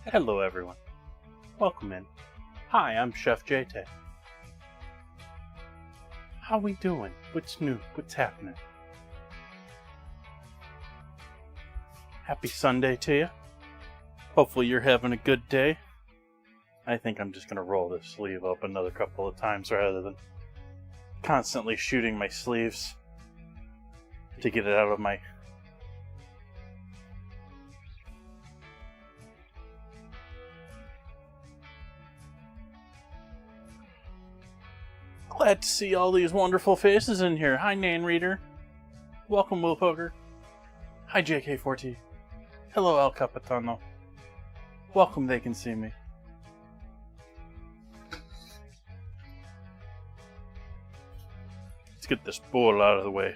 Hello everyone. Welcome in. Hi, I'm Chef Jay Tay. How we doing? What's new? What's happening? Happy Sunday to you. Hopefully you're having a good day. I think I'm just going to roll this sleeve up another couple of times rather than constantly shooting my sleeves to get it out of my... Glad to see all these wonderful faces in here. Hi, Nan Reader. Welcome, Will Poker. Hi, JK4T. Hello, El Capitano. Welcome, They Can See Me. Let's get this bowl out of the way.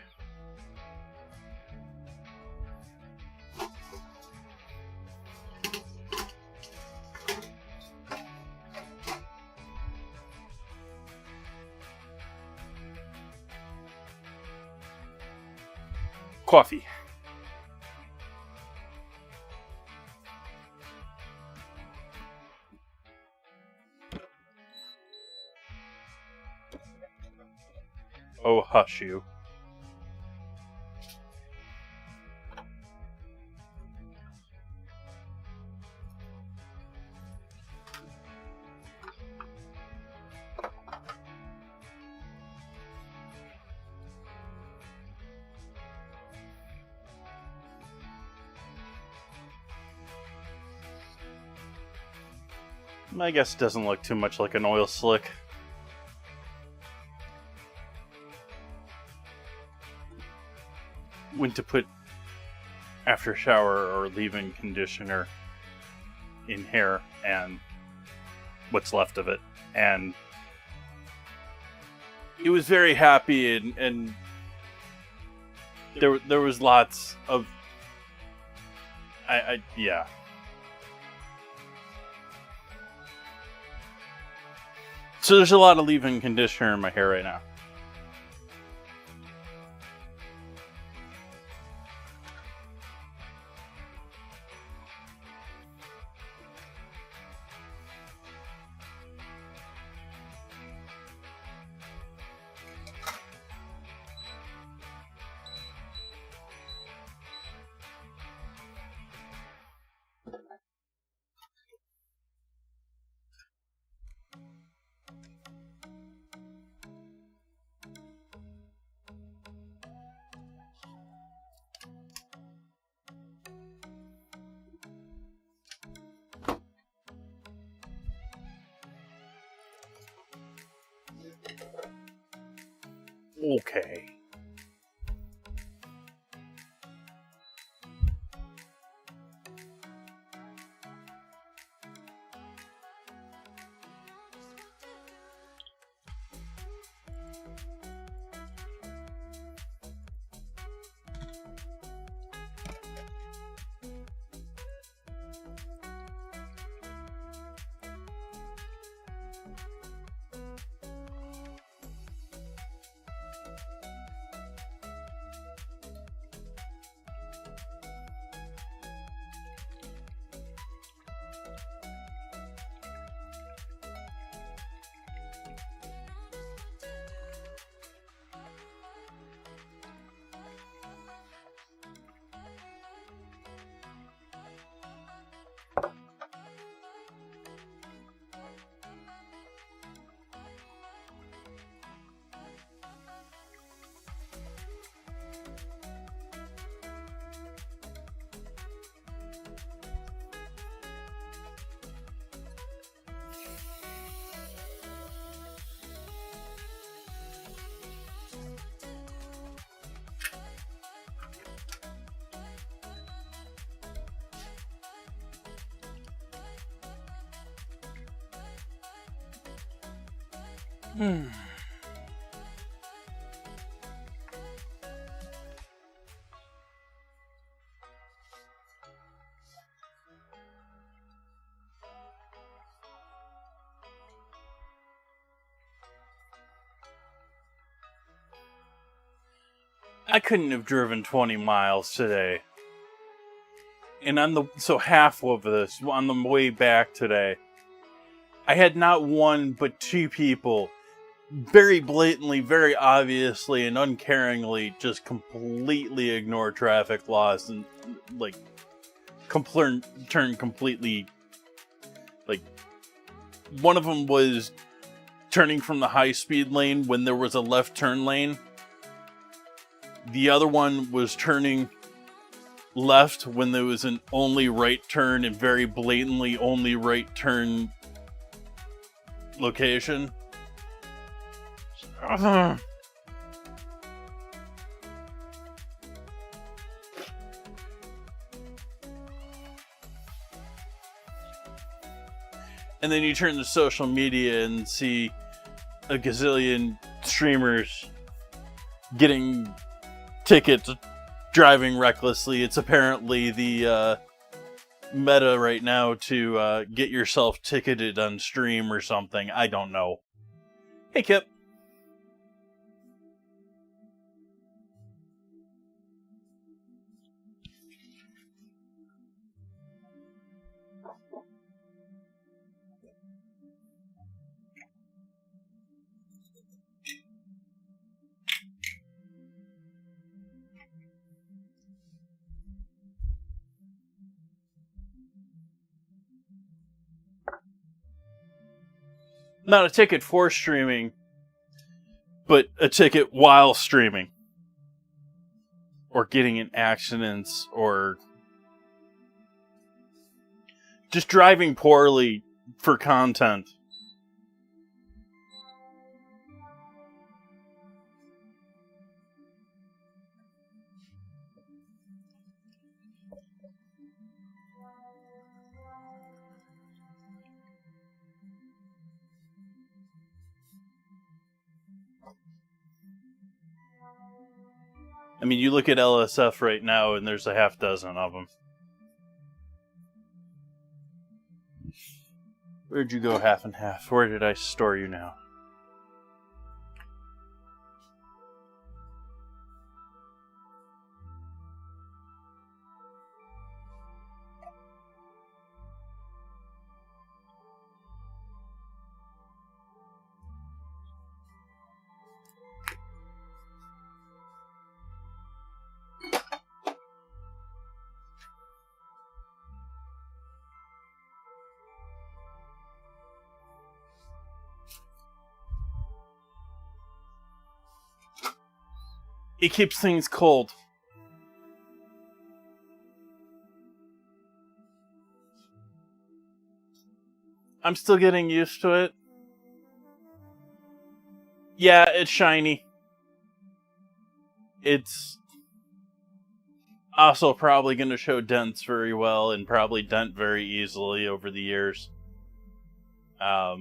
Coffee. Oh, hush you. I guess it doesn't look too much like an oil slick. When to put after shower or leave-in conditioner in hair and what's left of it. And it was very happy and there was lots of yeah. So there's a lot of leave-in conditioner in my hair right now. Okay. I couldn't have driven 20 miles today. And half of this, on the way back today, I had not one but two people very blatantly, very obviously, and uncaringly just completely ignore traffic laws and, like, turn completely, like, one of them was turning from the high-speed lane when there was a left turn lane. The other one was turning left when there was an only right turn and very blatantly only right turn location. And then you turn to social media and see a gazillion streamers getting tickets driving recklessly. It's apparently the meta right now to get yourself ticketed on stream or something. I don't know. Hey, Kip. Not a ticket for streaming, but a ticket while streaming. Or getting in accidents, or just driving poorly for content. I mean, you look at LSF right now, and there's a half dozen of them. Where'd you go half and half? Where did I store you now? It keeps things cold. I'm still getting used to it. Yeah, it's shiny. It's also probably going to show dents very well and probably dent very easily over the years. But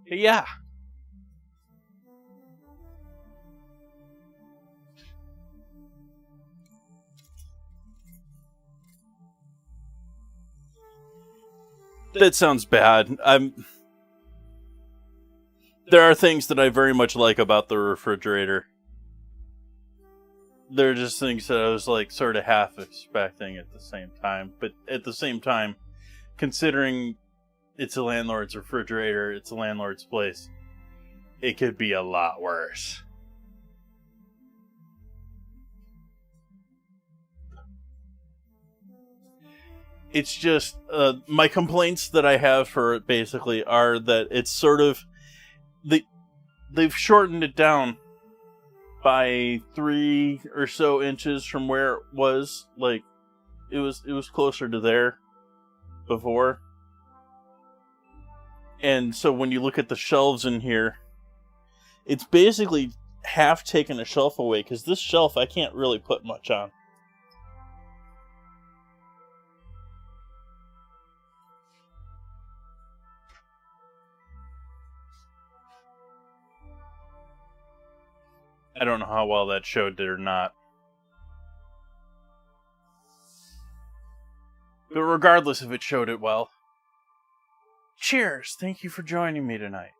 yeah. That sounds bad. There are things that I very much like about the refrigerator. There are just things that I was like sort of half expecting at the same time. But at the same time, considering it's a landlord's refrigerator, it's a landlord's place, it could be a lot worse. It's just, my complaints that I have for it basically are that it's sort of, they've shortened it down by 3 or so inches from where it was. Like, it was closer to there before. And so when you look at the shelves in here, it's basically half taken a shelf away, because this shelf I can't really put much on. I don't know how well that showed it or not. But regardless if it showed it well, cheers! Thank you for joining me tonight.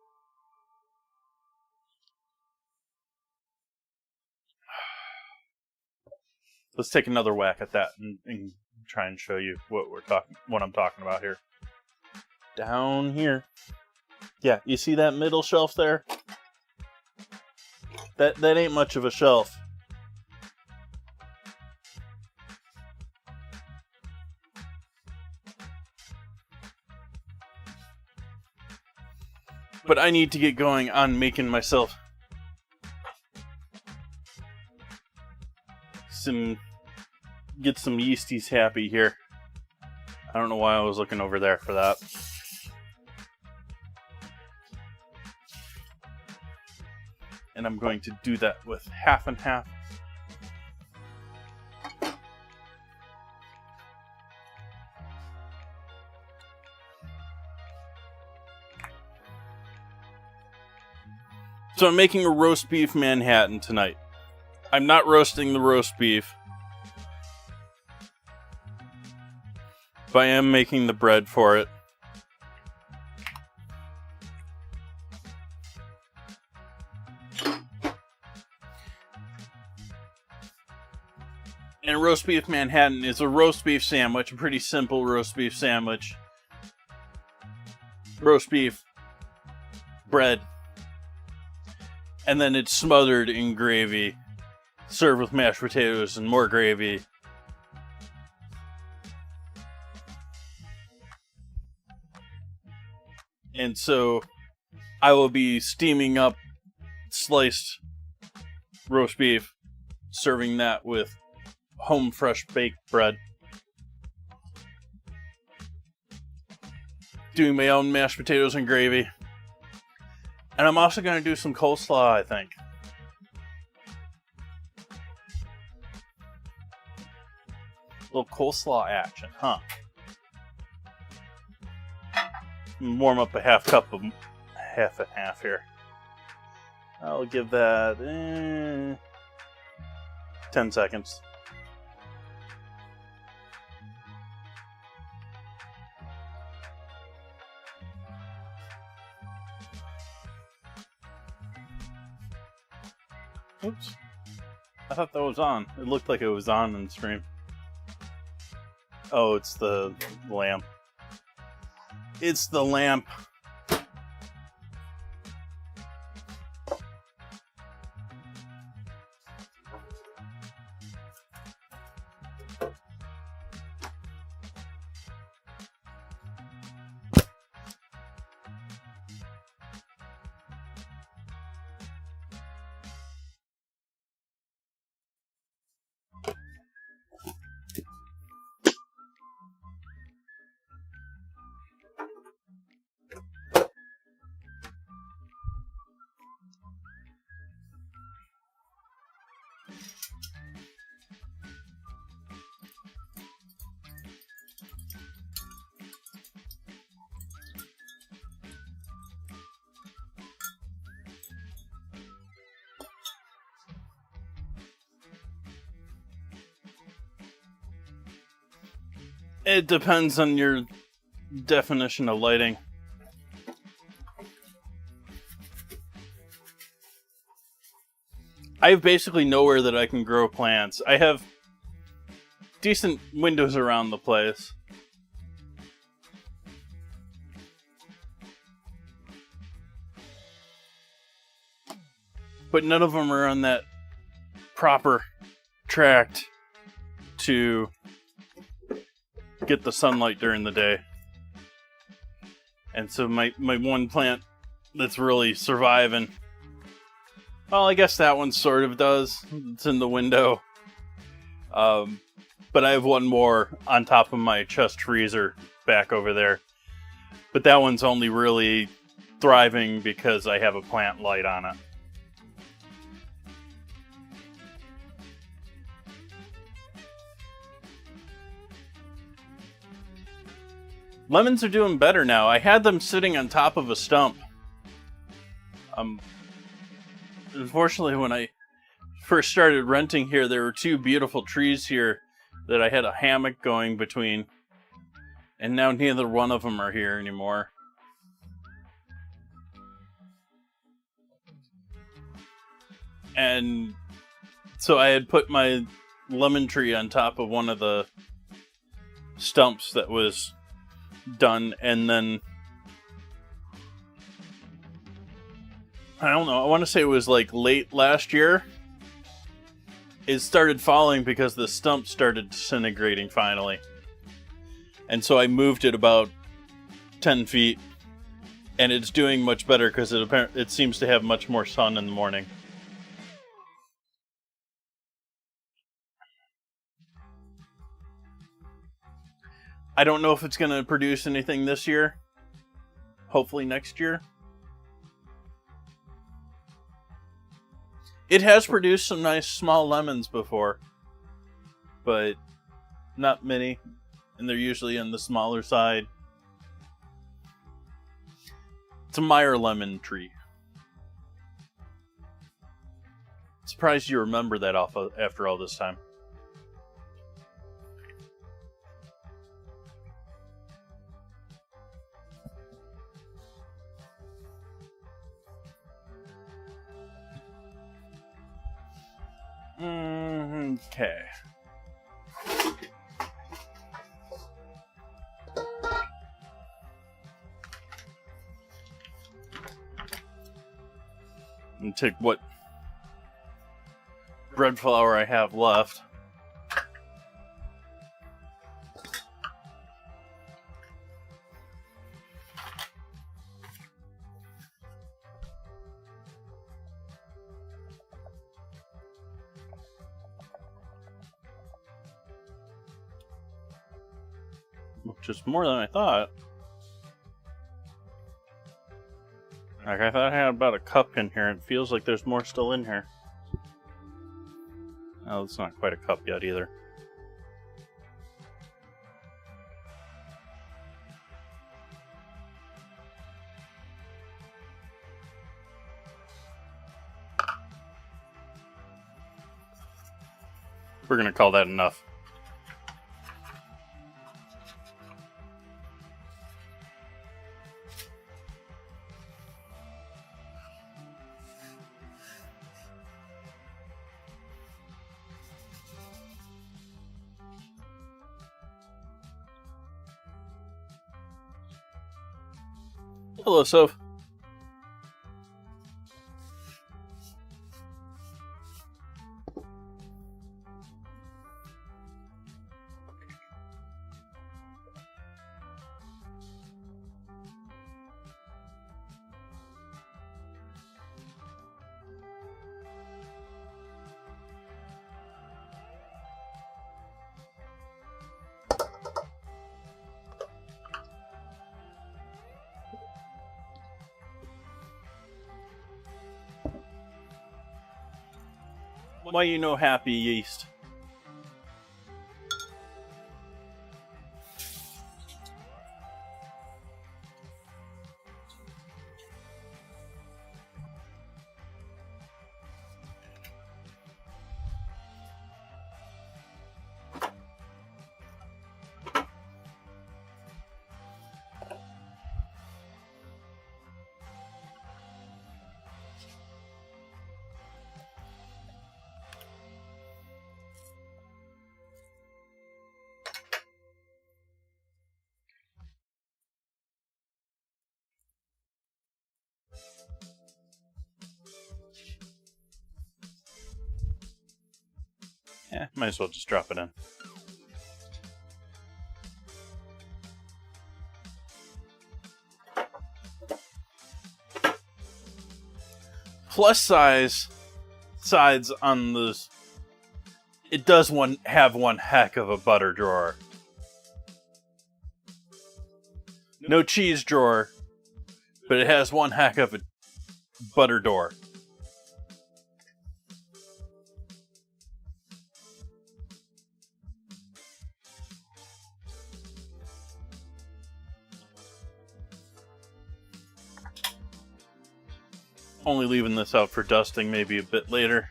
let's take another whack at that and try and show you what I'm talking about here. Down here. Yeah, you see that middle shelf there? That ain't much of a shelf. But I need to get going on making myself get some yeasties happy here. I don't know why I was looking over there for that. And I'm going to do that with half and half. So I'm making a roast beef Manhattan tonight. I'm not roasting the roast beef, but I am making the bread for it. And roast beef Manhattan is a roast beef sandwich, a pretty simple roast beef sandwich. Roast beef, bread, and then it's smothered in gravy, served with mashed potatoes and more gravy. And so I will be steaming up sliced roast beef, serving that with home fresh baked bread. Doing my own mashed potatoes and gravy. And I'm also going to do some coleslaw, I think. A little coleslaw action, huh? Warm up a half and half here. I'll give that 10 seconds. Oops. I thought that was on. It looked like it was on the stream. Oh, it's the lamp. It's the lamp. It depends on your definition of lighting. I have basically nowhere that I can grow plants. I have decent windows around the place. But none of them are on that proper tract to get the sunlight during the day. And so my one plant that's really surviving, well, I guess that one sort of does. It's in the window. But I have one more on top of my chest freezer back over there. But that one's only really thriving because I have a plant light on it. Lemons are doing better now. I had them sitting on top of a stump. Unfortunately, when I first started renting here, there were two beautiful trees here that I had a hammock going between. And now neither one of them are here anymore. And so I had put my lemon tree on top of one of the stumps that was done, and then I don't know, I want to say it was like late last year, it started falling because the stump started disintegrating finally. And so I moved it about 10 feet, and it's doing much better because it seems to have much more sun in the morning. I don't know if it's going to produce anything this year. Hopefully next year. It has produced some nice small lemons before, but not many, and they're usually on the smaller side. It's a Meyer lemon tree. Surprised you remember that after all this time. Okay. And take what bread flour I have left. Which is more than I thought. Like, I thought I had about a cup in here. It feels like there's more still in here. Oh, it's not quite a cup yet either. We're gonna call that enough. Hello, Soph. Why you know happy yeast? Yeah, might as well just drop it in. Plus sides on this. It does have one heck of a butter drawer. No cheese drawer, but it has one heck of a butter door. Only leaving this out for dusting maybe a bit later.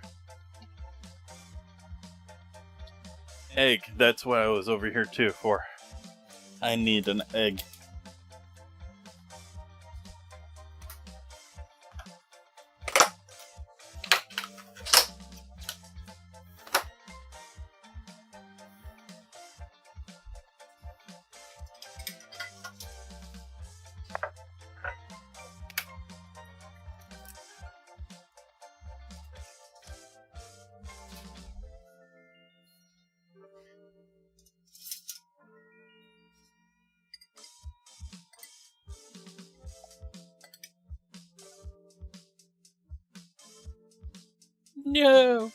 Egg, that's what I was over here too for. I need an egg. No.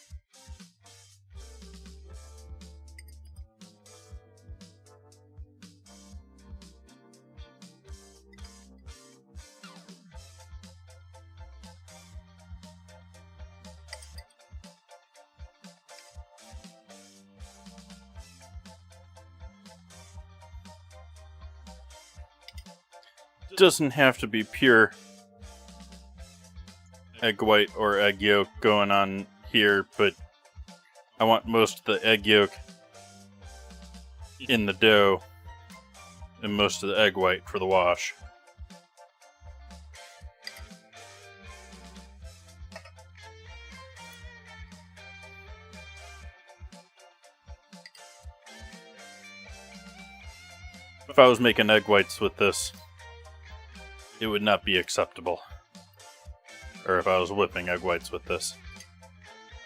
Doesn't have to be pure egg white or egg yolk going on here, but I want most of the egg yolk in the dough and most of the egg white for the wash. If I was making egg whites with this, it would not be acceptable. Or if I was whipping egg whites with this,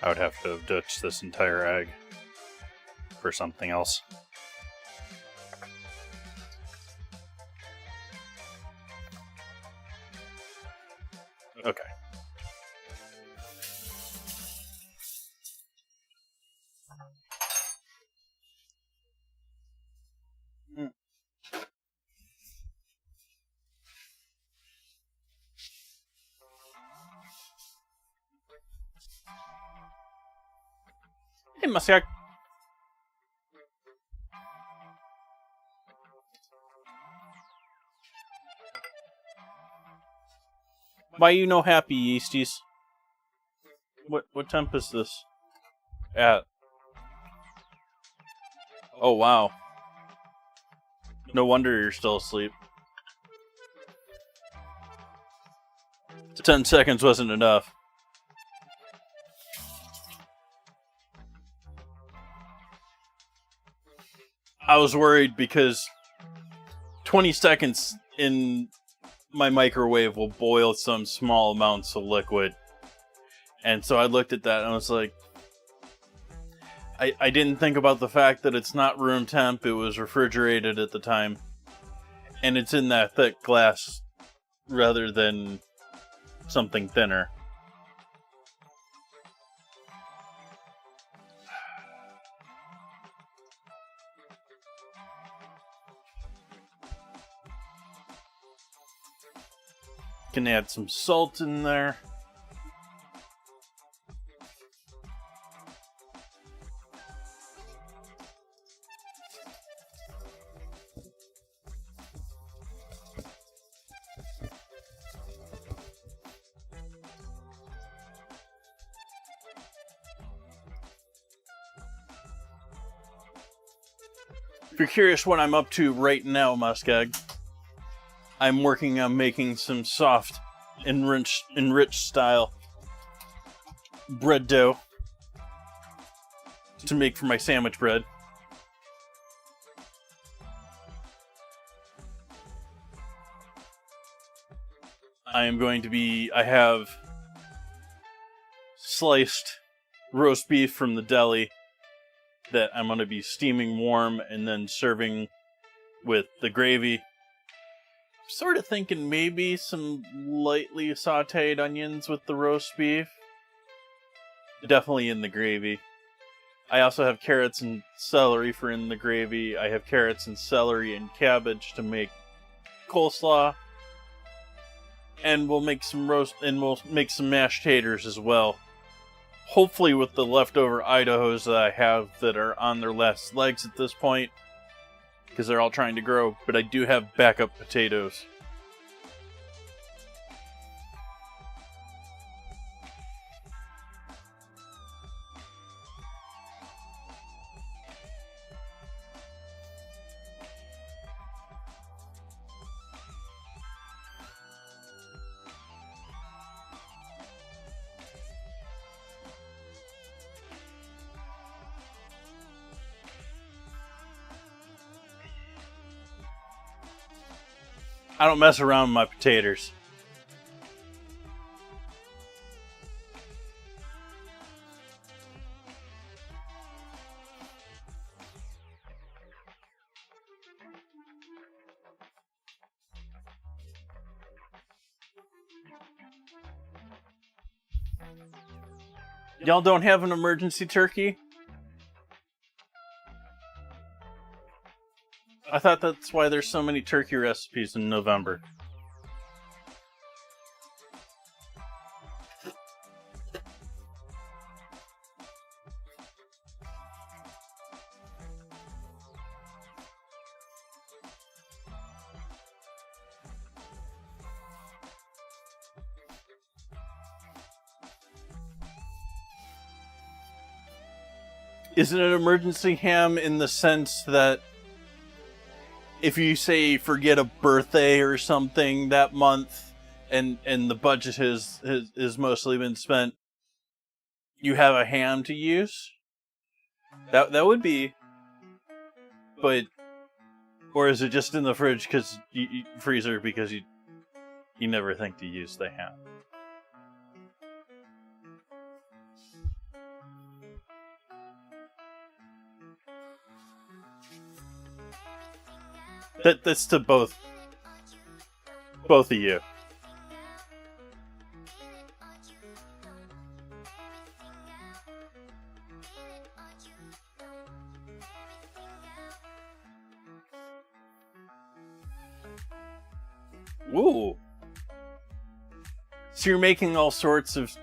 I would have to have ditched this entire egg for something else. Okay. Hey, Muscat. Why you no happy, yeasties? What temp is this at? Oh wow. No wonder you're still asleep. 10 seconds wasn't enough. I was worried because 20 seconds in my microwave will boil some small amounts of liquid. And so I looked at that and I was like, I didn't think about the fact that it's not room temp, it was refrigerated at the time. And it's in that thick glass rather than something thinner. Can add some salt in there. If you're curious what I'm up to right now, Muskeg, I'm working on making some soft, enriched style bread dough to make for my sandwich bread. I have sliced roast beef from the deli that I'm going to be steaming warm and then serving with the gravy. Sort of thinking maybe some lightly sauteed onions with the roast beef. Definitely in the gravy. I also have carrots and celery for in the gravy. I have carrots and celery and cabbage to make coleslaw. And we'll make some mashed taters as well. Hopefully with the leftover Idahos that I have that are on their last legs at this point. Because they're all trying to grow. But I do have backup potatoes. I don't mess around with my potatoes. Y'all don't have an emergency turkey? I thought that's why there's so many turkey recipes in November. Is it an emergency ham in the sense that if you say forget a birthday or something that month and the budget has mostly been spent, you have a ham to use? That would be, but or is it just in the fridge freezer because you never think to use the ham? That's to both of you. Ooh. So you're making all sorts of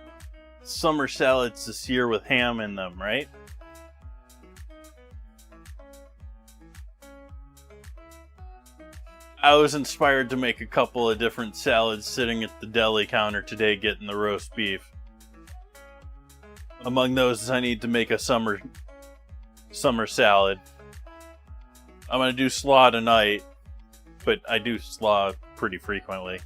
summer salads this year with ham in them, right? I was inspired to make a couple of different salads sitting at the deli counter today getting the roast beef. Among those, I need to make a summer salad. I'm going to do slaw tonight, but I do slaw pretty frequently.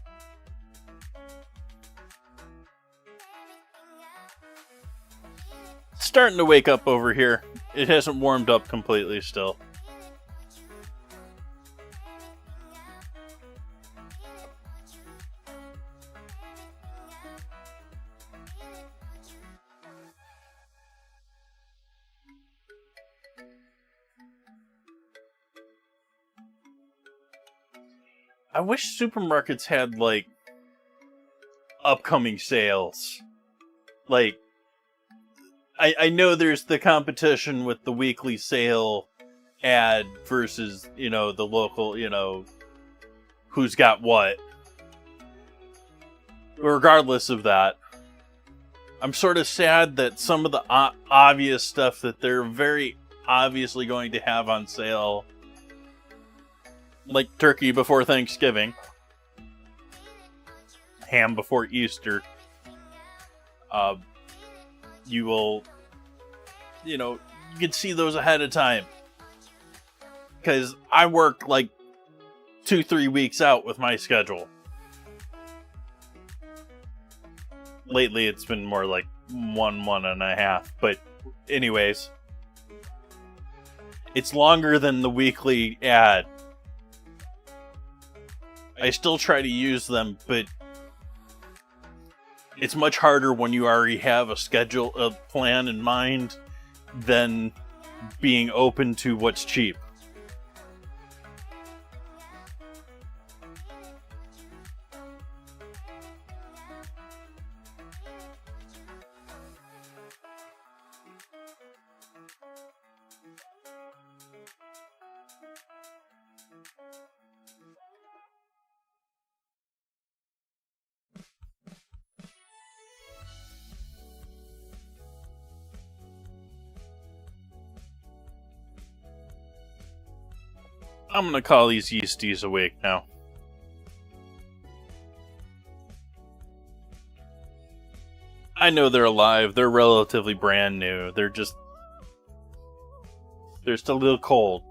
It's starting to wake up over here. It hasn't warmed up completely still. I wish supermarkets had, like, upcoming sales. Like, I know there's the competition with the weekly sale ad versus, the local, who's got what. Regardless of that, I'm sort of sad that some of the obvious stuff that they're very obviously going to have on sale, like turkey before Thanksgiving, ham before Easter, you will, you can see those ahead of time. Because I work like 2-3 weeks out with my schedule. Lately it's been more like 1.5. But anyways, it's longer than the weekly ad. I still try to use them, but it's much harder when you already have a plan in mind than being open to what's cheap. I'm gonna call these yeasties awake now. I know they're alive. They're relatively brand new. They're still a little cold.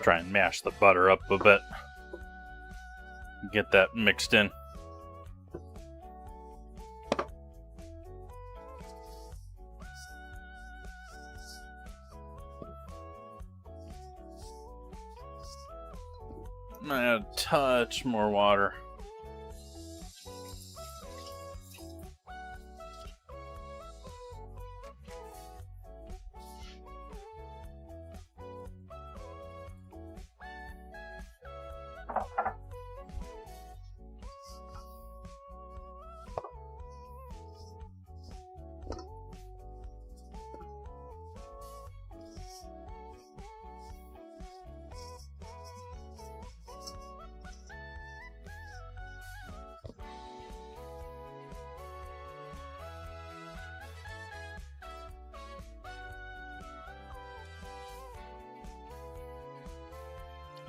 Try and mash the butter up a bit. Get that mixed in. I'm gonna add a touch more water.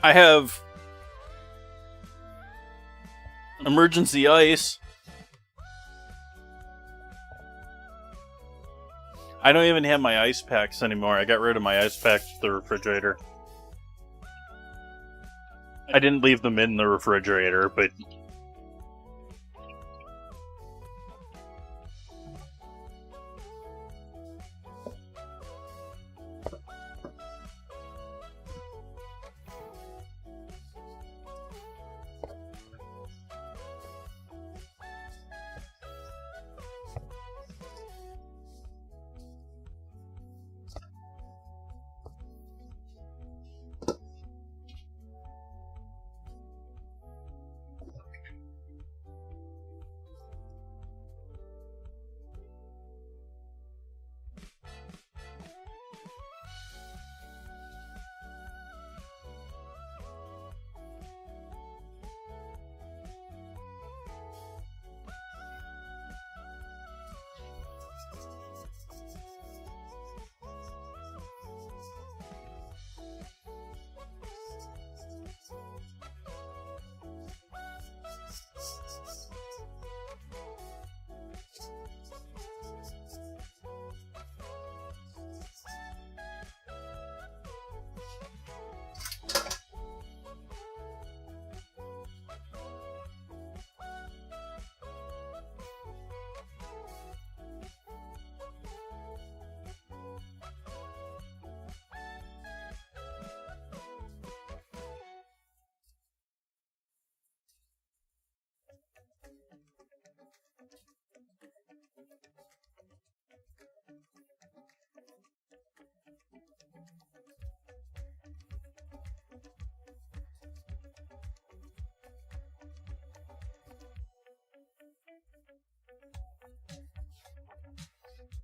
I have emergency ice. I don't even have my ice packs anymore. I got rid of my ice packs to the refrigerator. I didn't leave them in the refrigerator, but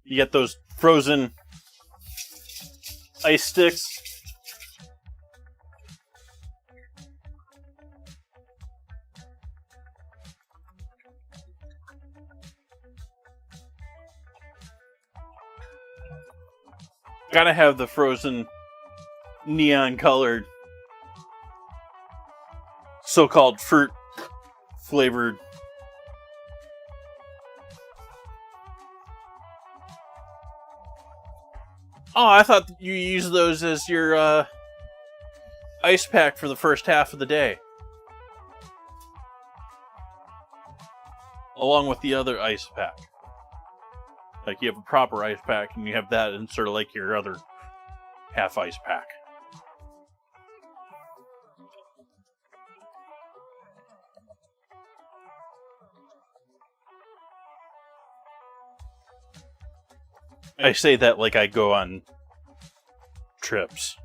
you get those frozen ice sticks. Gotta have the frozen neon colored so-called fruit flavored. Oh, I thought you used those as your ice pack for the first half of the day. Along with the other ice pack. Like you have a proper ice pack and you have that in sort of like your other half ice pack. I say that like I go on trips.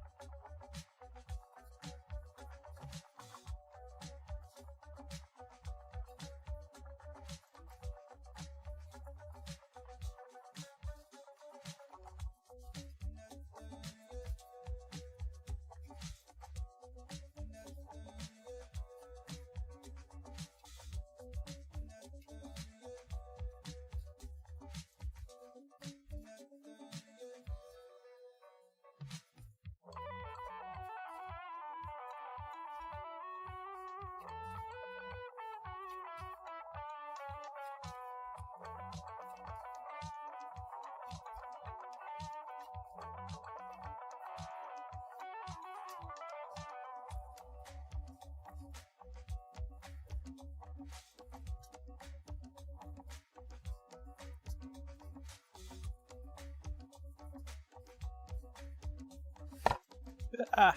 Ah.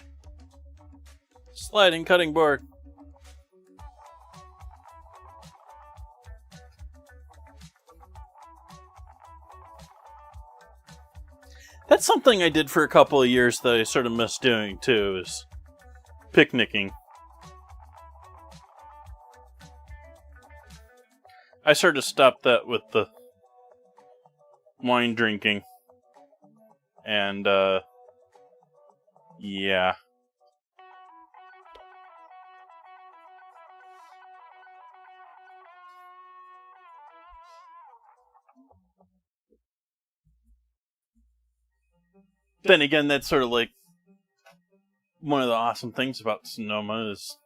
Sliding cutting board. That's something I did for a couple of years that I sort of miss doing too, is picnicking. I sort of stopped that with the wine drinking. And, yeah. Then again, that's sort of like one of the awesome things about Sonoma is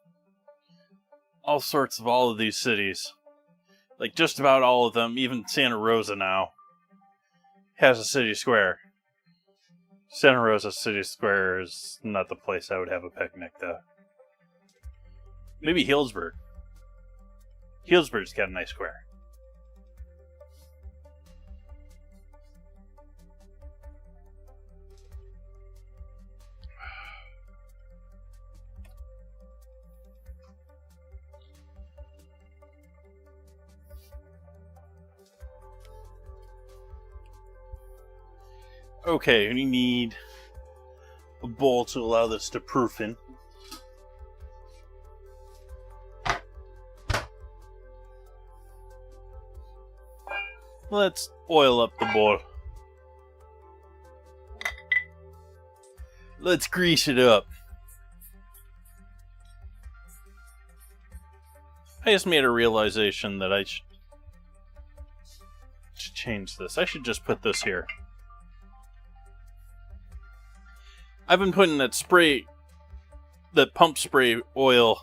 all of these cities. Like just about all of them, even Santa Rosa now, has a city square. Santa Rosa City Square is not the place I would have a picnic, though. Maybe Healdsburg. Healdsburg's got a nice square. Okay, we need a bowl to allow this to proof in. Let's oil up the bowl. Let's grease it up. I just made a realization that I should change this. I should just put this here. I've been putting that pump spray oil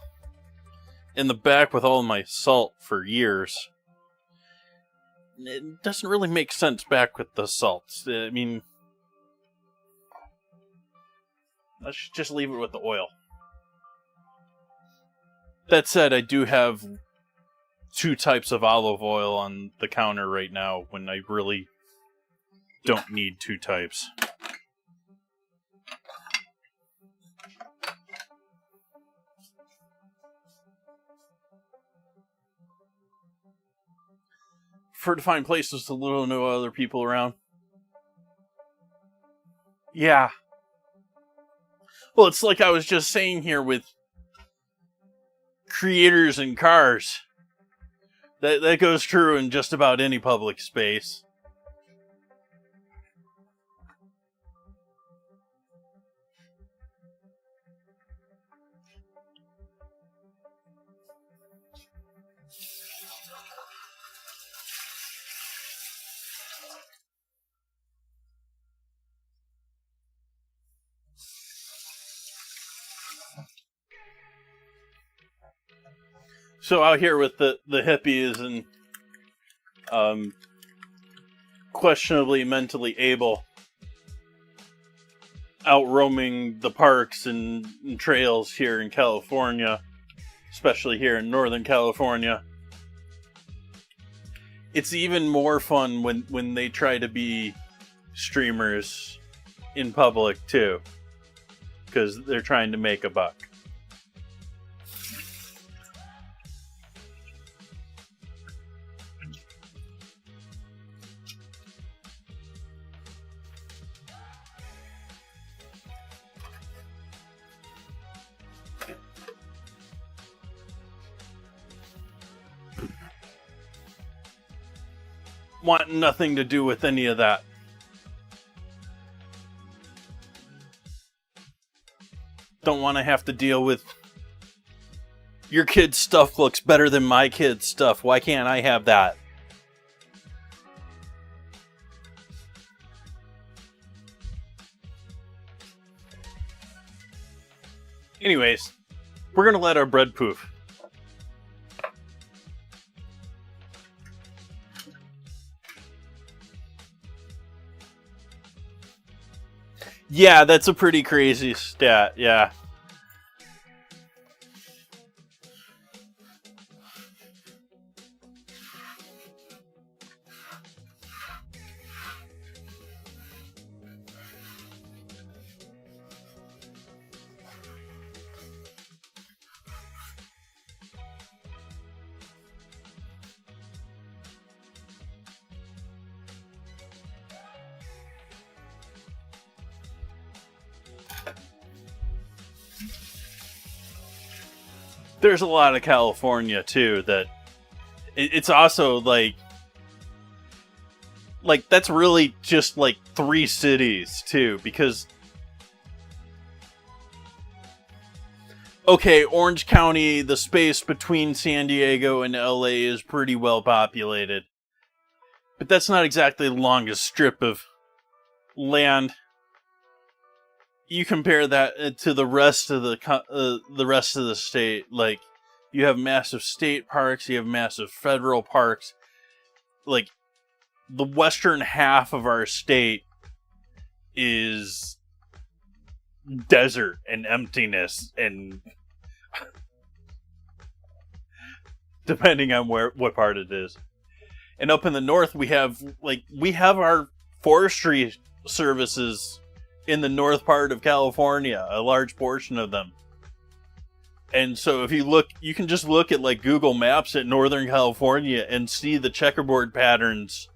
in the back with all of my salt for years. It doesn't really make sense back with the salts. I mean, I should just leave it with the oil. That said, I do have 2 types of olive oil on the counter right now when I really don't need 2 types. To find places to little know other people around. Yeah. Well, it's like I was just saying here with creators and cars. That goes true in just about any public space. So out here with the hippies and questionably mentally able, out roaming the parks and trails here in California, especially here in Northern California. It's even more fun when they try to be streamers in public too, because they're trying to make a buck. Want nothing to do with any of that. Don't want to have to deal with your kid's stuff looks better than my kid's stuff. Why can't I have that? Anyways, we're going to let our bread poof. Yeah, that's a pretty crazy stat, yeah. there's a lot of California too that it's also like that's really just like 3 cities too, because okay, Orange County, the space between San Diego and LA is pretty well populated, but that's not exactly the longest strip of land. You compare that to the rest of the state, like you have massive state parks, you have massive federal parks. Like the western half of our state is desert and emptiness, and depending on what part it is. And up in the north we have our forestry services in the north part of California, a large portion of them. And so if you can just look at like Google Maps at Northern California and see the checkerboard patterns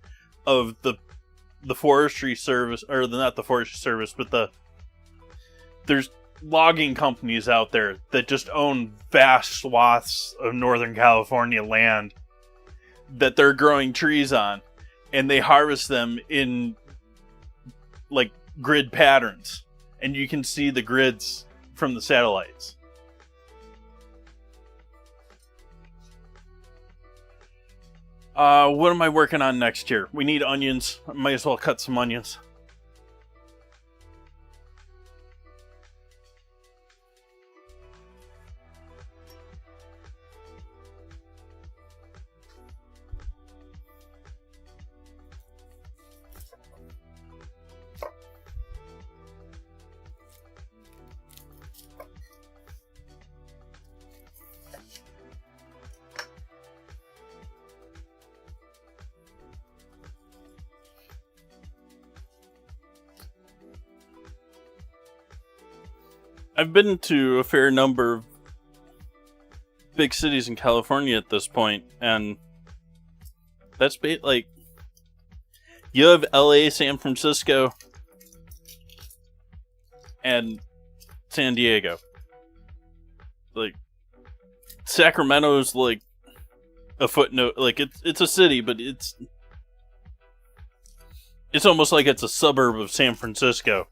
of the forestry service, or not the forestry service, but there's logging companies out there that just own vast swaths of Northern California land that they're growing trees on, and they harvest them in like grid patterns, and you can see the grids from the satellites. What am I working on next year? We need onions. I might as well cut some onions. I've been to a fair number of big cities in California at this point, and that's like you have LA, San Francisco, and San Diego. Like Sacramento's like a footnote. Like it's a city, but it's almost like it's a suburb of San Francisco.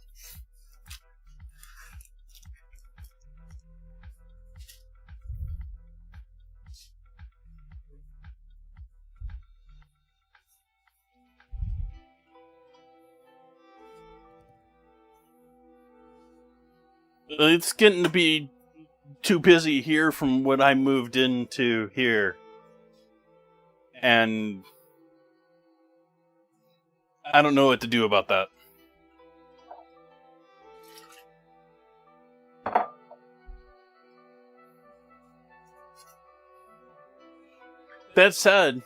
It's getting to be too busy here from when I moved into here. And I don't know what to do about that. That said,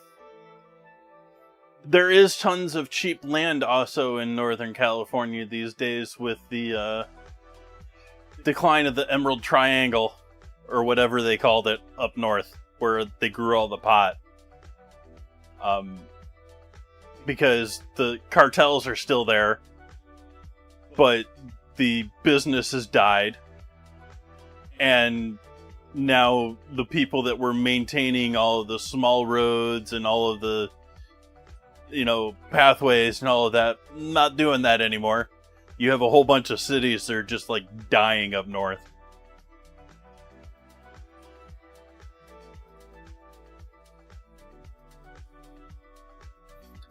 there is tons of cheap land also in Northern California these days with the decline of the Emerald Triangle, or whatever they called it up north, where they grew all the pot. Because the cartels are still there, but the business has died, and now the people that were maintaining all of the small roads and all of the, pathways and all of that, not doing that anymore. You have a whole bunch of cities that are just like dying up north.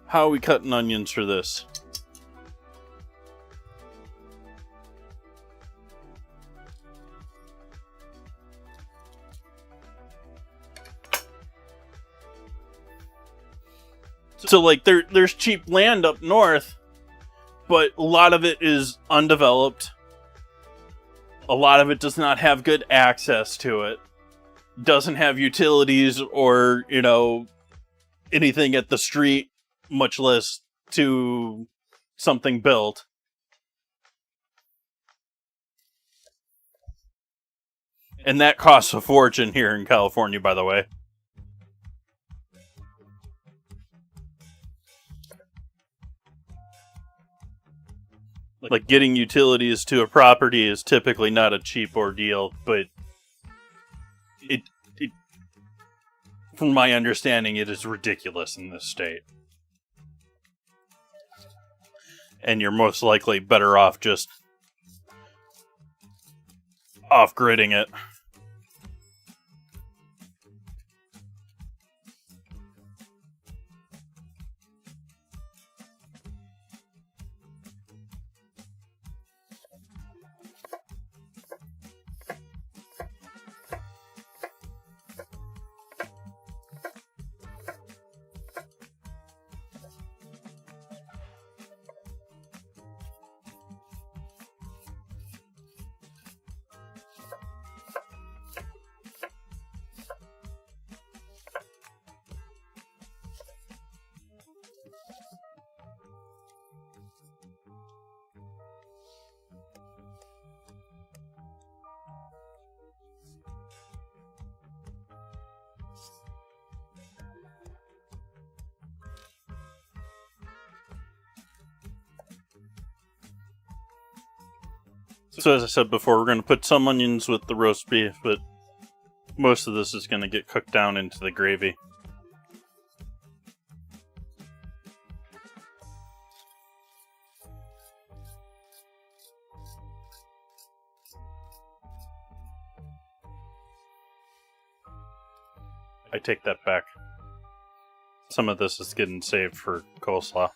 How are we cutting onions for this? So like there's cheap land up north, but a lot of it is undeveloped. A lot of it does not have good access to it. Doesn't have utilities or, anything at the street, much less to something built. And that costs a fortune here in California, by the way. Like getting utilities to a property is typically not a cheap ordeal, but From my understanding, it is ridiculous in this state. And you're most likely better off just off-gridding it. So as I said before, we're going to put some onions with the roast beef, but most of this is going to get cooked down into the gravy. I take that back. Some of this is getting saved for coleslaw.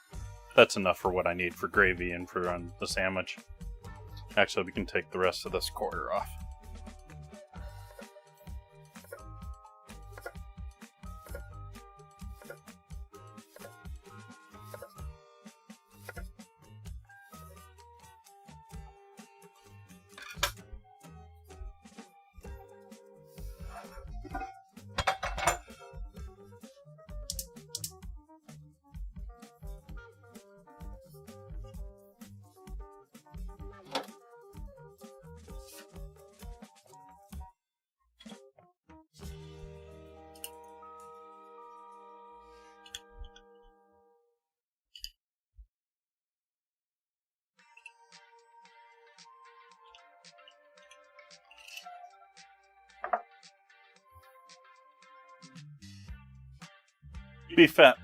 That's enough for what I need for gravy and for on the sandwich. Actually, we can take the rest of this quarter off. Beef fat.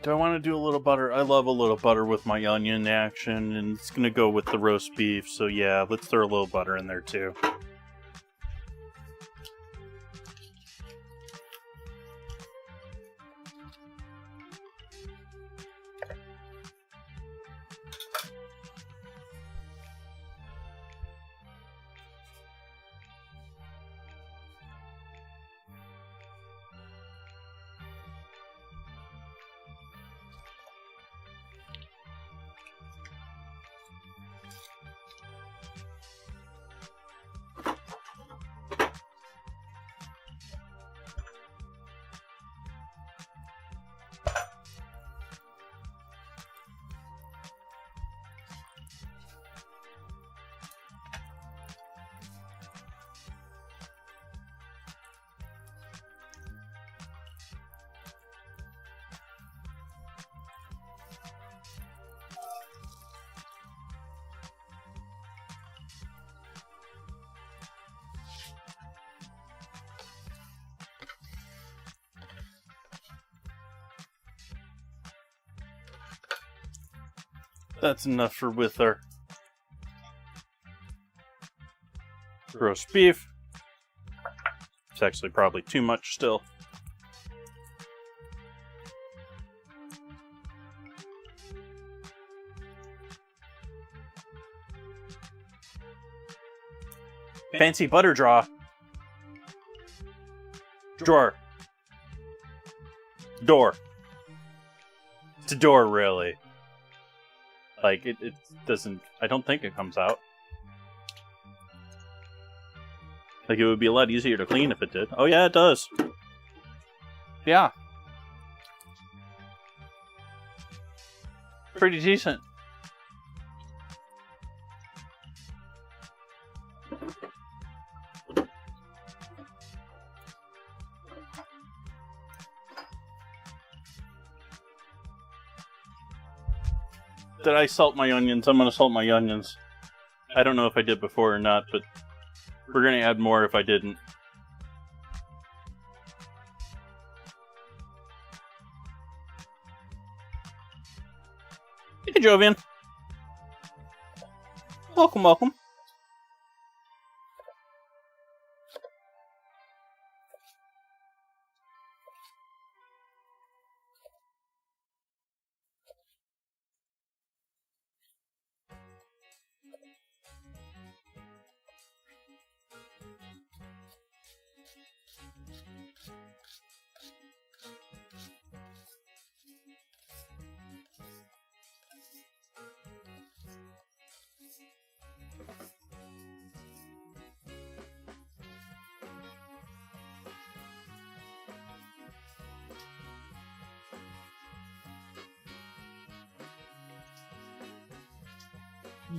Do I want to do a little butter? I love a little butter with my onion action, and it's going to go with the roast beef, so yeah, let's throw a little butter in there too. That's enough for with our roast beef. It's actually probably too much still. Fancy butter drawer. Door. It's a door, really. Like, it doesn't... I don't think it comes out. Like, it would be a lot easier to clean if it did. Oh, yeah, it does. Yeah. Pretty decent. Did I salt my onions? I'm going to salt my onions. I don't know if I did before or not, but we're going to add more if I didn't. Hey, Jovian. Welcome, welcome.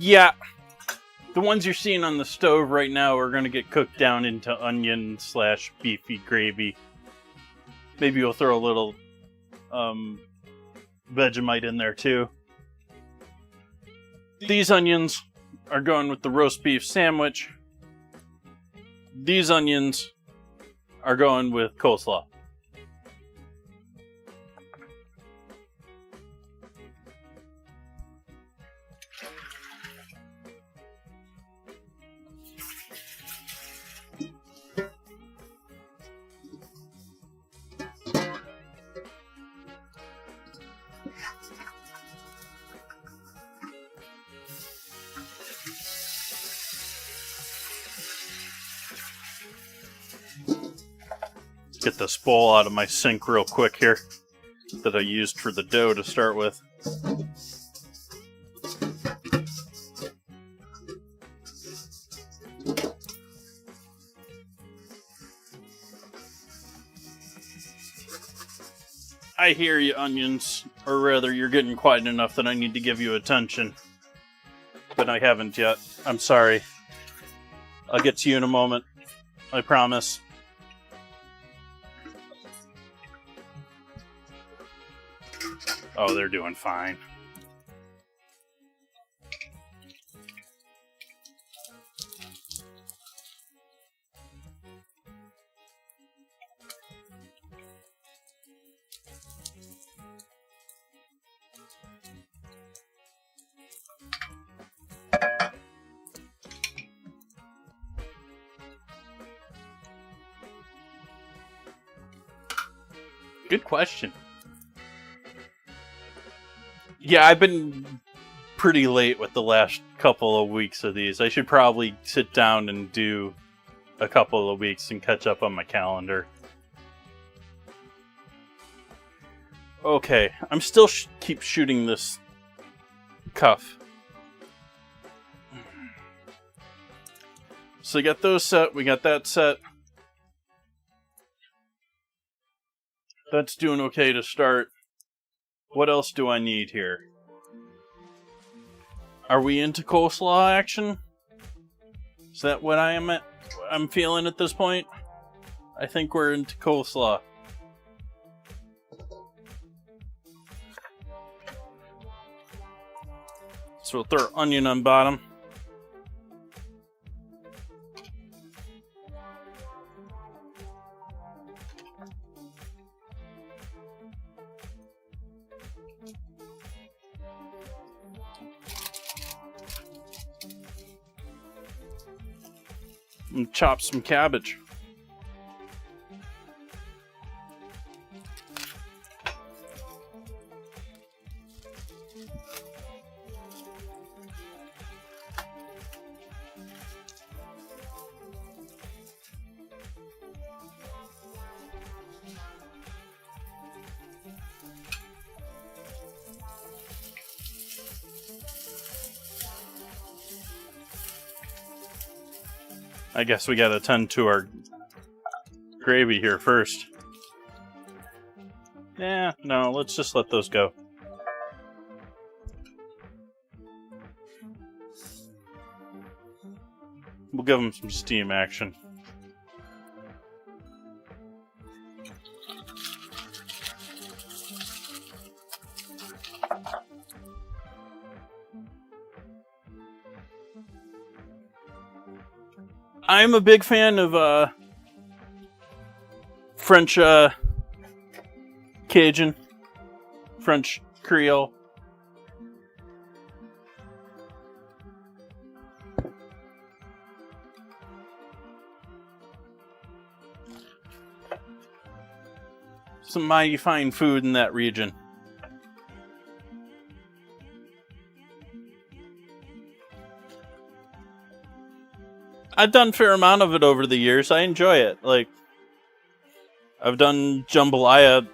Yeah, the ones you're seeing on the stove right now are going to get cooked down into onion / beefy gravy. Maybe we'll throw a little Vegemite in there too. These onions are going with the roast beef sandwich. These onions are going with coleslaw. Get this bowl out of my sink real quick here that I used for the dough to start with. I hear you, onions, or rather, you're getting quiet enough that I need to give you attention. But I haven't yet. I'm sorry. I'll get to you in a moment. I promise. Oh, they're doing fine. Good question. Yeah, I've been pretty late with the last couple of weeks of these. I should probably sit down and do a couple of weeks and catch up on my calendar. Okay, I'm still keep shooting this cuff. So we got those set, we got that set. That's doing okay to start. What else do I need here? Are we into coleslaw action? Is that what I'm feeling at this point? I think we're into coleslaw. So we'll throw onion on bottom. And chop some cabbage. I guess we gotta tend to our gravy here first. No, let's just let those go. We'll give them some steam action. I'm a big fan of French Cajun, French Creole. Some mighty fine food in that region. I've done a fair amount of it over the years. I enjoy it. Like, I've done jambalaya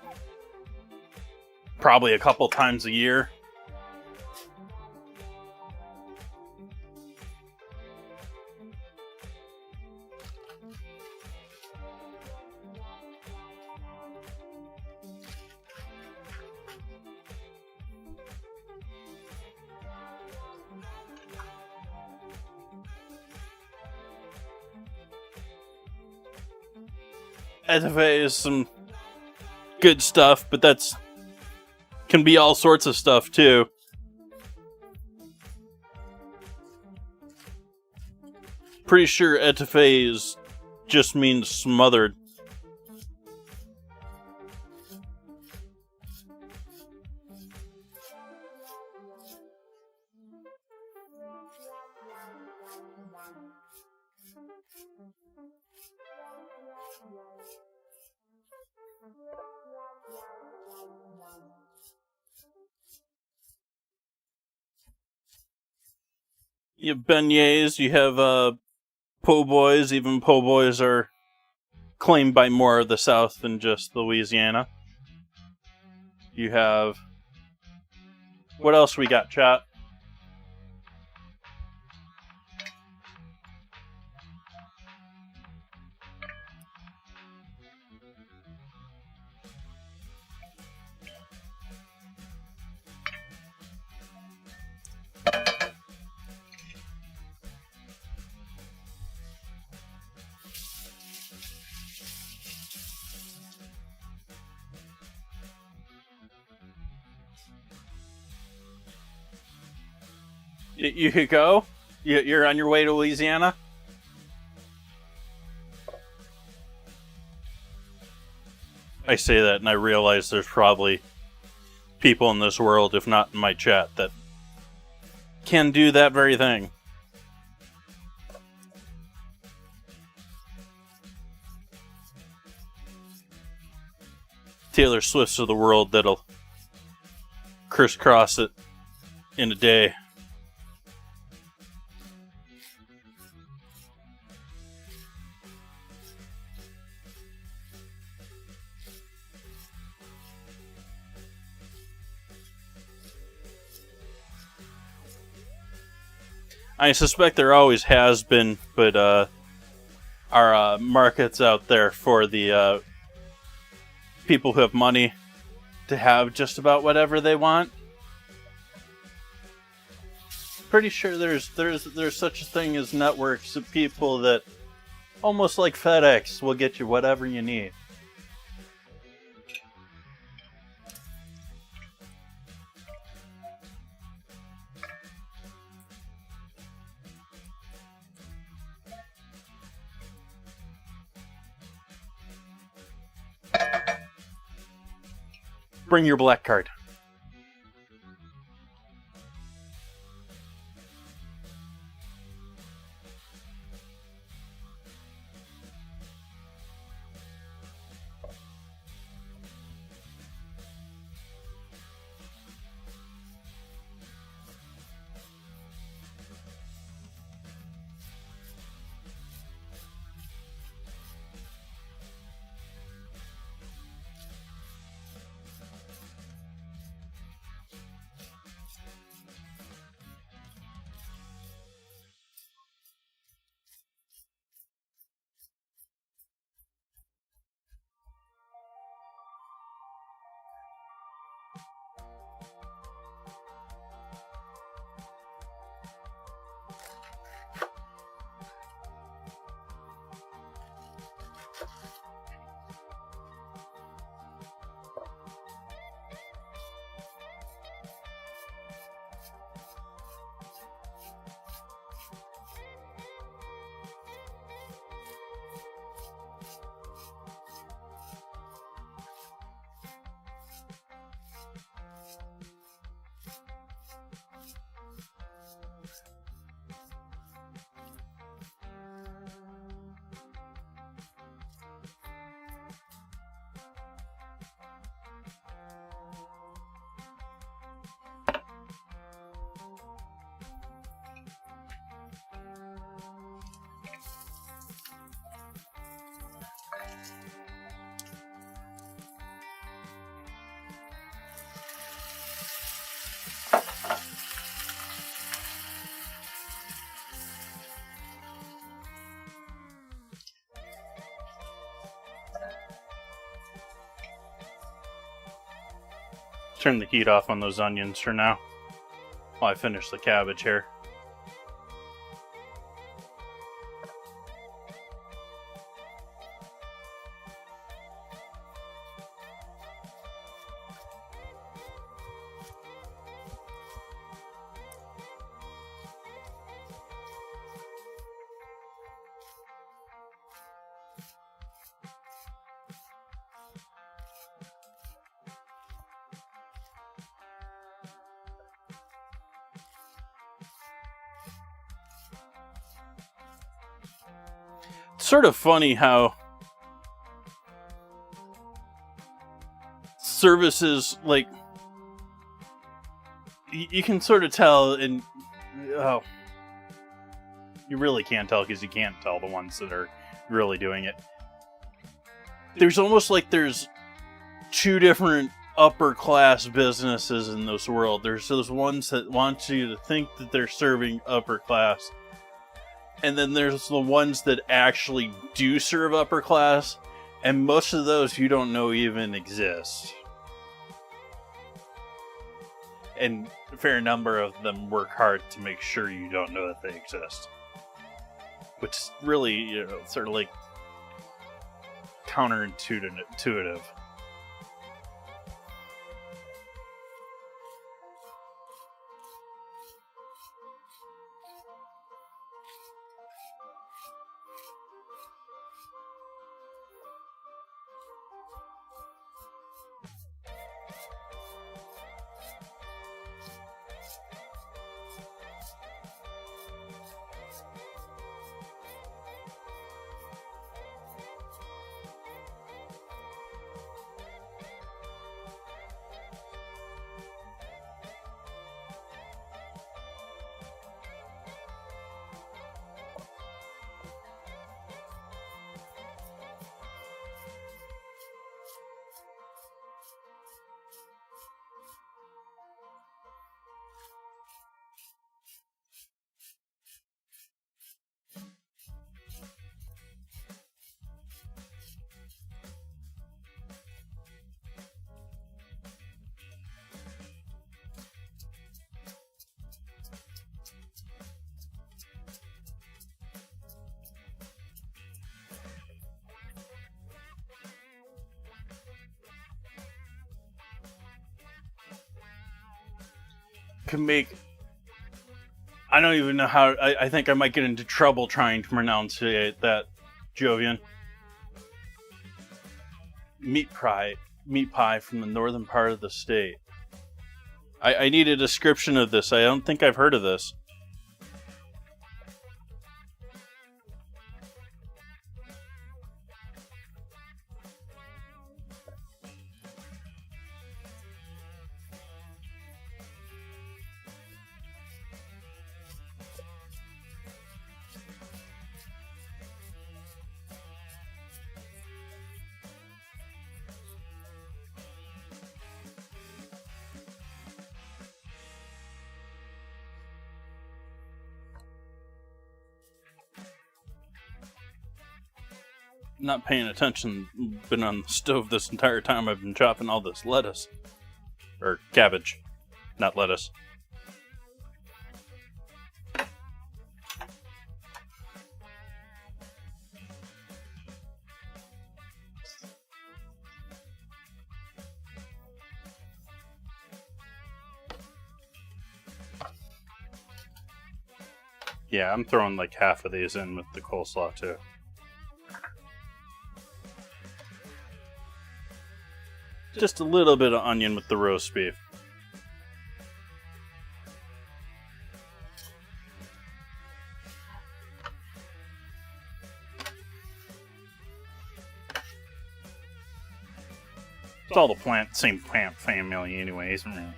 probably a couple times a year. Etouffee is some good stuff, but that's can be all sorts of stuff too. Pretty sure etouffee just means smothered. You have beignets, you have po' boys. Even po' boys are claimed by more of the South than just Louisiana. You have... What else we got, chat? You could go? You're on your way to Louisiana? I say that and I realize there's probably people in this world, if not in my chat, that can do that very thing. Taylor Swifts of the world that'll crisscross it in a day. I suspect there always has been, but our markets out there for the people who have money to have just about whatever they want. Pretty sure there's such a thing as networks of people that, almost like FedEx, will get you whatever you need. Bring your black card. turn the heat off on those onions for now while I finish the cabbage here. Sort of funny how services, like, you can sort of tell, and oh, you really can't tell because you can't tell the ones that are really doing it. There's almost like there's two different upper class businesses in this world. There's those ones that want you to think that they're serving upper class, and then there's the ones that actually do serve upper class, and most of those you don't know even exist. And a fair number of them work hard to make sure you don't know that they exist. Which is really, sort of like counterintuitive. Can make, I don't even know how, I think I might get into trouble trying to pronounce that, Jovian. Meat pie from the northern part of the state. I need a description of this. I don't think I've heard of this. Not paying attention, been on the stove this entire time. I've been chopping all this lettuce. Or cabbage, not lettuce. Yeah, I'm throwing like half of these in with the coleslaw too. Just a little bit of onion with the roast beef. It's all the same plant family anyways. I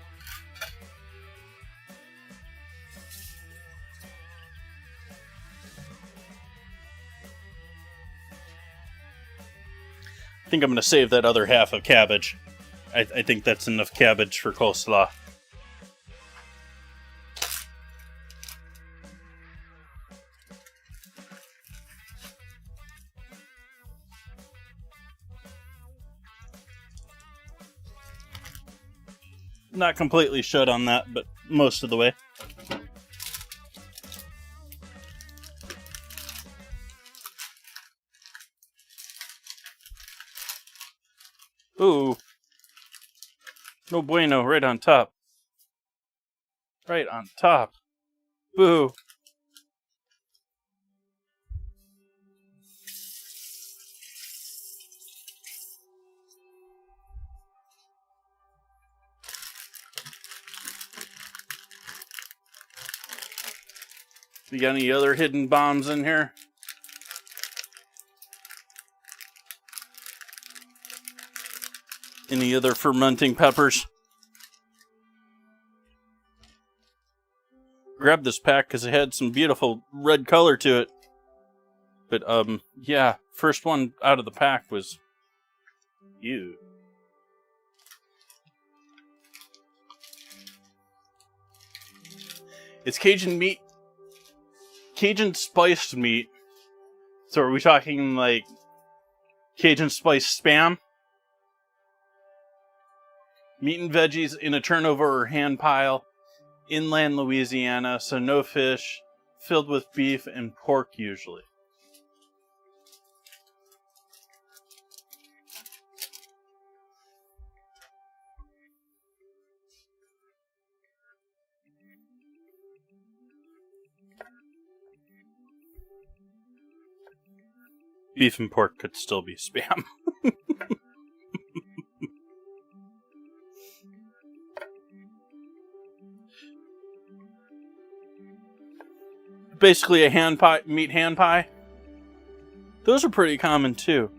think I'm going to save that other half of cabbage. I think that's enough cabbage for coleslaw. Not completely shut on that, but most of the way. Ooh. No bueno, right on top. Right on top. Boo. You got any other hidden bombs in here? Any other fermenting peppers? Grabbed this pack because it had some beautiful red color to it. But, yeah, first one out of the pack was... Ew. It's Cajun meat. Cajun spiced meat. So are we talking, like, Cajun spiced Spam? Meat and veggies in a turnover or hand pile. Inland Louisiana, so no fish. Filled with beef and pork usually. Beef and pork could still be Spam. Basically a hand pie, meat hand pie. Those are pretty common too.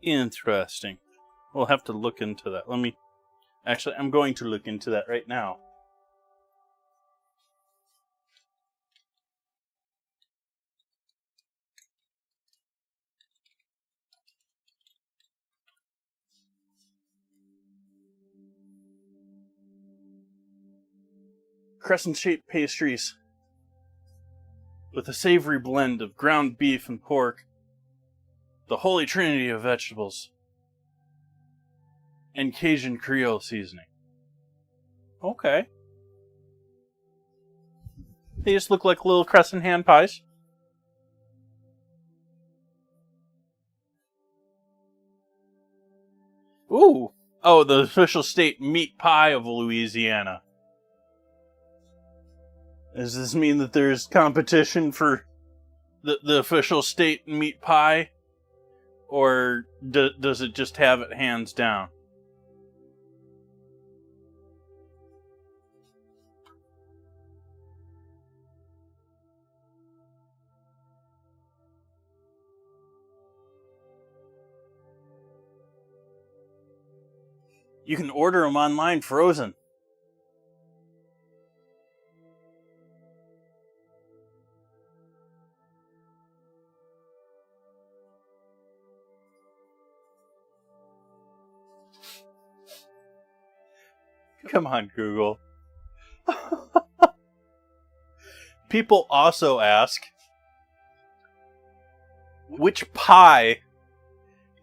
Interesting. We'll have to look into that. Actually, I'm going to look into that right now. Crescent-shaped pastries with a savory blend of ground beef and pork, the holy trinity of vegetables, and Cajun Creole seasoning. Okay. They just look like little crescent hand pies. Ooh. Oh, the official state meat pie of Louisiana. Does this mean that there's competition for the official state meat pie? Or does it just have it hands down? You can order them online frozen. Come on, Google. People also ask, which pie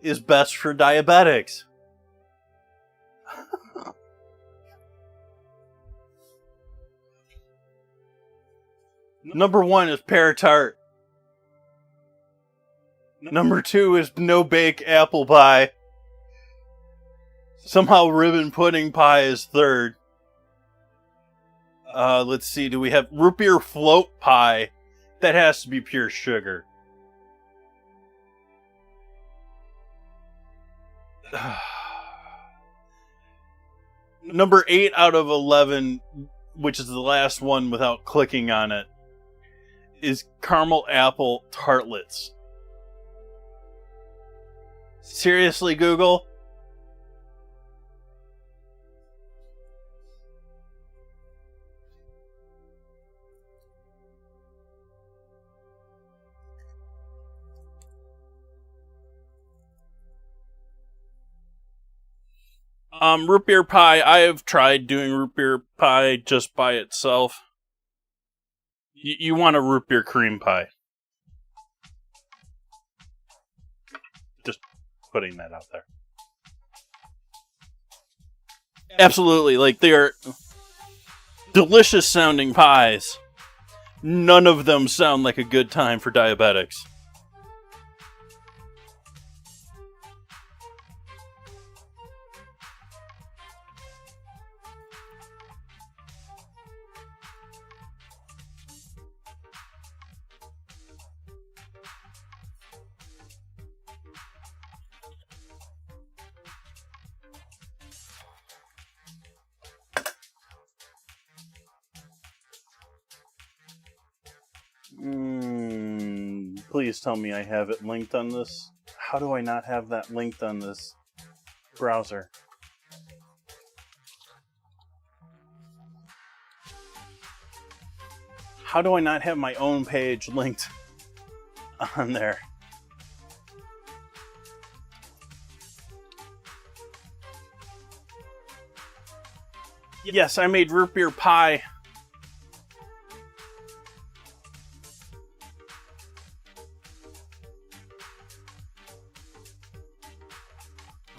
is best for diabetics? Number 1 is pear tart. Number 2 is no bake apple pie. Somehow ribbon pudding pie is third. Let's see, do we have root beer float pie? That has to be pure sugar. Number 8 out of 11, which is the last one without clicking on it, is caramel apple tartlets. Seriously, Google? Root beer pie. I have tried doing root beer pie just by itself. You want a root beer cream pie. Just putting that out there. Absolutely, like, they are delicious sounding pies. None of them sound like a good time for diabetics. Please tell me I have it linked on this. How do I not have that linked on this browser? How do I not have my own page linked on there? Yes, I made root beer pie.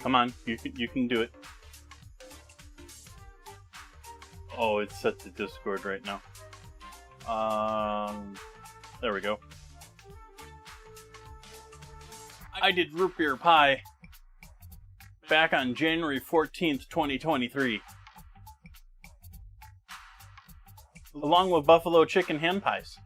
Come on, you can do it. Oh, it's set to Discord right now. There we go. I did root beer pie back on January 14th, 2023. Along with buffalo chicken hand pies.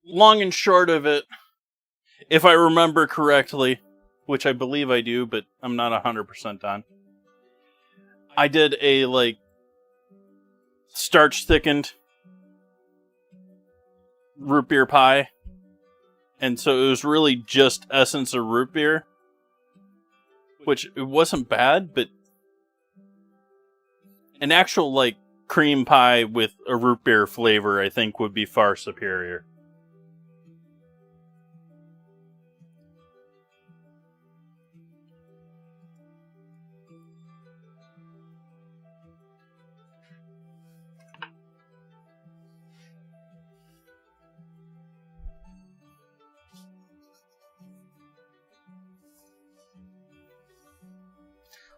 Long and short of it, if I remember correctly, which I believe I do, but I'm not 100% on, I did a, like, starch thickened root beer pie. And so it was really just essence of root beer, which it wasn't bad, but an actual, like, cream pie with a root beer flavor, I think, would be far superior.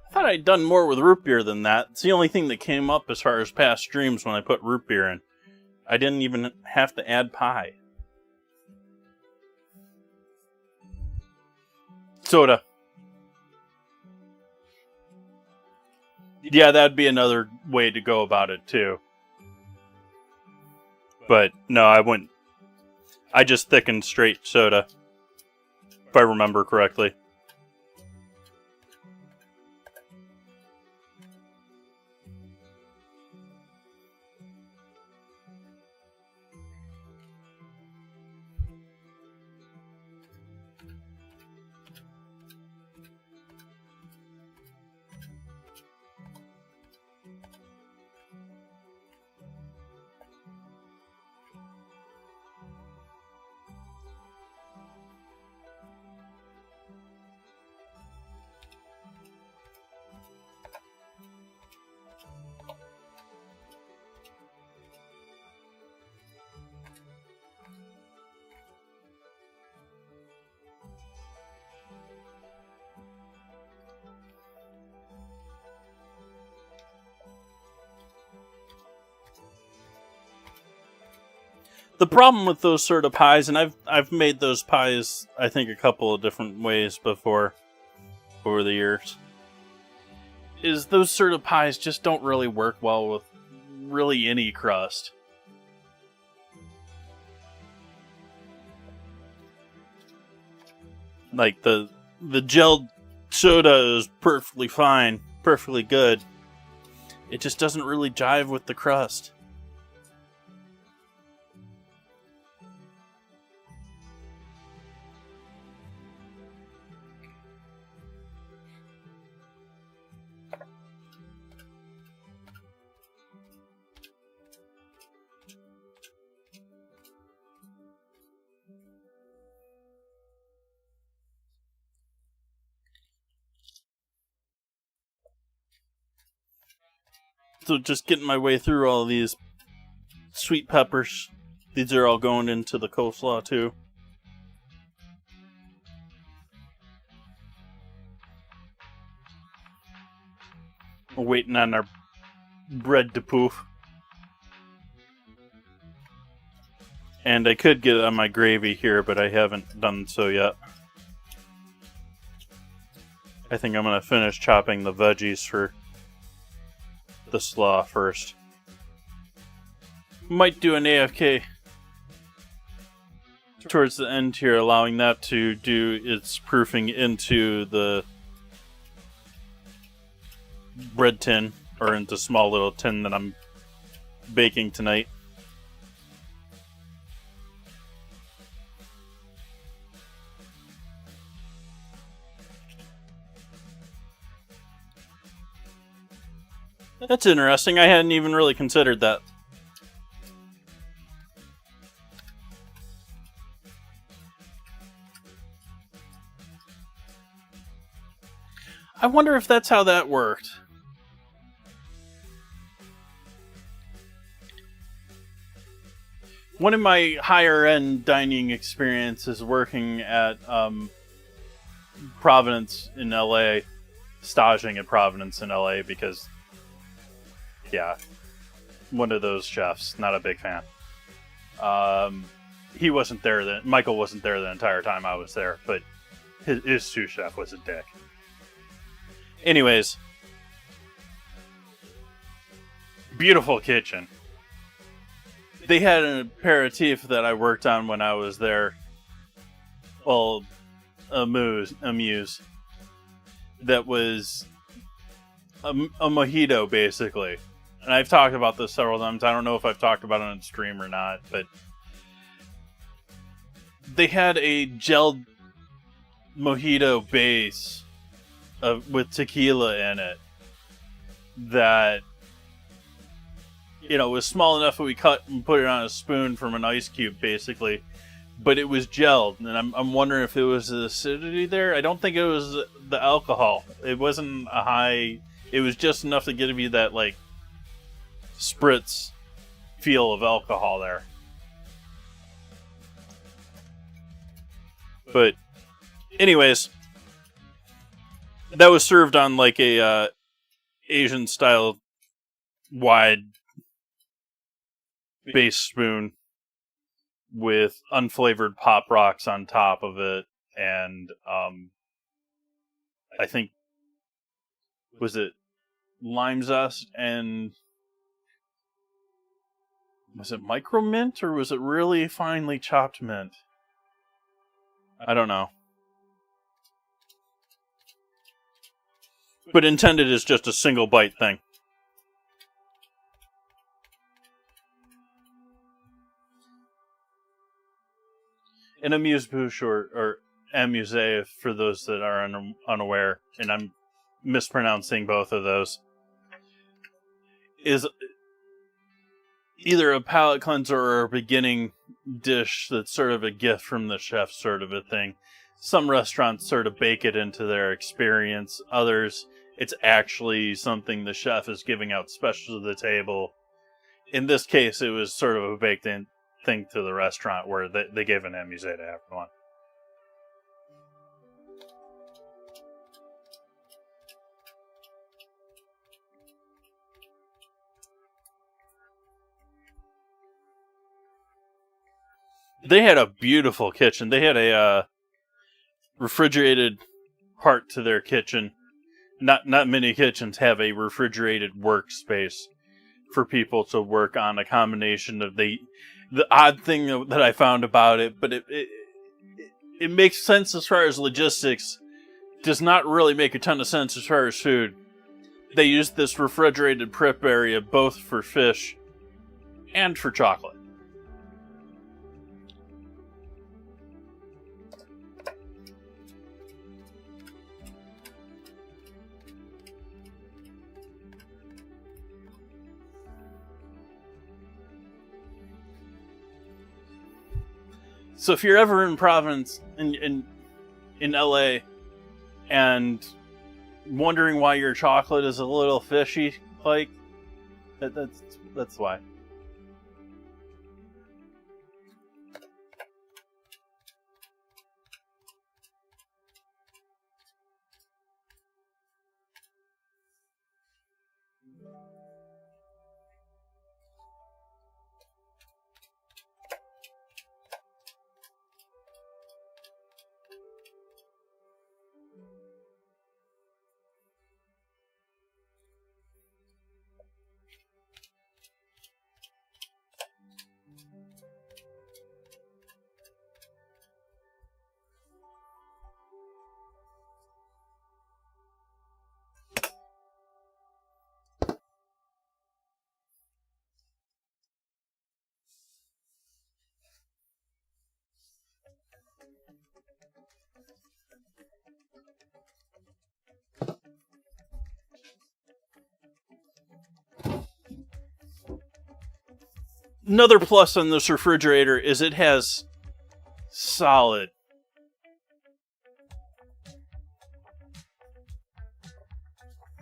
I thought I'd done more with root beer than that. It's the only thing that came up as far as past streams when I put root beer in. I didn't even have to add pie. Soda. Yeah, that'd be another way to go about it, too. But, no, I wouldn't. I just thickened straight soda, if I remember correctly. The problem with those sort of pies, and I've made those pies, I think, a couple of different ways before over the years, is those sort of pies just don't really work well with really any crust. Like the gelled soda is perfectly fine, perfectly good. It just doesn't really jive with the crust. So just getting my way through all of these sweet peppers. These are all going into the coleslaw too. We're waiting on our bread to poof. And I could get on my gravy here, but I haven't done so yet. I think I'm going to finish chopping the veggies for the slaw first. Might do an AFK towards the end here, allowing that to do its proofing into the bread tin, or into small little tin that I'm baking tonight. That's interesting. I hadn't even really considered that. I wonder if that's how that worked. One of my higher-end dining experiences working at Providence in LA, staging at Providence in LA, because, yeah, one of those chefs, not a big fan. He wasn't there, Michael wasn't there the entire time I was there, but his sous chef was a dick. Anyways, beautiful kitchen. They had an aperitif that I worked on when I was there. Well, a muse. That was a mojito, basically. And I've talked about this several times. I don't know if I've talked about it on stream or not, but they had a gelled mojito base with tequila in it that, you know, was small enough that we cut and put it on a spoon from an ice cube, basically. But it was gelled, and I'm wondering if it was the acidity there. I don't think it was the alcohol. It wasn't a high. It was just enough to give you that, like, spritz feel of alcohol there. But, anyways, that was served on like a Asian style wide base spoon with unflavored Pop Rocks on top of it, and I think, was it lime zest, and was it micro mint, or was it really finely chopped mint? I don't know. But intended as just a single bite thing. An amuse-bouche, or amuse, for those that are unaware, and I'm mispronouncing both of those, is either a palate cleanser or a beginning dish that's sort of a gift from the chef, sort of a thing. Some restaurants sort of bake it into their experience. Others, it's actually something the chef is giving out special to the table. In this case, it was sort of a baked-in thing to the restaurant where they gave an amuse to everyone. They had a beautiful kitchen. They had a refrigerated part to their kitchen. Not many kitchens have a refrigerated workspace for people to work on. A combination of the odd thing that I found about it, but it makes sense as far as logistics. Does not really make a ton of sense as far as food. They used this refrigerated prep area both for fish and for chocolate. So if you're ever in Providence, in LA, and wondering why your chocolate is a little fishy, like, that's why. Another plus on this refrigerator is it has solid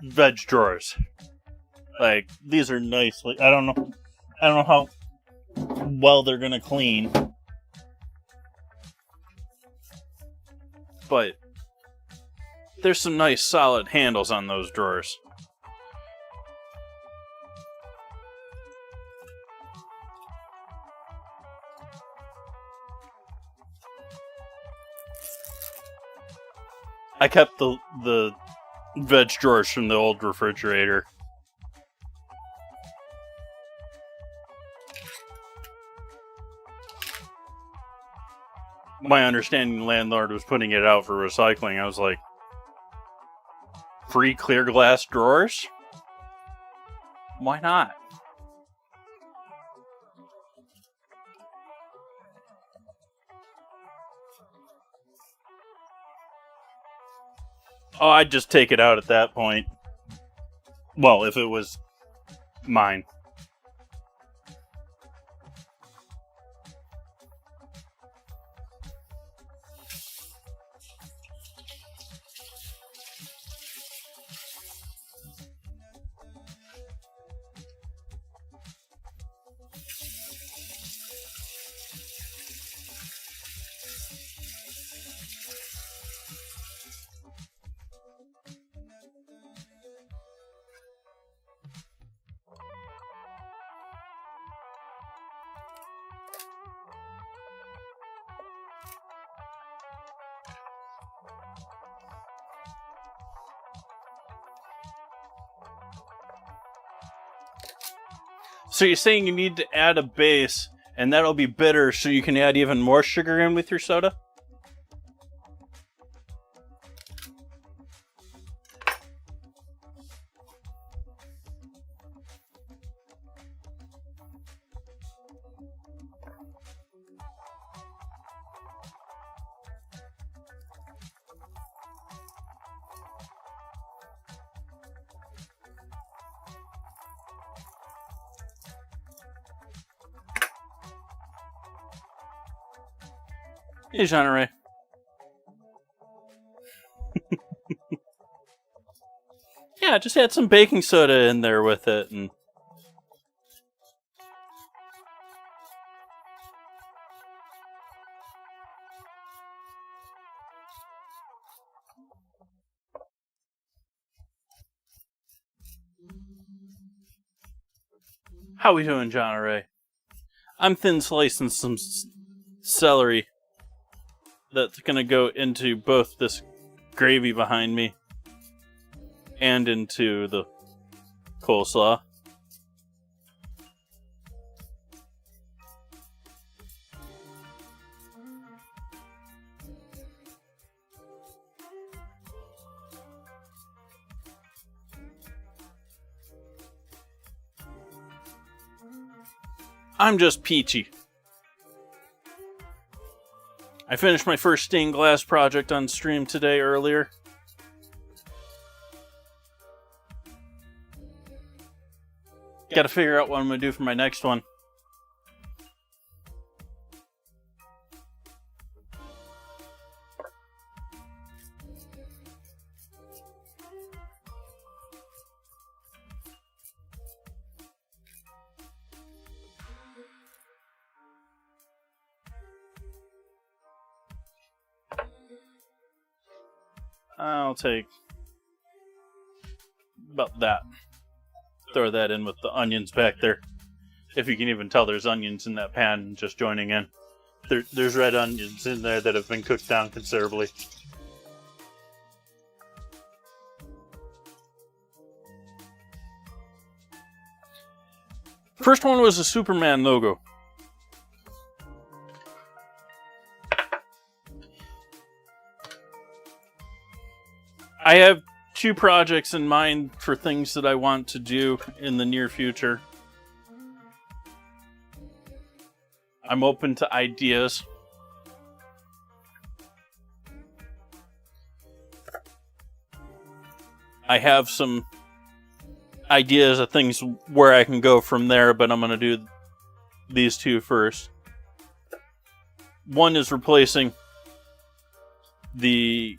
veg drawers. Like, these are nice. Like, I don't know how well they're gonna clean, but there's some nice solid handles on those drawers. I kept the veg drawers from the old refrigerator. My understanding, the landlord was putting it out for recycling. I was like, free clear glass drawers? Why not? Oh, I'd just take it out at that point. Well, if it was mine. So you're saying you need to add a base, and that'll be bitter, so you can add even more sugar in with your soda? Hey, Jean Ray. Yeah, just add some baking soda in there with it, and how we doing, John Ray? I'm thin slicing some celery that's going to go into both this gravy behind me and into the coleslaw. I'm just peachy. I finished my first stained glass project on stream today earlier. Gotta figure out what I'm gonna do for my next one. I'll take about that. Throw that in with the onions back there. If you can even tell there's onions in that pan just joining in. There's red onions in there that have been cooked down considerably. First one was a Superman logo. I have 2 projects in mind for things that I want to do in the near future. I'm open to ideas. I have some ideas of things where I can go from there, but I'm going to do these 2 first. One is replacing the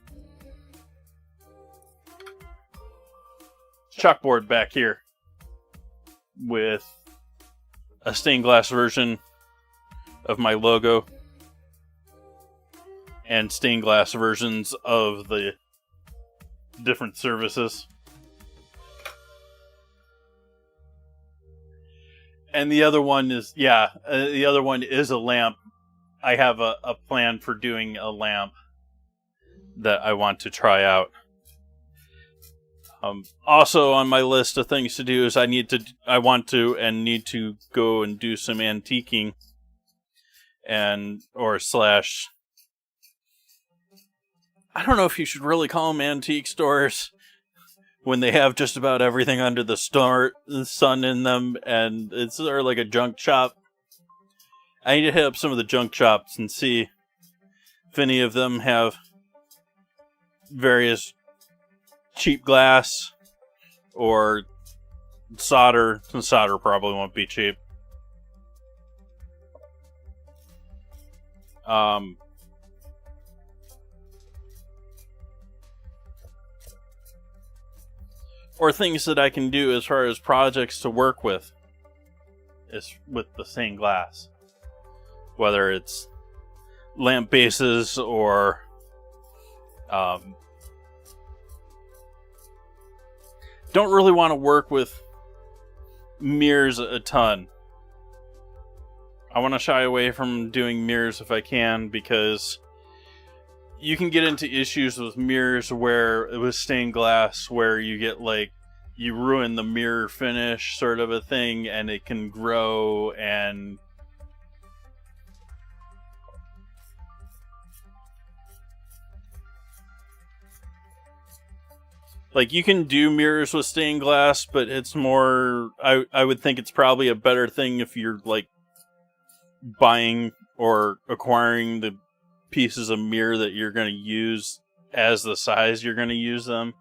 chalkboard back here with a stained glass version of my logo and stained glass versions of the different services. And the other one is, the other one is a lamp. I have a plan for doing a lamp that I want to try out. Also on my list of things to do is I need to go and do some antiquing or I don't know if you should really call them antique stores when they have just about everything under the sun in them, and it's sort of like a junk shop. I need to hit up some of the junk shops and see if any of them have various cheap glass or solder. Solder probably won't be cheap. Or things that I can do as far as projects to work with is with the stained glass. Whether it's lamp bases or don't really want to work with mirrors a ton. I want to shy away from doing mirrors if I can, because you can get into issues with mirrors where it was stained glass, where you get you ruin the mirror finish sort of a thing, and it can grow and you can do mirrors with stained glass, but it's more, I would think it's probably a better thing if you're buying or acquiring the pieces of mirror that you're going to use as the size you're going to use them.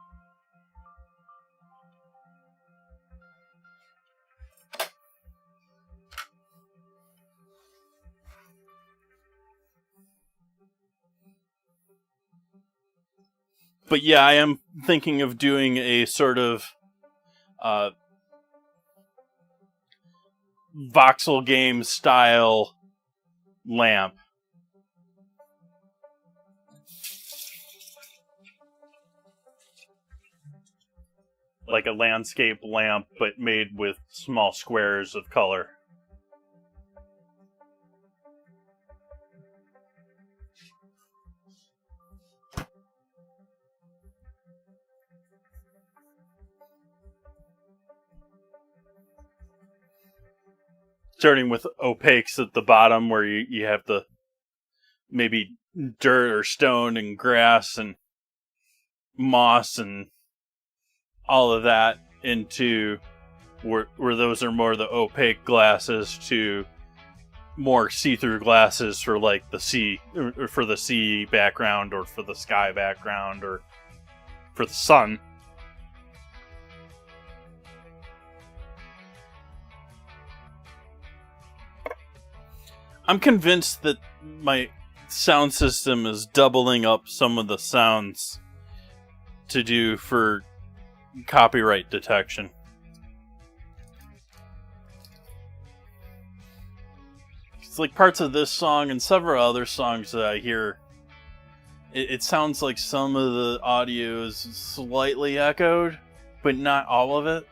But yeah, I am thinking of doing a sort of voxel game style lamp. Like a landscape lamp, but made with small squares of color. starting with opaques at the bottom where you have the maybe dirt or stone and grass and moss and all of that, into where those are more the opaque glasses to more see-through glasses for like the sea, or for the sea background, or for the sky background, or for the sun. I'm convinced that my sound system is doubling up some of the sounds to do for copyright detection. It's like parts of this song and several other songs that I hear, it sounds like some of the audio is slightly echoed, but not all of it.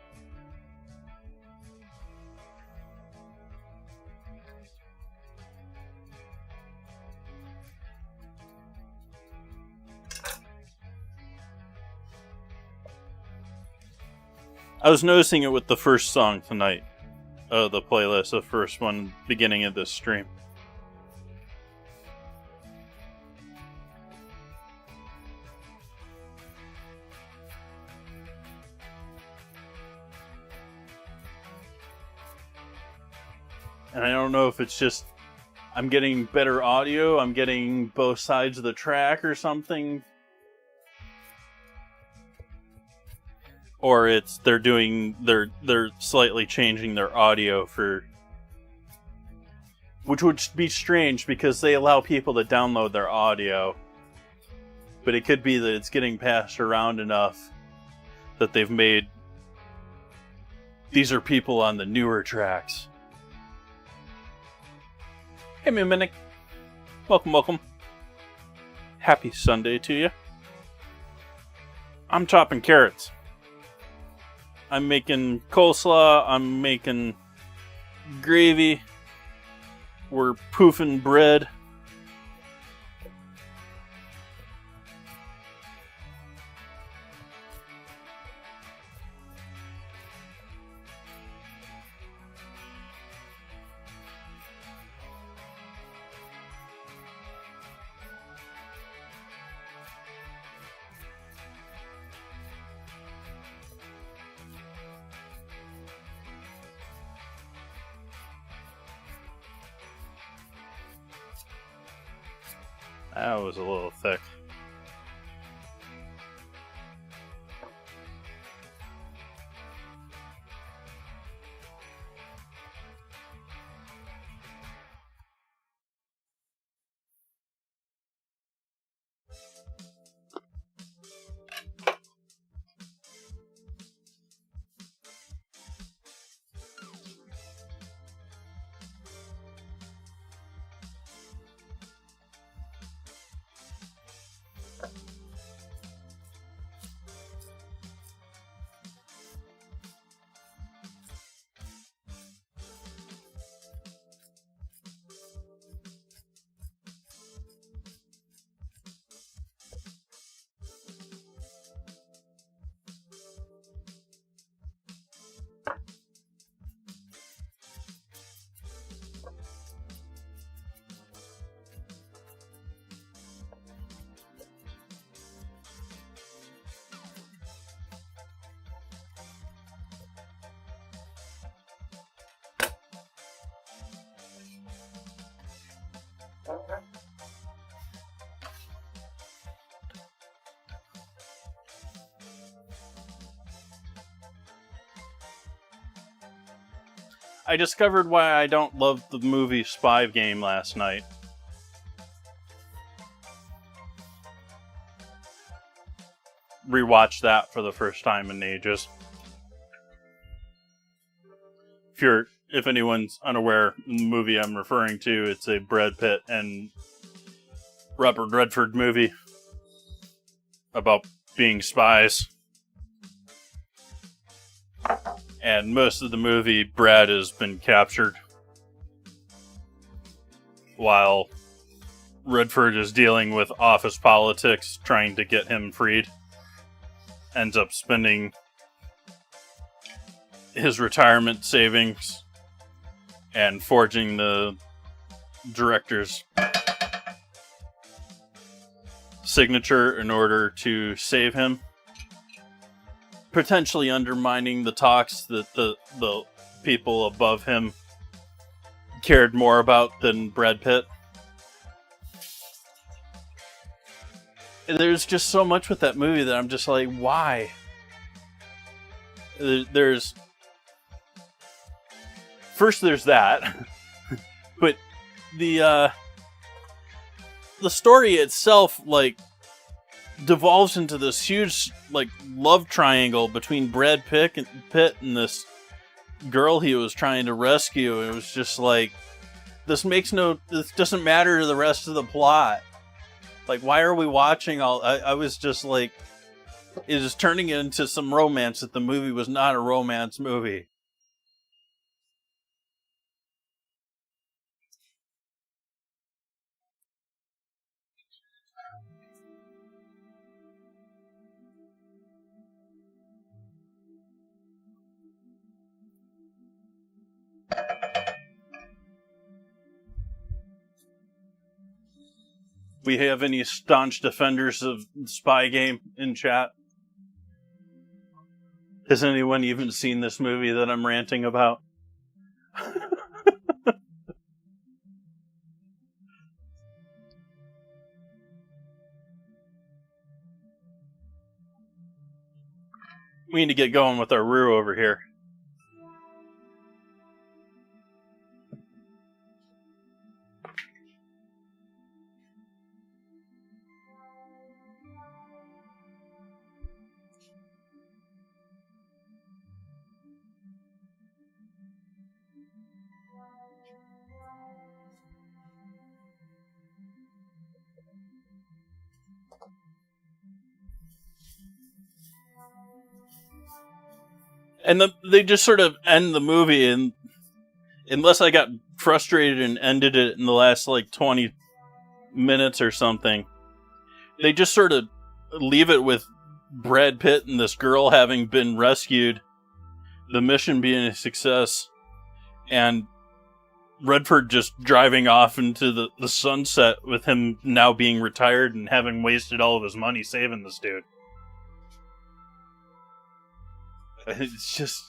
I was noticing it with the first song tonight. The playlist, the first one, beginning of this stream. And I don't know if it's just I'm getting better audio, I'm getting both sides of the track or something. Or it's they're slightly changing their audio for, which would be strange because they allow people to download their audio. But it could be that it's getting passed around enough that they've made, these are people on the newer tracks. Hey Mimic, welcome. Happy Sunday to you. I'm chopping carrots. I'm making coleslaw, I'm making gravy, we're poofing bread. That was a little thick. I discovered why I don't love the movie Spy Game last night. Rewatched that for the first time in ages. If anyone's unaware, the movie I'm referring to, it's a Brad Pitt and Robert Redford movie about being spies. And most of the movie, Brad has been captured while Redford is dealing with office politics, trying to get him freed. Ends up spending his retirement savings and forging the director's signature in order to save him, potentially undermining the talks that the people above him cared more about than Brad Pitt. There's just so much with that movie that I'm just like, why? There's that, but the story itself, like, devolves into this huge, like, love triangle between Brad Pitt and this girl he was trying to rescue. It was just like, this doesn't matter to the rest of the plot. Like, why are we watching I was just like, it is turning into some romance that the movie was not a romance movie. We have any staunch defenders of Spy Game in chat? Has anyone even seen this movie that I'm ranting about? We need to get going with our Rue over here. And they just sort of end the movie, and unless I got frustrated and ended it in the last, like, 20 minutes or something, they just sort of leave it with Brad Pitt and this girl having been rescued, the mission being a success, and Redford just driving off into the sunset with him now being retired and having wasted all of his money saving this dude. It's just...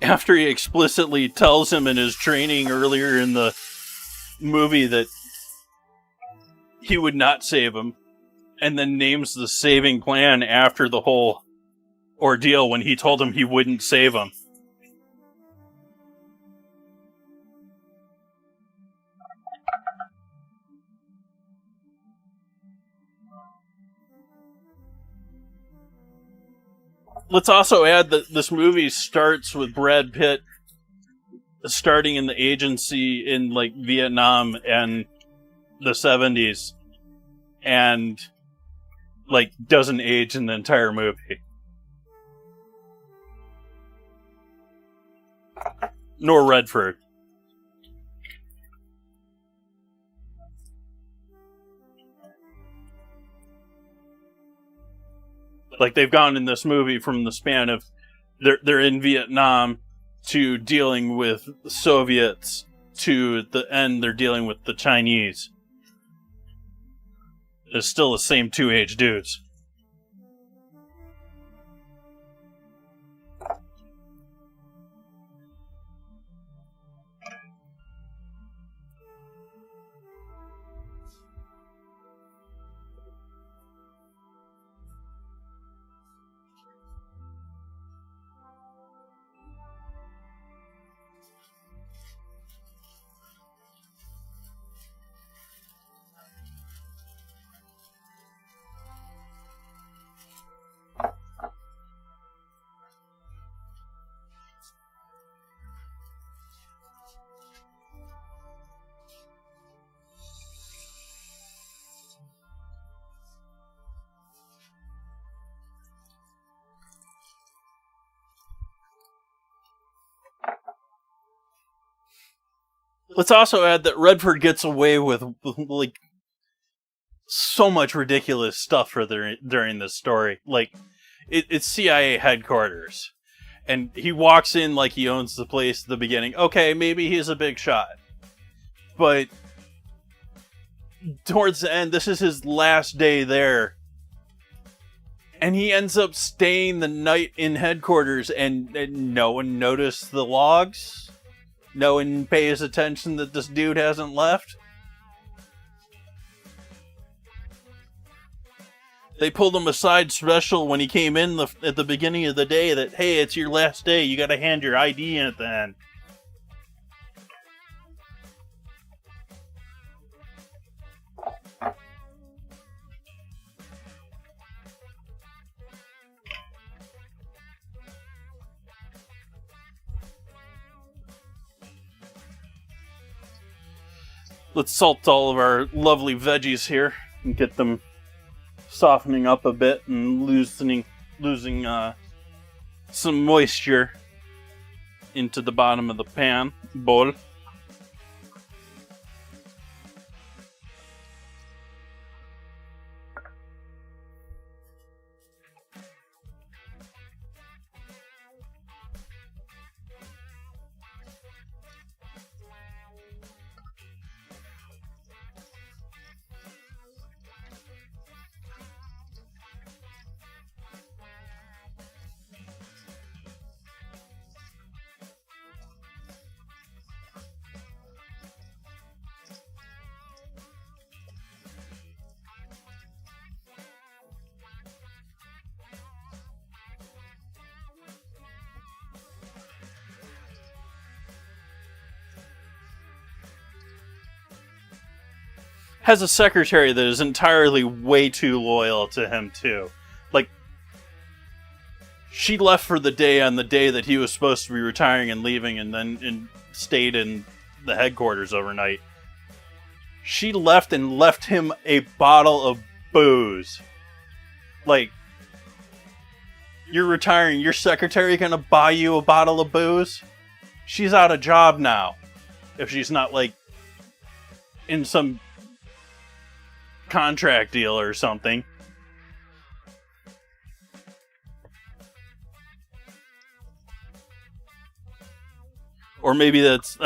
After he explicitly tells him in his training earlier in the movie that he would not save him, and then names the saving plan after the whole ordeal when he told him he wouldn't save him. Let's also add that this movie starts with Brad Pitt starting in the agency in, like, Vietnam and the 70s, and, like, doesn't age in the entire movie. Nor Redford. Like, they've gone in this movie from the span of they're in Vietnam to dealing with the Soviets to the end they're dealing with the Chinese. It's still the same two age dudes. Let's also add that Redford gets away with, like, so much ridiculous stuff during this story. Like, it's CIA headquarters. And he walks in like he owns the place at the beginning. Okay, maybe he's a big shot. But towards the end, this is his last day there. And he ends up staying the night in headquarters, and no one noticed the logs. No one pays attention that this dude hasn't left. They pulled him aside special when he came in at the beginning of the day that, hey, it's your last day, you gotta hand your ID in at the end. Let's salt all of our lovely veggies here and get them softening up a bit and losing some moisture into the bottom of the pan bowl. Has a secretary that is entirely way too loyal to him, too. Like, she left for the day on the day that he was supposed to be retiring and leaving, and then stayed in the headquarters overnight. She left and left him a bottle of booze. Like, you're retiring, your secretary gonna buy you a bottle of booze? She's out of job now. If she's not, like, in some contract deal or something. Or maybe that's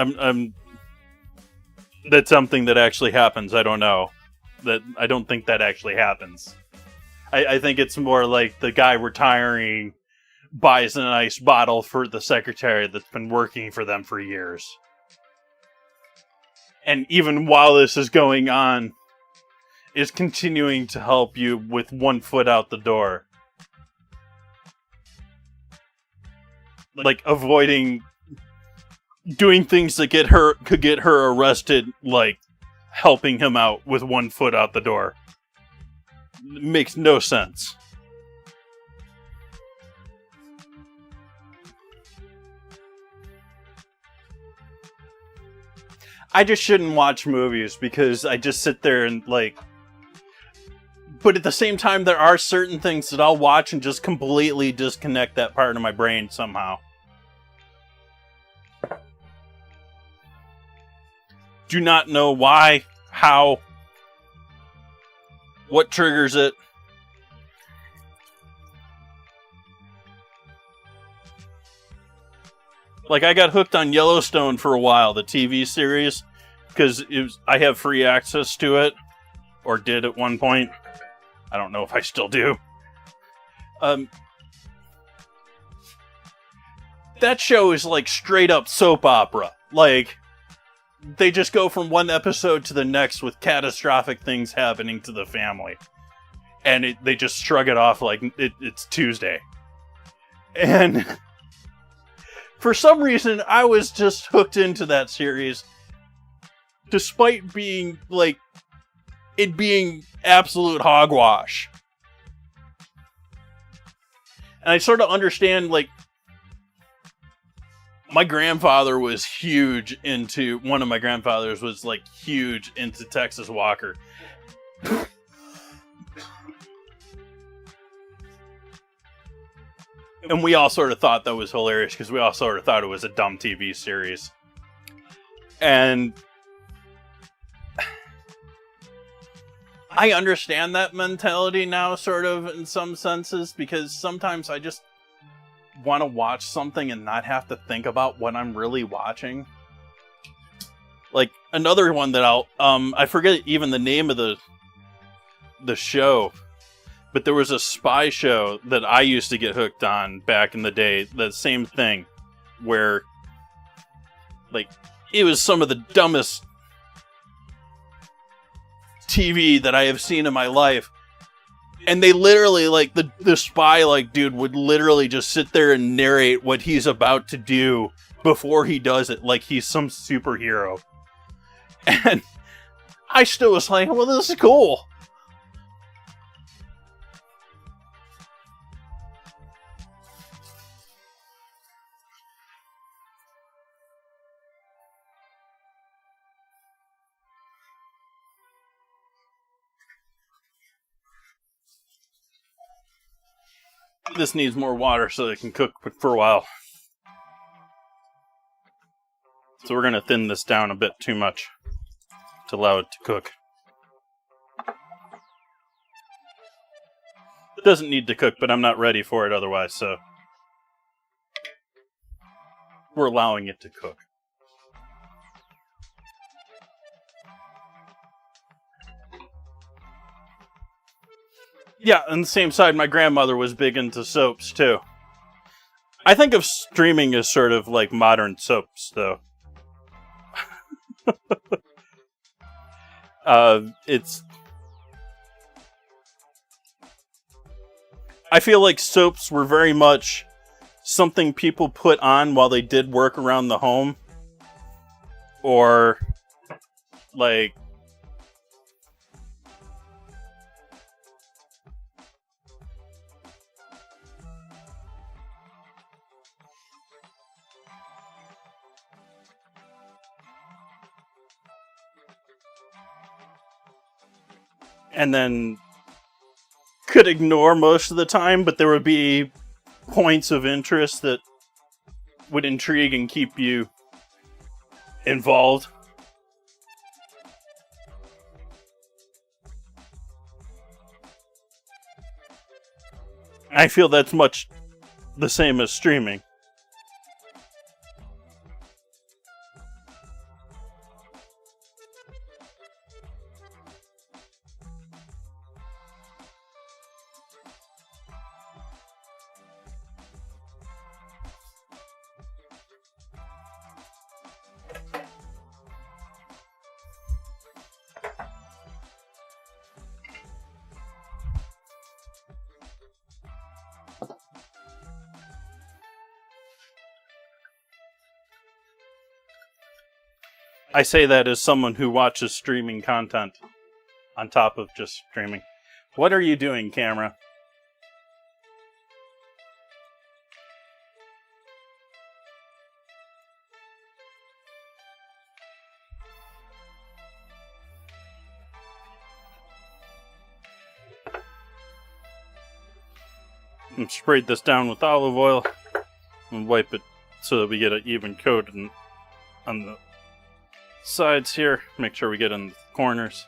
that's something that actually happens. I don't know. I don't think that actually happens. I think it's more like the guy retiring buys a nice bottle for the secretary that's been working for them for years. And even while this is going on, is continuing to help you with one foot out the door. Like, avoiding doing things that could get her arrested, like helping him out with one foot out the door. It makes no sense. I just shouldn't watch movies because I just sit there and, like... But at the same time, there are certain things that I'll watch and just completely disconnect that part of my brain somehow. Do not know why, how, what triggers it. Like, I got hooked on Yellowstone for a while, the TV series, because I have free access to it, or did at one point. I don't know if I still do. That show is like straight up soap opera. Like, they just go from one episode to the next with catastrophic things happening to the family. And they just shrug it off like it's Tuesday. And for some reason, I was just hooked into that series. Despite being, like, it being absolute hogwash. And I sort of understand, like, my grandfather was huge into, one of my grandfathers was, like, huge into Texas Walker. And we all sort of thought that was hilarious, because we all sort of thought it was a dumb TV series. And I understand that mentality now, sort of, in some senses, because sometimes I just want to watch something and not have to think about what I'm really watching. Like, another one that I forget even the name of the show, but there was a spy show that I used to get hooked on back in the day, the same thing, where, like, it was some of the dumbest TV that I have seen in my life. And they literally, like, the spy, like, dude would literally just sit there and narrate what he's about to do before he does it, like he's some superhero. And I still was like, well, this is cool. This needs more water so it can cook for a while. So we're going to thin this down a bit too much to allow it to cook. It doesn't need to cook, but I'm not ready for it otherwise, so we're allowing it to cook. Yeah, on the same side, my grandmother was big into soaps, too. I think of streaming as sort of like modern soaps, though. I feel like soaps were very much something people put on while they did work around the home. Or, like, and then could ignore most of the time, but there would be points of interest that would intrigue and keep you involved. I feel that's much the same as streaming. I say that as someone who watches streaming content on top of just streaming. What are you doing, camera? And sprayed this down with olive oil and wipe it so that we get an even coat on the sides here. Make sure we get in the corners.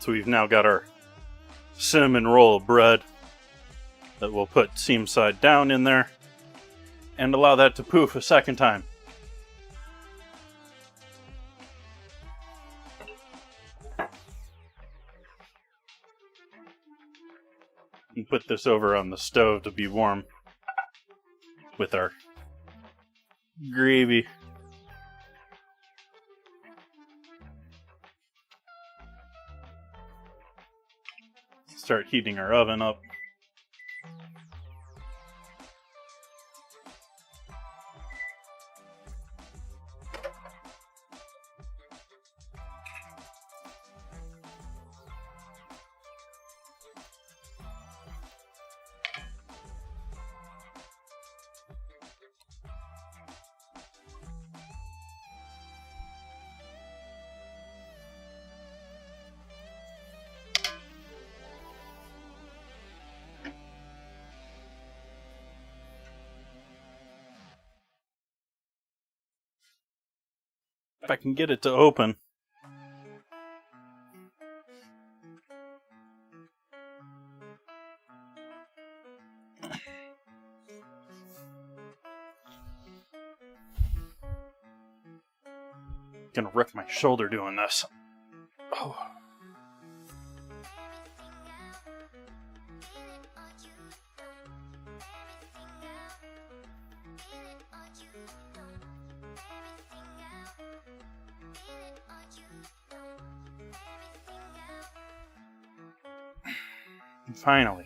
So we've now got our cinnamon roll of bread that we'll put seam side down in there and allow that to poof a second time. And put this over on the stove to be warm with our gravy. Start heating our oven up. If I can get it to open. Gonna rip my shoulder doing this. Oh. Finally.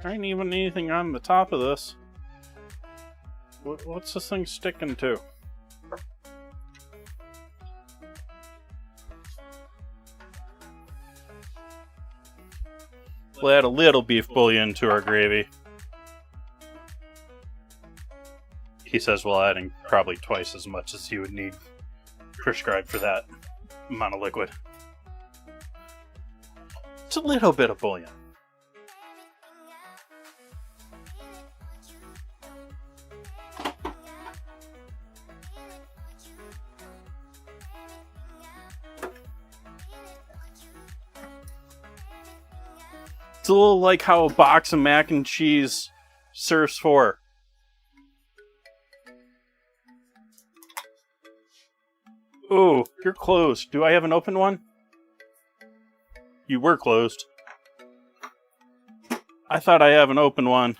There ain't even anything on the top of this. What's this thing sticking to? We'll add a little beef bouillon to our gravy. He says we'll add probably twice as much as you would need prescribed for that amount of liquid. It's a little bit of bouillon. It's a little like how a box of mac and cheese serves 4. Ooh, you're closed. Do I have an open one? You were closed. I thought I have an open one.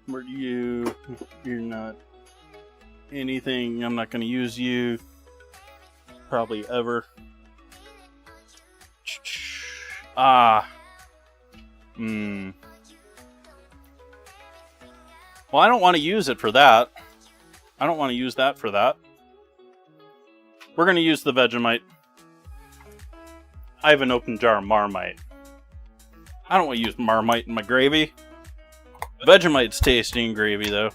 Where do you... You're not... anything. I'm not going to use you. Probably ever. Ah. Well, I don't want to use it for that. I don't want to use that for that. We're going to use the Vegemite. I have an open jar of Marmite. I don't want to use Marmite in my gravy. Vegemite's tasty in gravy, though.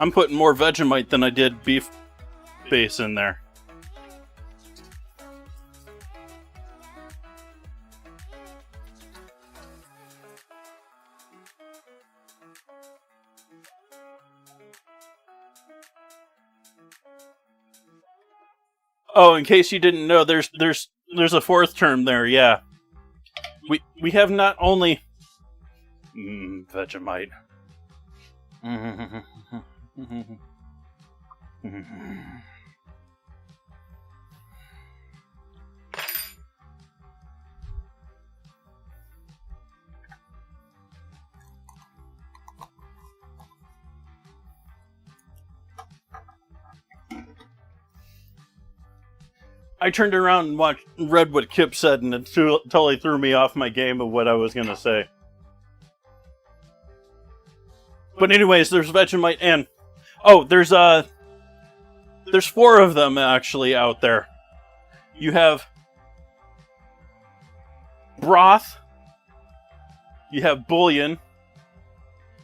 I'm putting more Vegemite than I did beef base in there. Oh, in case you didn't know, there's a fourth term there. Yeah, we have not only Vegemite. I turned around and read what Kip said, and it totally threw me off my game of what I was going to say. But anyways, there's Vegemite and... Oh, there's 4 of them actually out there. You have broth, you have bouillon,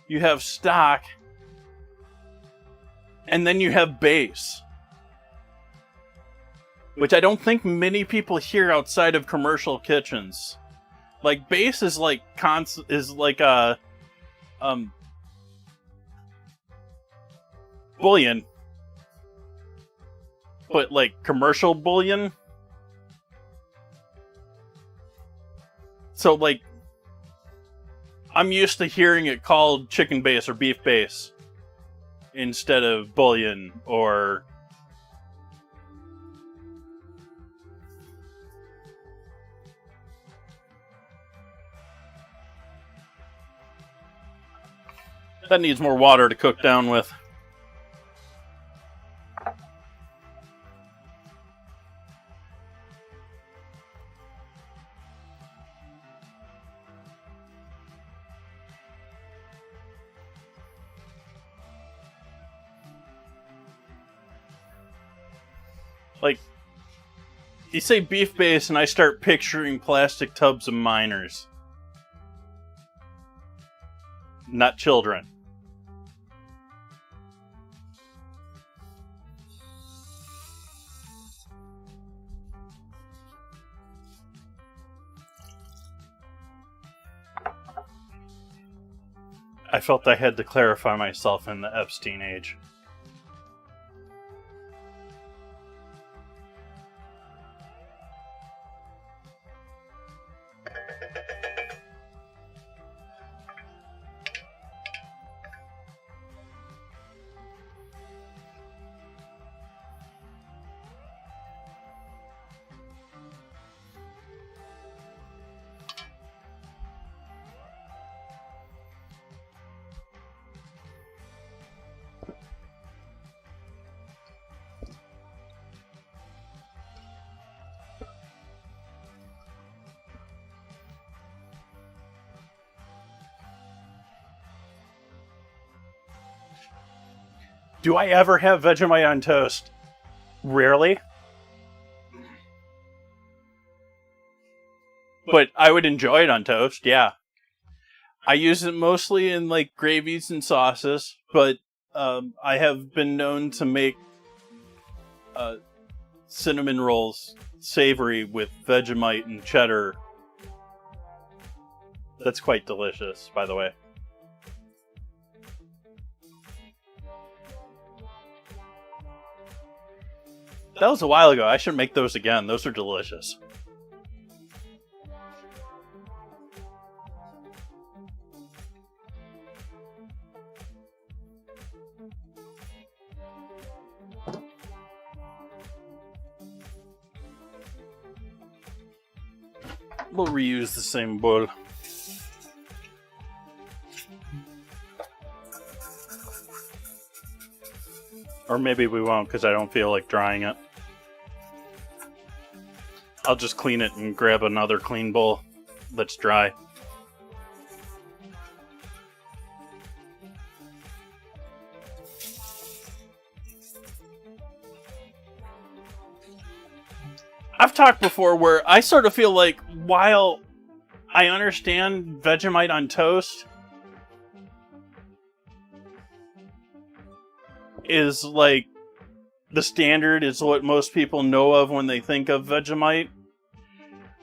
you have stock, and then you have base. Which I don't think many people hear outside of commercial kitchens. Like, base is like bouillon. But like commercial bouillon. So like, I'm used to hearing it called chicken base or beef base instead of bouillon or... That needs more water to cook down with. Like, you say beef base and I start picturing plastic tubs of minors. Not children. I felt I had to clarify myself in the Epstein age. Do I ever have Vegemite on toast? Rarely. But I would enjoy it on toast, yeah. I use it mostly in like gravies and sauces, but I have been known to make cinnamon rolls savory with Vegemite and cheddar. That's quite delicious, by the way. That was a while ago. I should make those again. Those are delicious. We'll reuse the same bowl. Or maybe we won't, because I don't feel like drying it. I'll just clean it and grab another clean bowl that's dry. I've talked before where I sort of feel like while I understand Vegemite on toast is like the standard, is what most people know of when they think of Vegemite,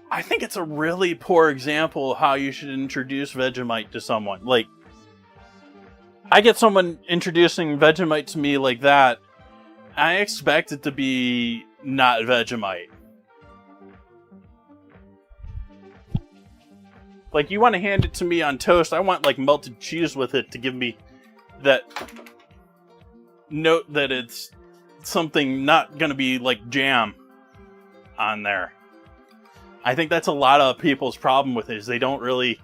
I think it's a really poor example of how you should introduce Vegemite to someone. Like, I get someone introducing Vegemite to me like that, I expect it to be not Vegemite. Like, you want to hand it to me on toast, I want, like, melted cheese with it to give me that note that it's something not going to be, like, jam on there. I think that's a lot of people's problem with it, is they don't really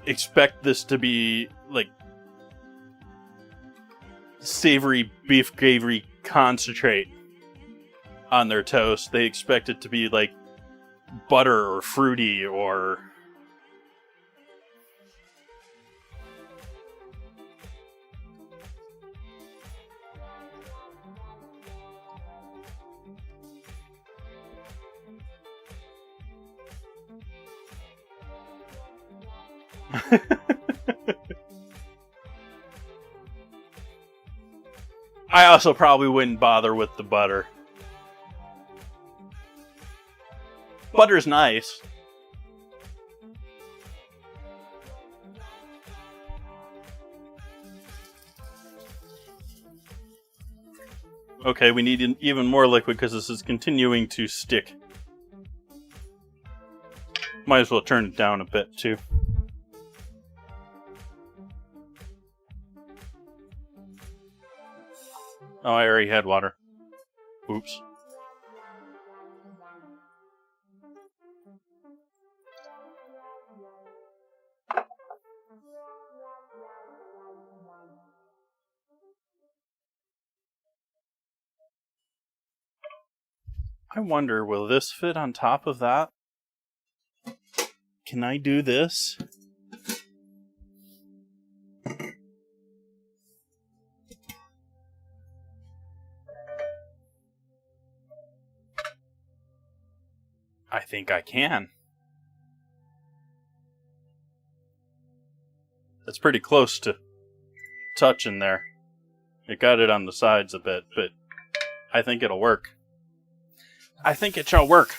expect this to be, like, savory beef gravy concentrate on their toast. They expect it to be, like, butter or fruity or... I also probably wouldn't bother with the butter. Butter's nice. Okay, we need even more liquid because this is continuing to stick. Might as well turn it down a bit too. Oh, I already had water. Oops. I wonder, will this fit on top of that? Can I do this? I think I can. It's pretty close to touching there. It got it on the sides a bit, but I think it'll work. I think it shall work.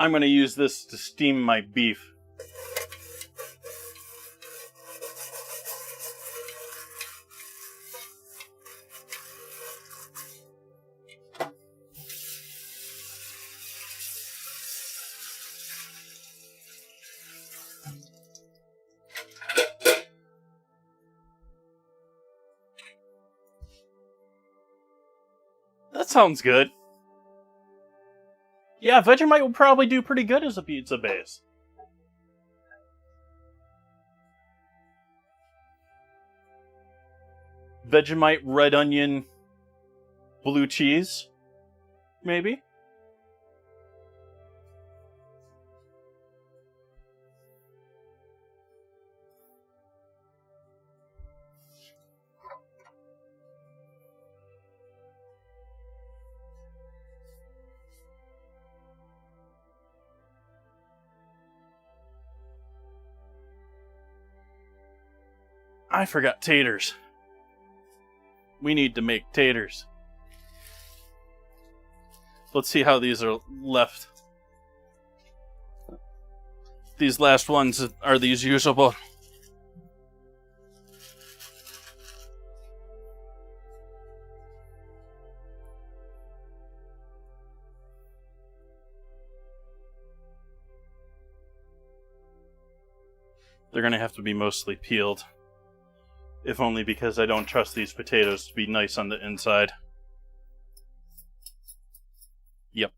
I'm going to use this to steam my beef. That sounds good. Yeah, Vegemite will probably do pretty good as a pizza base. Vegemite, red onion, blue cheese, maybe? I forgot taters. We need to make taters. Let's see how these are left. These last ones, are these usable? They're going to have to be mostly peeled. If only because I don't trust these potatoes to be nice on the inside. Yep.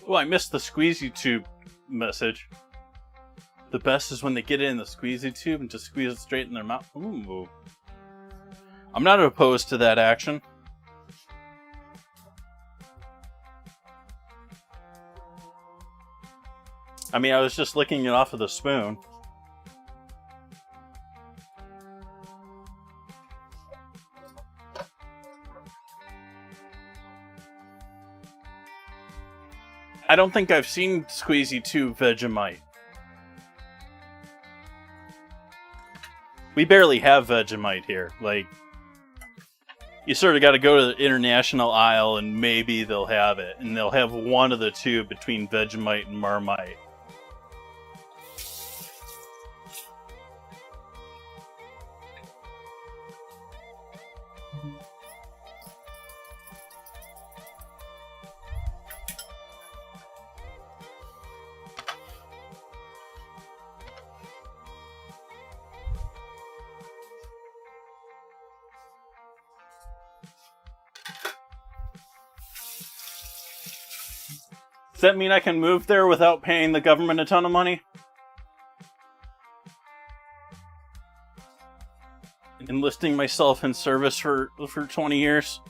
Oh, I missed the squeezy tube message. The best is when they get it in the squeezy tube and just squeeze it straight in their mouth. Ooh. I'm not opposed to that action. I mean, I was just licking it off of the spoon. I don't think I've seen squeezy tube Vegemite. We barely have Vegemite here. Like, you sort of got to go to the international aisle and maybe they'll have it. And they'll have one of the two between Vegemite and Marmite. Does that mean I can move there without paying the government a ton of money? Enlisting myself in service for 20 years?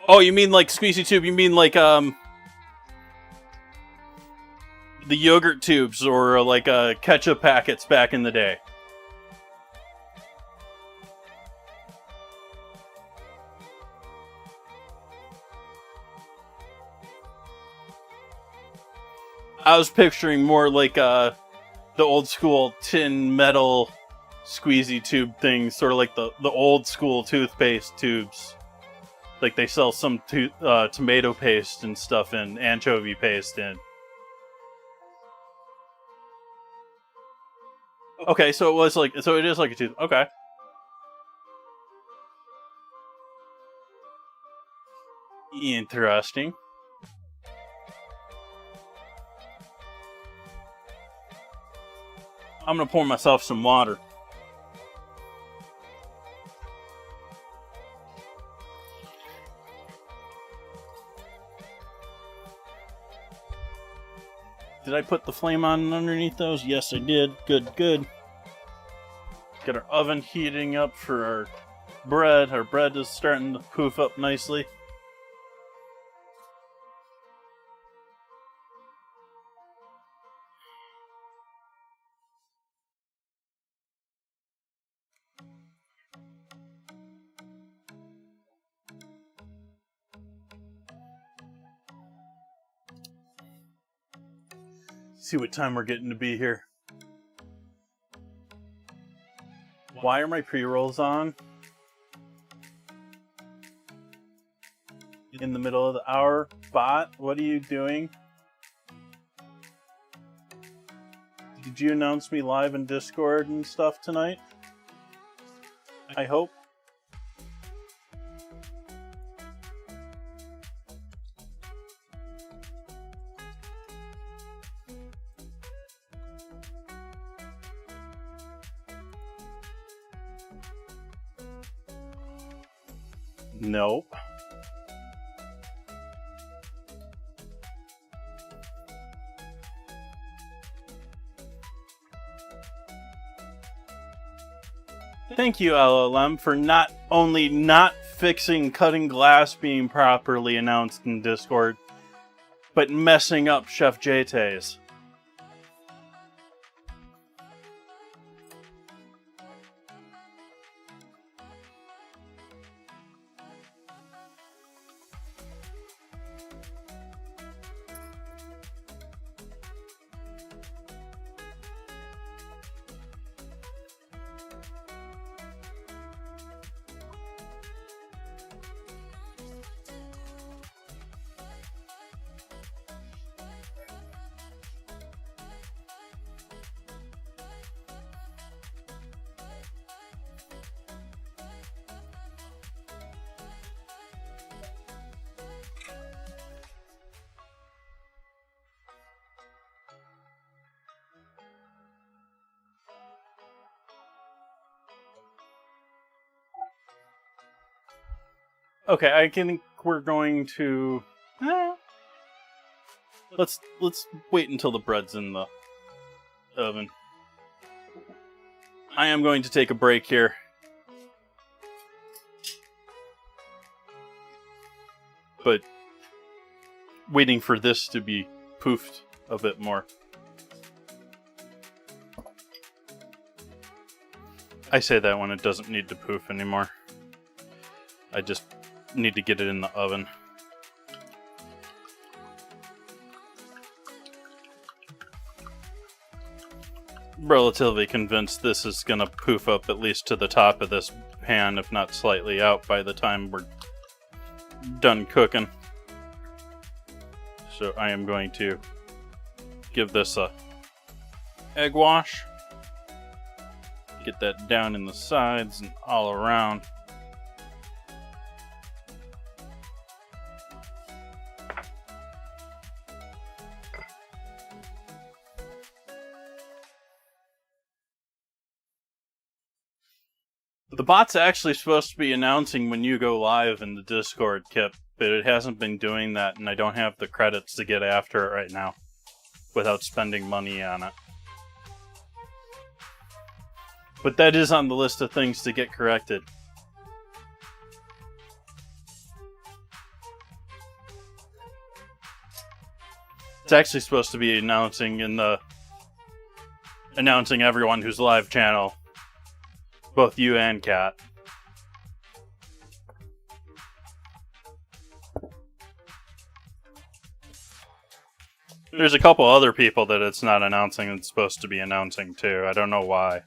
Oh, you mean like squeezy tube? You mean like, the yogurt tubes or like ketchup packets back in the day? I was picturing more like the old school tin metal squeezy tube things, sort of like the old school toothpaste tubes. Like they sell some tomato paste and stuff in, anchovy paste in. Okay, so it is like a tooth. Okay. Interesting. I'm gonna pour myself some water. Did I put the flame on underneath those? Yes, I did. Good, good. Got our oven heating up for our bread. Our bread is starting to poof up nicely. See what time we're getting to be here. Why are my pre-rolls on? In the middle of the hour? Bot, what are you doing? Did you announce me live in Discord and stuff tonight? I hope. Nope. Thank you, LLM, for not only not fixing cutting glass being properly announced in Discord, but messing up Chef Jay Tay's. Okay, I think we're going to. Let's wait until the bread's in the oven. I am going to take a break here. But waiting for this to be poofed a bit more. I say that when it doesn't need to poof anymore. I just need to get it in the oven. Relatively convinced this is gonna poof up at least to the top of this pan, if not slightly out, by the time we're done cooking. So I am going to give this a egg wash. Get that down in the sides and all around. The bot's actually supposed to be announcing when you go live in the Discord, Kip, but it hasn't been doing that, and I don't have the credits to get after it right now without spending money on it. But that is on the list of things to get corrected. It's actually supposed to be announcing everyone who's live channel. Both you and Kat. There's a couple other people that it's not announcing it's supposed to be announcing too. I don't know why.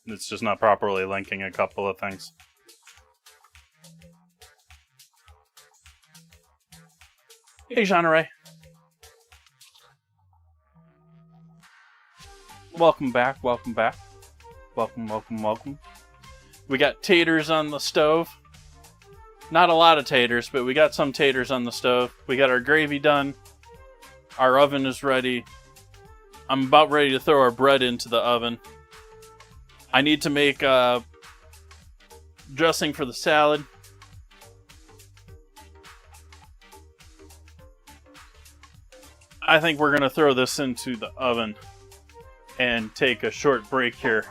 It's just not properly linking a couple of things. Hey, Jean Ray. Welcome back, welcome back. Welcome, welcome, welcome. We got taters on the stove. Not a lot of taters, but we got some taters on the stove. We got our gravy done. Our oven is ready. I'm about ready to throw our bread into the oven. I need to make dressing for the salad. I think we're going to throw this into the oven and take a short break here.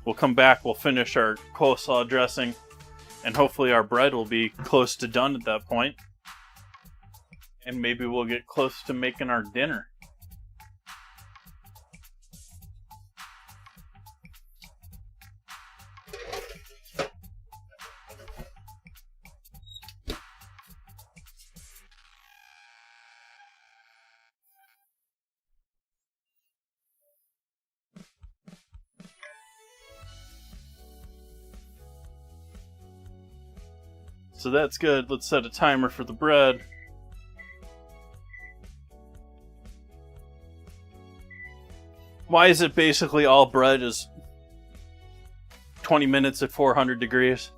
We'll come back, we'll finish our coleslaw dressing, and hopefully our bread will be close to done at that point. And maybe we'll get close to making our dinner. So that's good. Let's set a timer for the bread. Why is it basically all bread is 20 minutes at 400 degrees?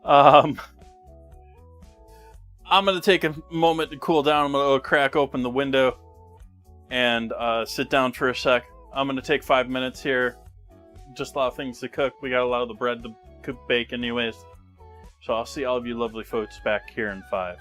I'm going to take a moment to cool down. I'm going to crack open the window and sit down for a sec. I'm going to take 5 minutes here. Just a lot of things to cook. We gotta allow the bread to bake anyways. So I'll see all of you lovely folks back here in 5.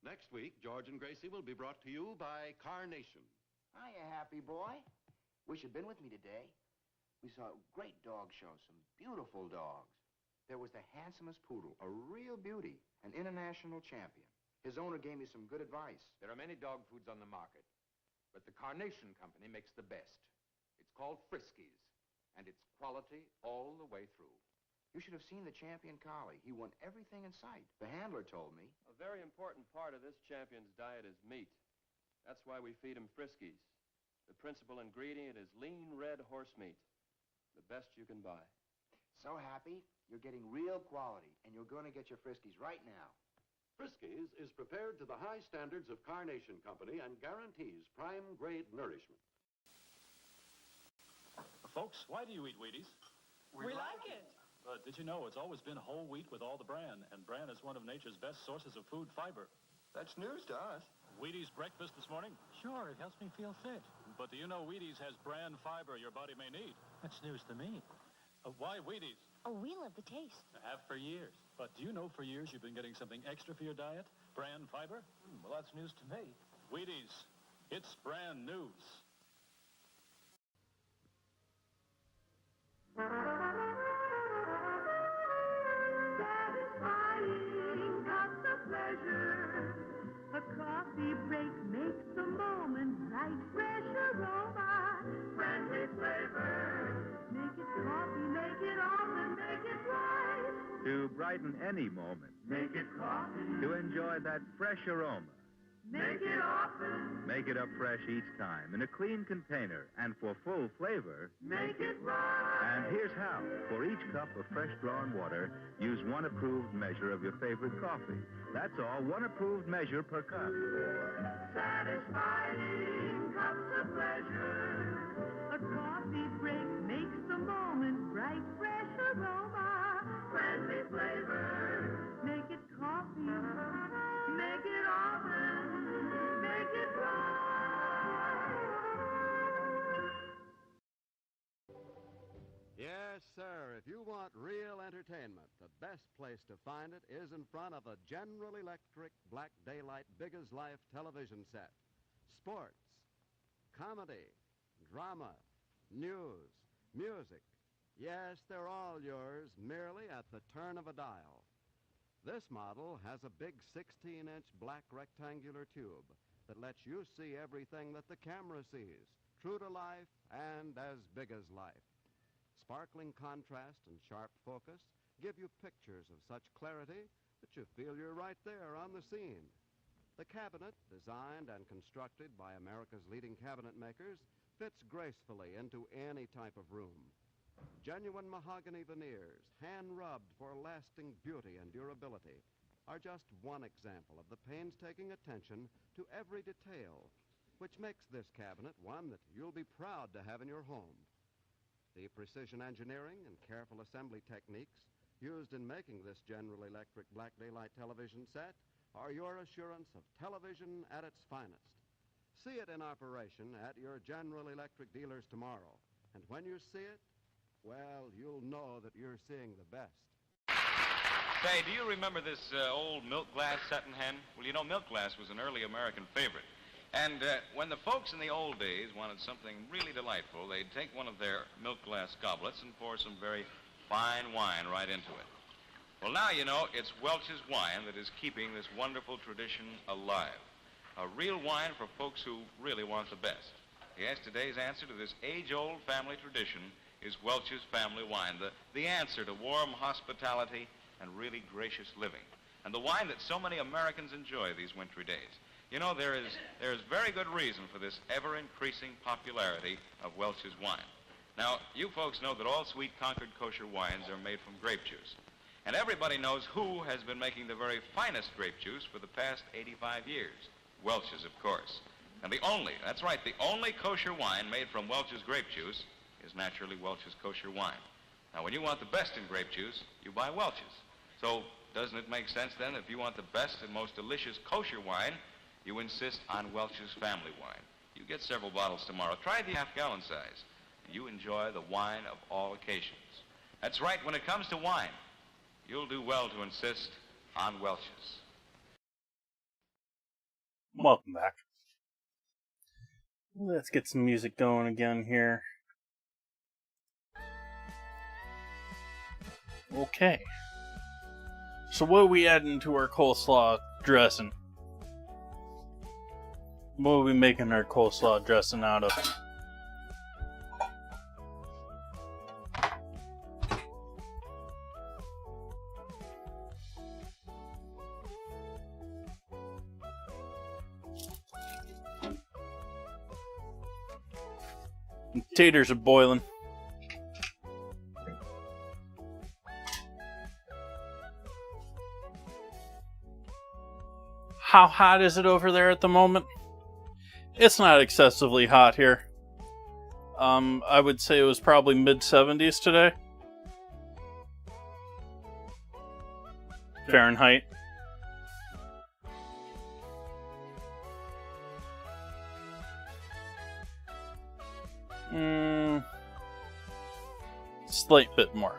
Next week, George and Gracie will be brought to you by Carnation. Hiya, happy boy. Wish you'd been with me today. We saw a great dog show, some beautiful dogs. There was the handsomest poodle, a real beauty, an international champion. His owner gave me some good advice. There are many dog foods on the market, but the Carnation Company makes the best. It's called Friskies, and it's quality all the way through. You should have seen the champion collie. He won everything in sight. The handler told me. A very important part of this champion's diet is meat. That's why we feed him Friskies. The principal ingredient is lean red horse meat. The best you can buy. So happy, you're getting real quality, and you're going to get your Friskies right now. Friskies is prepared to the high standards of Carnation Company and guarantees prime-grade nourishment. Folks, why do you eat Wheaties? We like it. But did you know it's always been whole wheat with all the bran, and bran is one of nature's best sources of food fiber. That's news to us. Wheaties breakfast this morning? Sure, it helps me feel fit. But do you know Wheaties has bran fiber your body may need? That's news to me. Why Wheaties? Oh, we love the taste. I have for years. But do you know for years you've been getting something extra for your diet? Bran fiber? Well, that's news to me. Wheaties. It's brand news. Satisfying cups of pleasure. A coffee break makes the moment right. Fresh aroma, friendly flavor. Make it coffee, make it often, make it right. To brighten any moment. Make it coffee. To enjoy that fresh aroma. Make it often. Make it up fresh each time in a clean container. And for full flavor, Make it right. and here's how. For each cup of fresh drawn water, use one approved measure of your favorite coffee. That's all, one approved measure per cup. Satisfying cups of pleasure. A coffee break makes the moment bright. Fresh aroma, friendly flavor. Make it coffee. Make it often. Make it right. Yes, sir. If you want real entertainment, the best place to find it is in front of a General Electric Black Daylight Big-as-Life television set. Sports, comedy, drama, news, music. Yes, they're all yours, merely at the turn of a dial. This model has a big 16-inch black rectangular tube that lets you see everything that the camera sees, true to life and as big as life. Sparkling contrast and sharp focus give you pictures of such clarity that you feel you're right there on the scene. The cabinet, designed and constructed by America's leading cabinet makers, fits gracefully into any type of room. Genuine mahogany veneers, hand-rubbed for lasting beauty and durability, are just one example of the painstaking attention to every detail, which makes this cabinet one that you'll be proud to have in your home. The precision engineering and careful assembly techniques used in making this General Electric Black Daylight television set are your assurance of television at its finest. See it in operation at your General Electric dealers tomorrow. And when you see it, well, you'll know that you're seeing the best. Say, do you remember this old milk glass satin hen? Well, you know, milk glass was an early American favorite. And when the folks in the old days wanted something really delightful, they'd take one of their milk glass goblets and pour some very fine wine right into it. Well, now, you know, it's Welch's wine that is keeping this wonderful tradition alive. A real wine for folks who really want the best. Yes, today's answer to this age-old family tradition is Welch's family wine, the answer to warm hospitality and really gracious living, and the wine that so many Americans enjoy these wintry days. You know, there is very good reason for this ever-increasing popularity of Welch's wine. Now, you folks know that all sweet Concord kosher wines are made from grape juice. And everybody knows who has been making the very finest grape juice for the past 85 years. Welch's, of course. And that's right, the only kosher wine made from Welch's grape juice is naturally Welch's kosher wine. Now, when you want the best in grape juice, you buy Welch's. So, doesn't it make sense, then, if you want the best and most delicious kosher wine, you insist on Welch's family wine? You get several bottles tomorrow. Try the half-gallon size. You enjoy the wine of all occasions. That's right, when it comes to wine, you'll do well to insist on Welch's. Welcome back. Let's get some music going again here. Okay. So what are we adding to our coleslaw dressing? What are we making our coleslaw dressing out of? Taters are boiling. How hot is it over there at the moment? It's not excessively hot here. I would say it was probably mid-70s today. Fahrenheit. Slight bit more.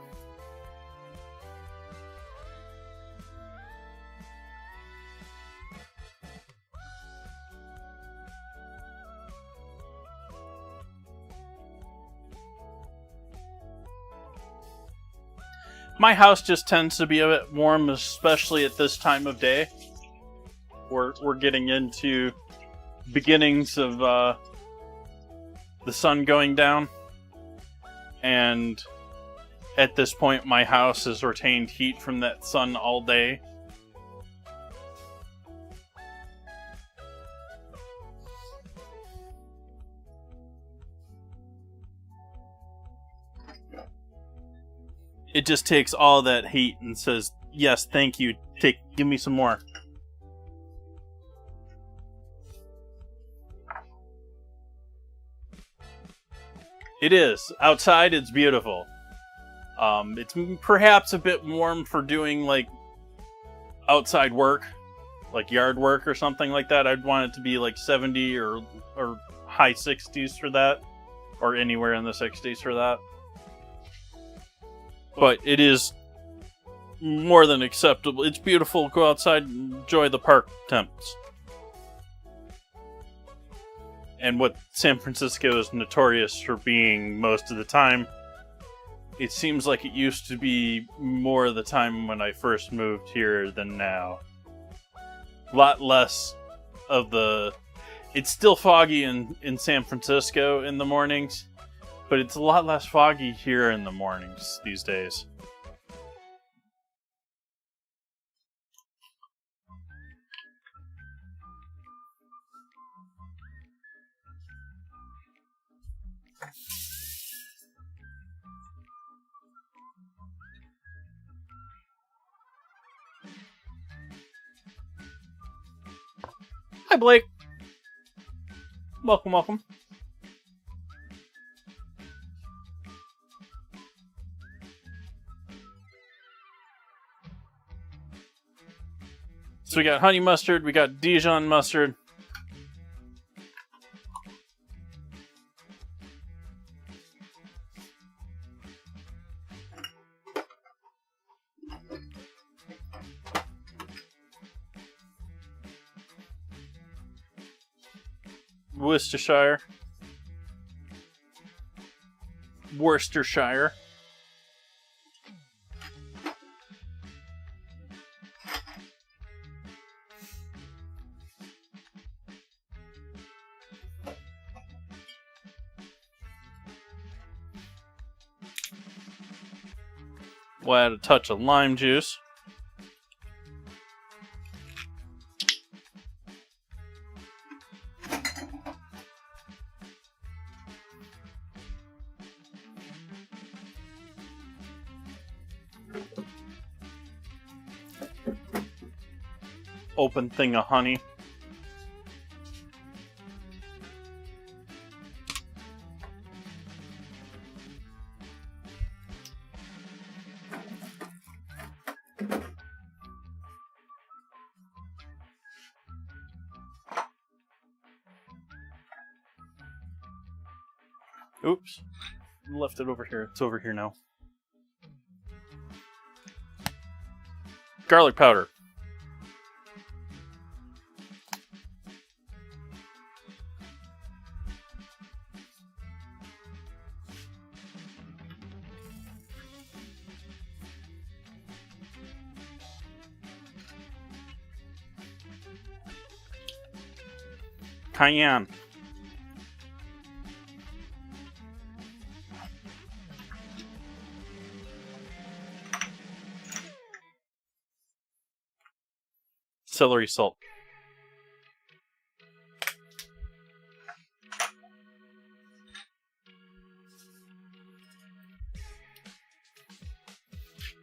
My house just tends to be a bit warm, especially at this time of day. We're getting into beginnings of the sun going down, and at this point my house has retained heat from that sun all day. It just takes all that heat and says, yes, thank you, give me some more. It is. Outside, it's beautiful. It's perhaps a bit warm for doing, like, outside work, like yard work or something like that. I'd want it to be, like, 70 or high 60s for that, or anywhere in the 60s for that. But it is more than acceptable. It's beautiful. Go outside and enjoy the park temps. And what San Francisco is notorious for being most of the time, it seems like it used to be more of the time when I first moved here than now. A lot less of the... It's still foggy in San Francisco in the mornings, but it's a lot less foggy here in the mornings these days. Hi, Blake. Welcome. So we got honey mustard, we got Dijon mustard. Worcestershire. We'll add a touch of lime juice. Open thing of honey. Oops. Left it over here. It's over here now. Garlic powder. Cayenne. Celery salt.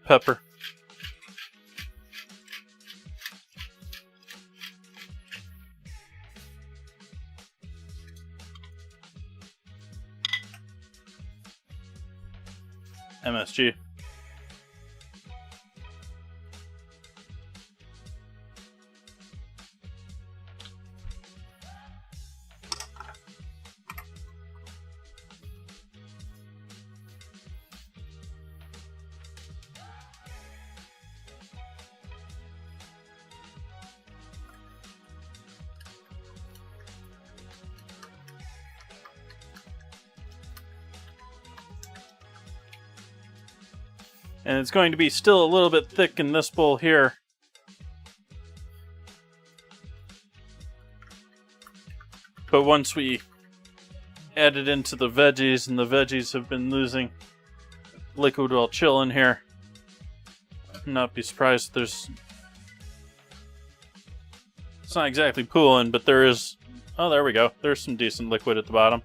Pepper. MSG. And it's going to be still a little bit thick in this bowl here. But once we add it into the veggies, and the veggies have been losing liquid while chilling here, not be surprised if there's... It's not exactly pooling, but there is... Oh, there we go. There's some decent liquid at the bottom.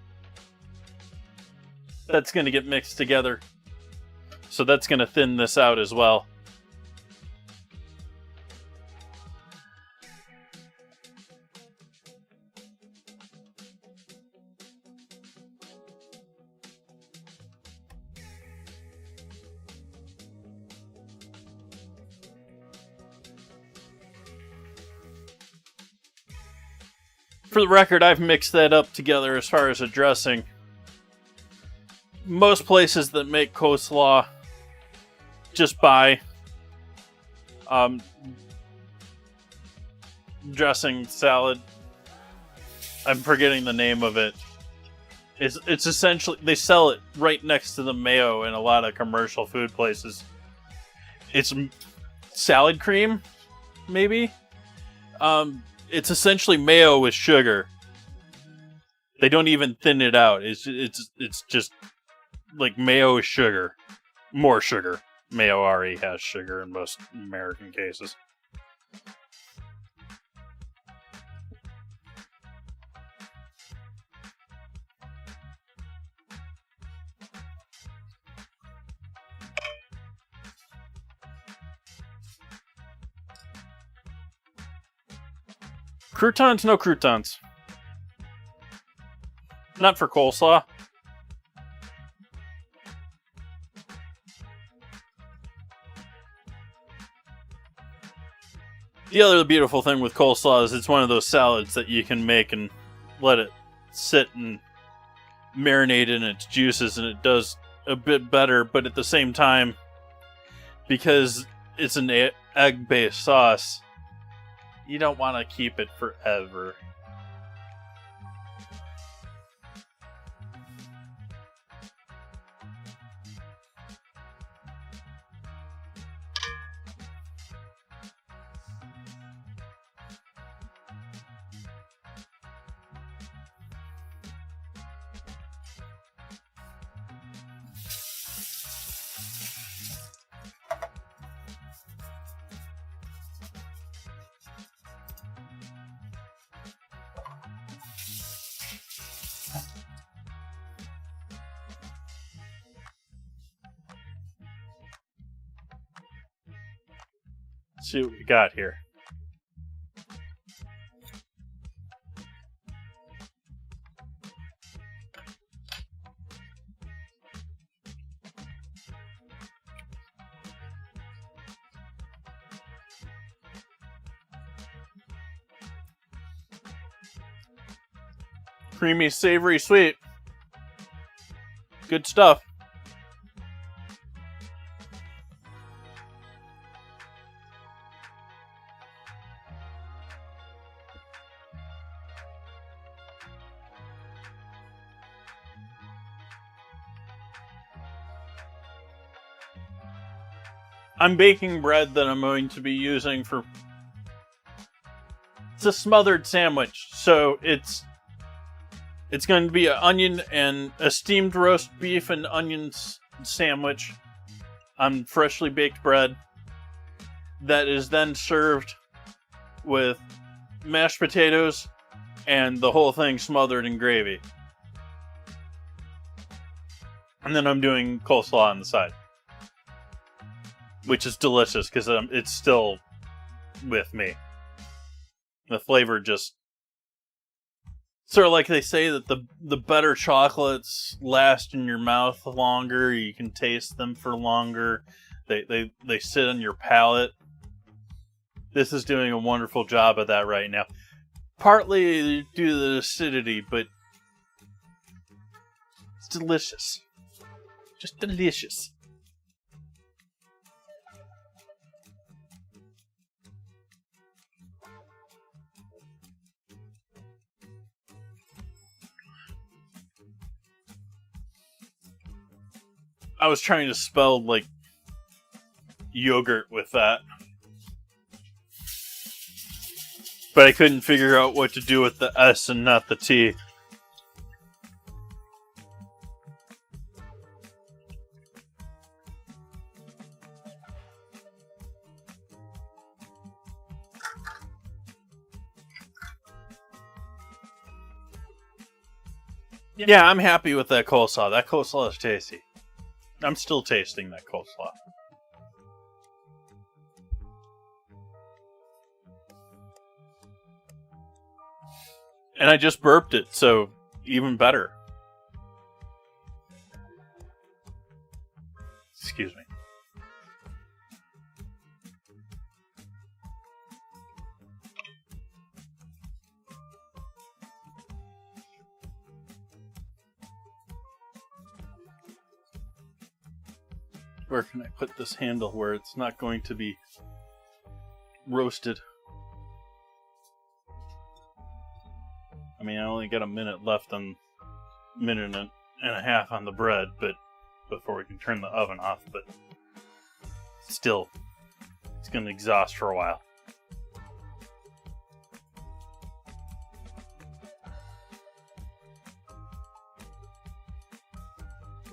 That's going to get mixed together. So that's going to thin this out as well. For the record, I've mixed that up together as far as a dressing. Most places that make coleslaw just buy dressing salad. I'm forgetting the name of it. It's essentially, they sell it right next to the mayo in a lot of commercial food places. It's salad cream, maybe? It's essentially mayo with sugar. They don't even thin it out. It's just like mayo with sugar. More sugar. Mayo already has sugar in most American cases. Croutons? No croutons. Not for coleslaw. The other beautiful thing with coleslaw is it's one of those salads that you can make and let it sit and marinate in its juices, and it does a bit better, but at the same time, because it's an egg-based sauce, you don't want to keep it forever. Let's see what we got here. Creamy, savory, sweet. Good stuff. I'm baking bread that I'm going to be using for... It's a smothered sandwich, so it's going to be an onion and a steamed roast beef and onions sandwich on freshly baked bread that is then served with mashed potatoes and the whole thing smothered in gravy. And then I'm doing coleslaw on the side, which is delicious because it's still with me. The flavor just Sort of like they say that the better chocolates last in your mouth longer. You can taste them for longer. They sit on your palate. This is doing a wonderful job of that right now. Partly due to the acidity, but it's delicious. Just delicious. I was trying to spell, like, yogurt with that. But I couldn't figure out what to do with the S and not the T. Yeah, I'm happy with that coleslaw. That coleslaw is tasty. I'm still tasting that coleslaw. And I just burped it, so even better. Excuse me. Where can I put this handle where it's not going to be roasted? I mean, I only got a minute left on, minute and a half on the bread, but before we can turn the oven off, but still, it's going to exhaust for a while.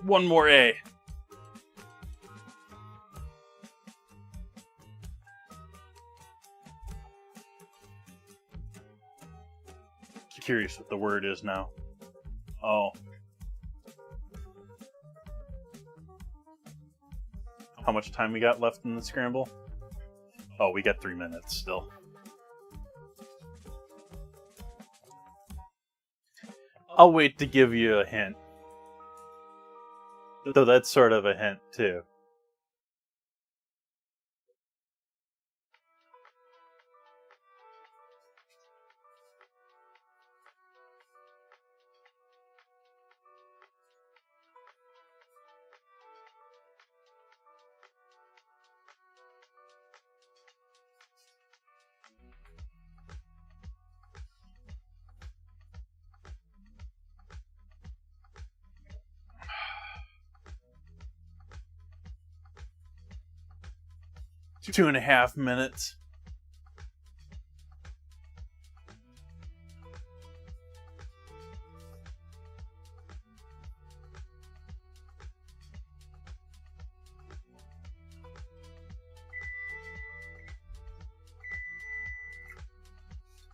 One more A. Curious what the word is now. Oh. How much time we got left in the scramble? Oh, we got 3 minutes still. I'll wait to give you a hint. Though that's sort of a hint, too. Two and a half minutes.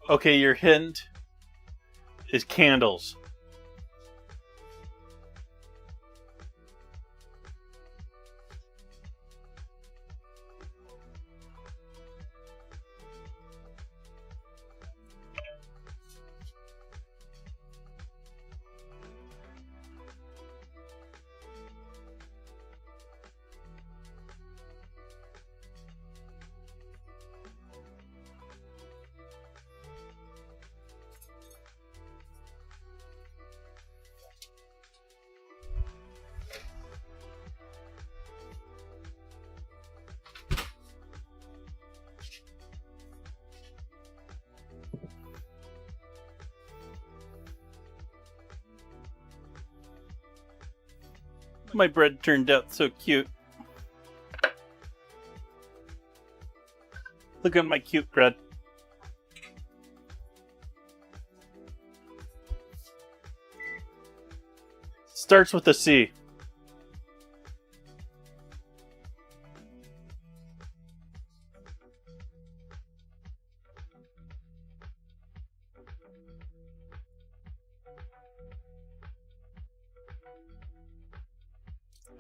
Okay, your hint is candles. My bread turned out so cute. Look at my cute bread. Starts with a C.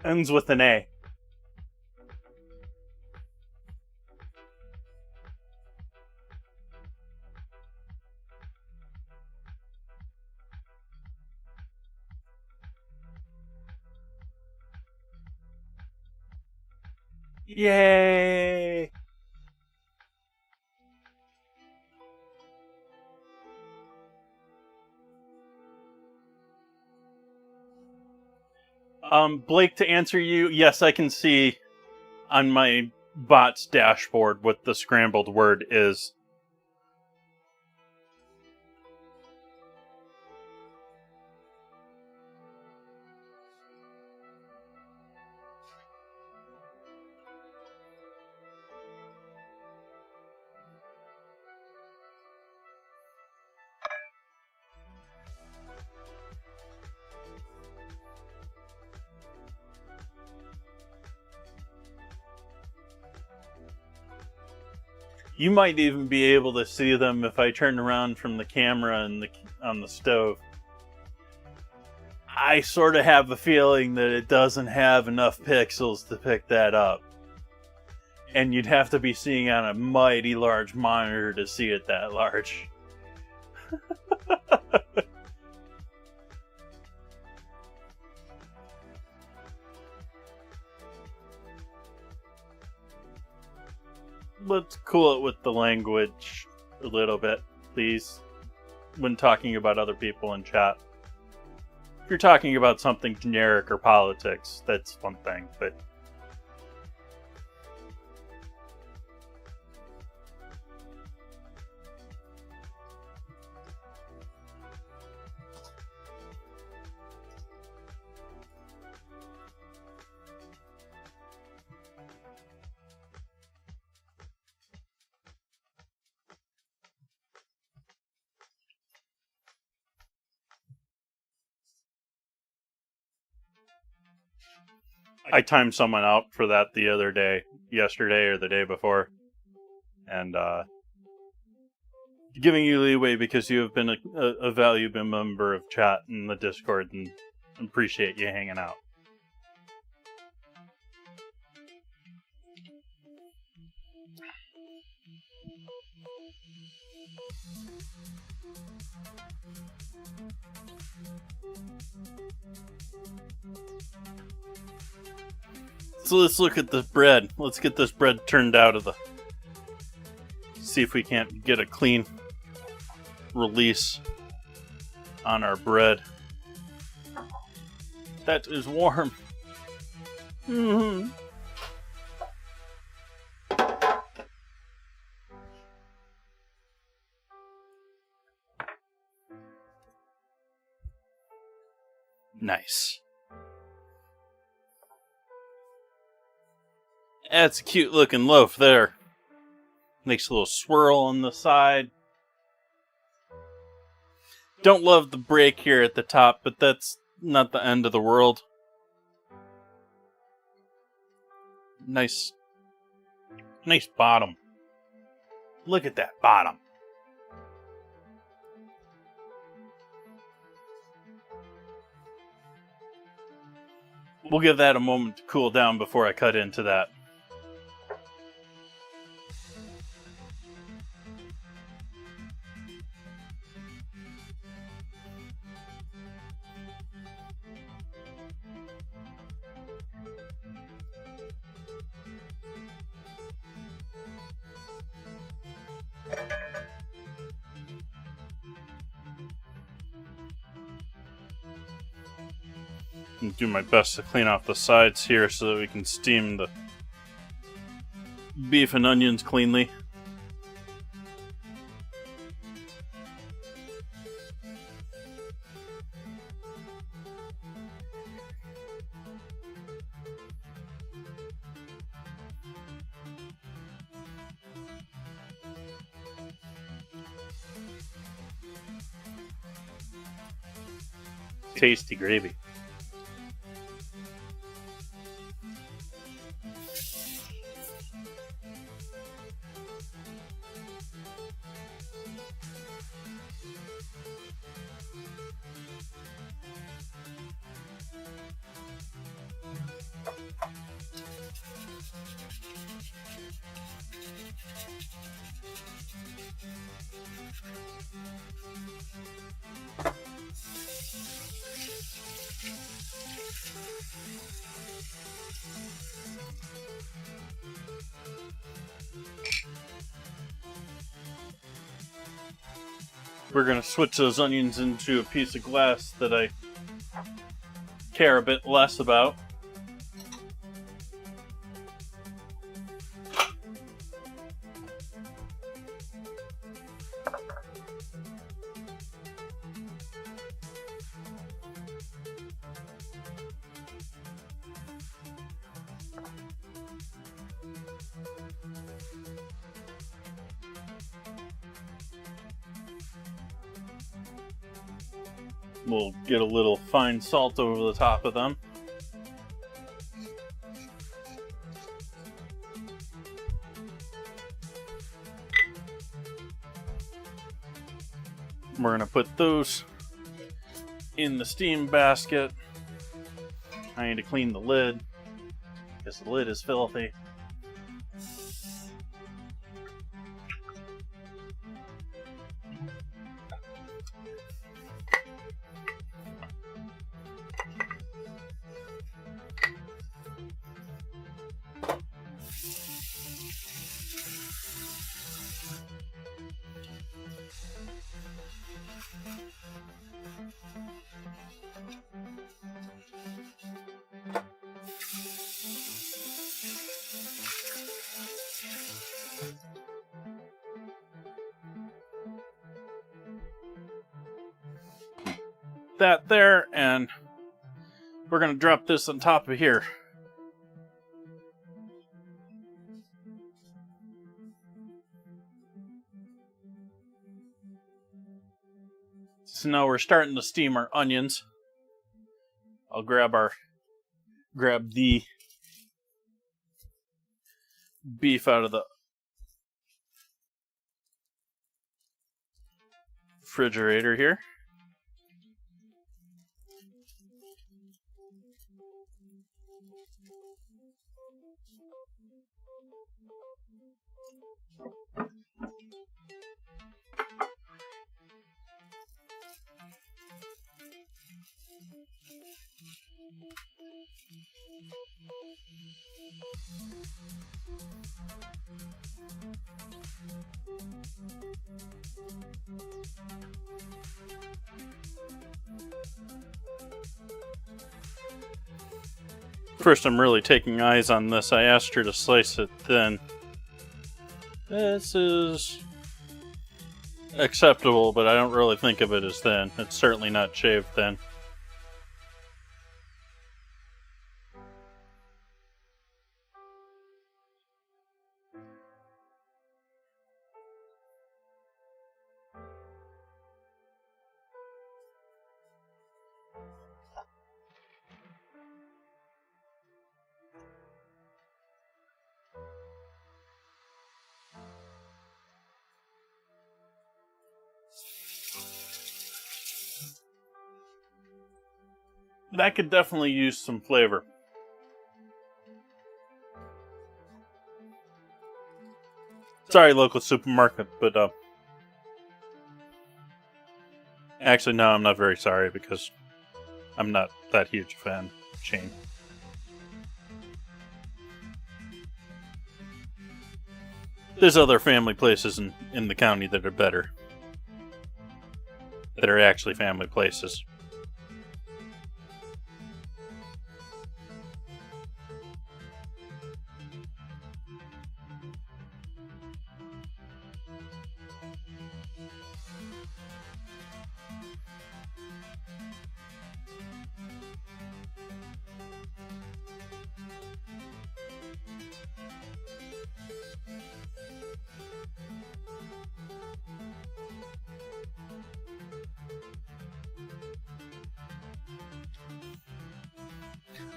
Ends with an A. Yay! Blake, to answer you, yes, I can see on my bot's dashboard what the scrambled word is. You might even be able to see them if I turn around from the camera and on the stove. I sort of have a feeling that it doesn't have enough pixels to pick that up. And you'd have to be seeing on a mighty large monitor to see it that large. Let's cool it with the language a little bit, please, when talking about other people in chat. If you're talking about something generic or politics, that's one thing, but... I timed someone out for that the other day, yesterday or the day before, and giving you leeway because you have been a valuable member of chat in the Discord and appreciate you hanging out. So let's look at the bread. Let's get this bread turned out of the... See if we can't get a clean release on our bread. That is warm. Mm-hmm. Nice. That's a cute looking loaf there. Makes a little swirl on the side. Don't love the break here at the top, but that's not the end of the world. Nice bottom. Look at that bottom. We'll give that a moment to cool down before I cut into that. And do my best to clean off the sides here so that we can steam the beef and onions cleanly. Tasty gravy. we're going to switch those onions into a piece of glass that I care a bit less about. We'll get a little fine salt over the top of them. We're going to put those in the steam basket. I need to clean the lid because the lid is filthy. That there, and we're going to drop this on top of here. So now we're starting to steam our onions. I'll grab the beef out of the refrigerator here. First, I'm really taking eyes on this. I asked her to slice it thin. This is acceptable, but I don't really think of it as thin. It's certainly not shaved thin. That could definitely use some flavor. Sorry, local supermarket, but actually, no, I'm not very sorry because I'm not that huge a fan of chain. There's other family places in the county that are better. That are actually family places.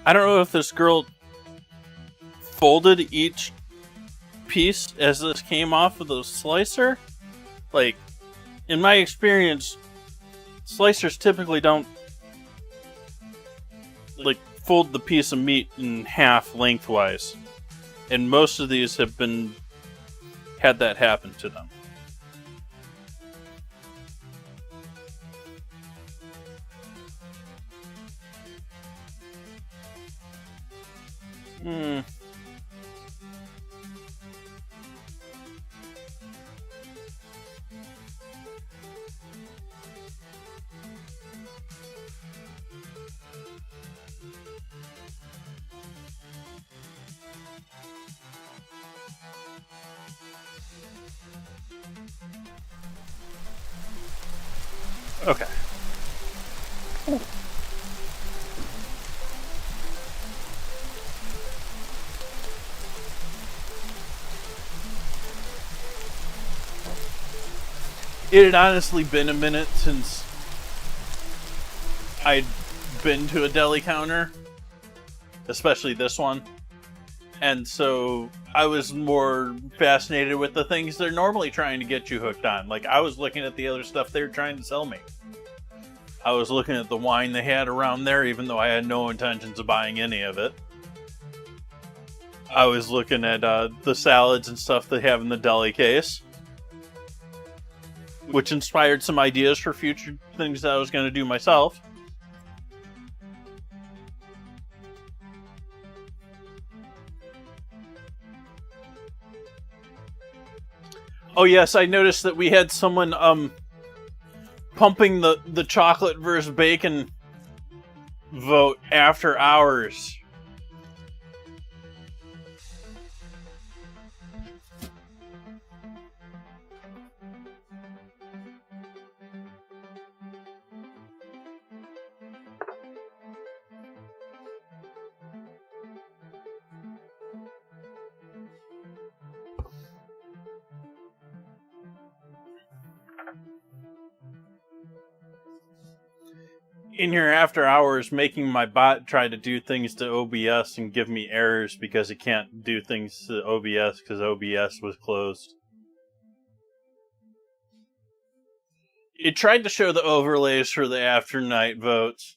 I don't know if this girl folded each piece as this came off of the slicer. Like, in my experience, slicers typically don't like fold the piece of meat in half lengthwise, and most of these have had that happen to them. Okay. It had honestly been a minute since I'd been to a deli counter, especially this one. And so I was more fascinated with the things they're normally trying to get you hooked on. Like, I was looking at the other stuff they were trying to sell me. I was looking at the wine they had around there, even though I had no intentions of buying any of it. I was looking at the salads and stuff they have in the deli case, which inspired some ideas for future things that I was going to do myself. Oh yes, I noticed that we had someone pumping the chocolate versus bacon vote after hours. In here after hours, making my bot try to do things to OBS and give me errors because it can't do things to OBS because OBS was closed. It tried to show the overlays for the after night votes.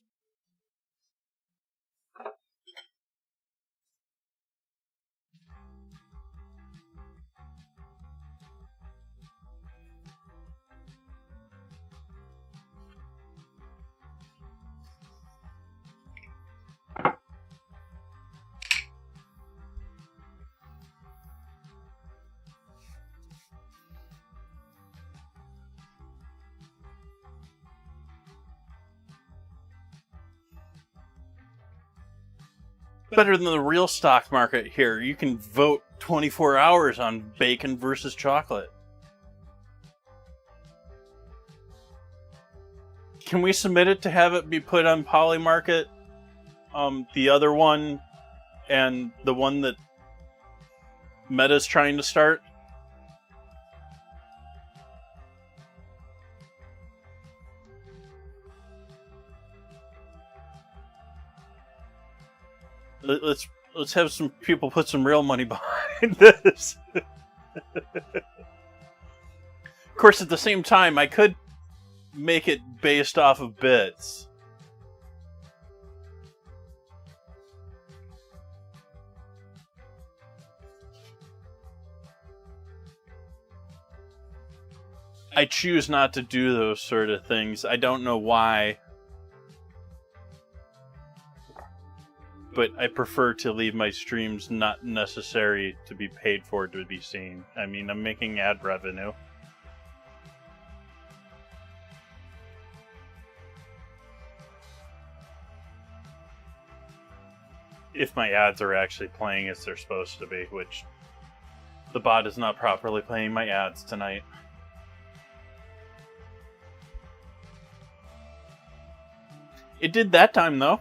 Better than the real stock market here. You can vote 24 hours on bacon versus chocolate. Can we submit it to have it be put on Polymarket? The other one and the one that Meta's trying to start? Let's have some people put some real money behind this. Of course, at the same time, I could make it based off of bits. I choose not to do those sort of things. I don't know why. But I prefer to leave my streams not necessary to be paid for to be seen. I mean, I'm making ad revenue. If my ads are actually playing as they're supposed to be, which the bot is not properly playing my ads tonight. It did that time, though.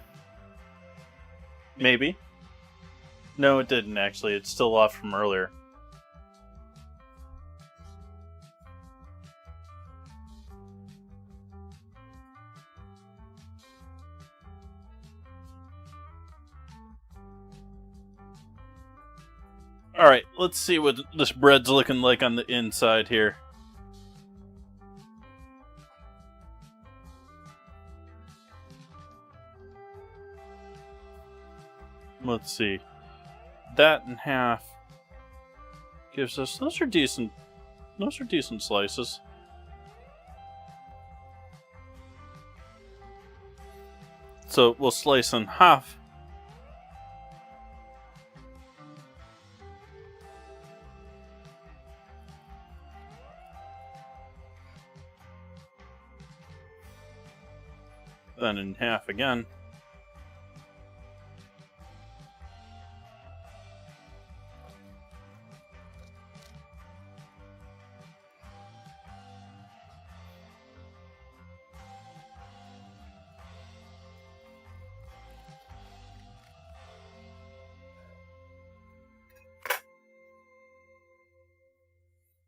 Maybe. No, it didn't, actually. It's still off from earlier. Alright, let's see what this bread's looking like on the inside here. Let's see. That in half gives us... Those are decent slices. So we'll slice in half. Then in half again.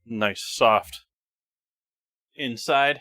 Nice soft inside.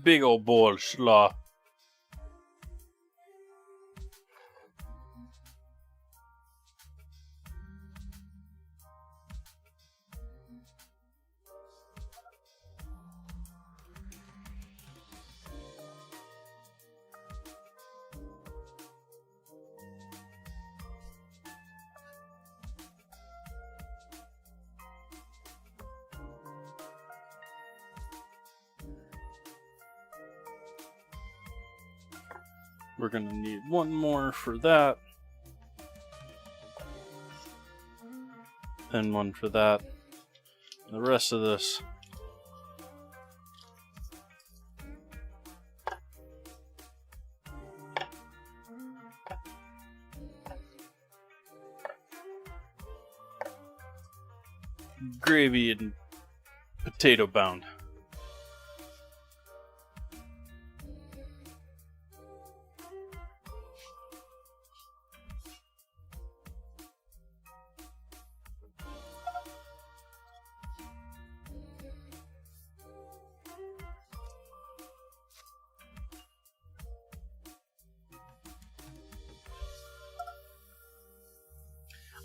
Big old bowl of slaw. We're going to need one more for that. And one for that. The rest of this gravy and potato bound.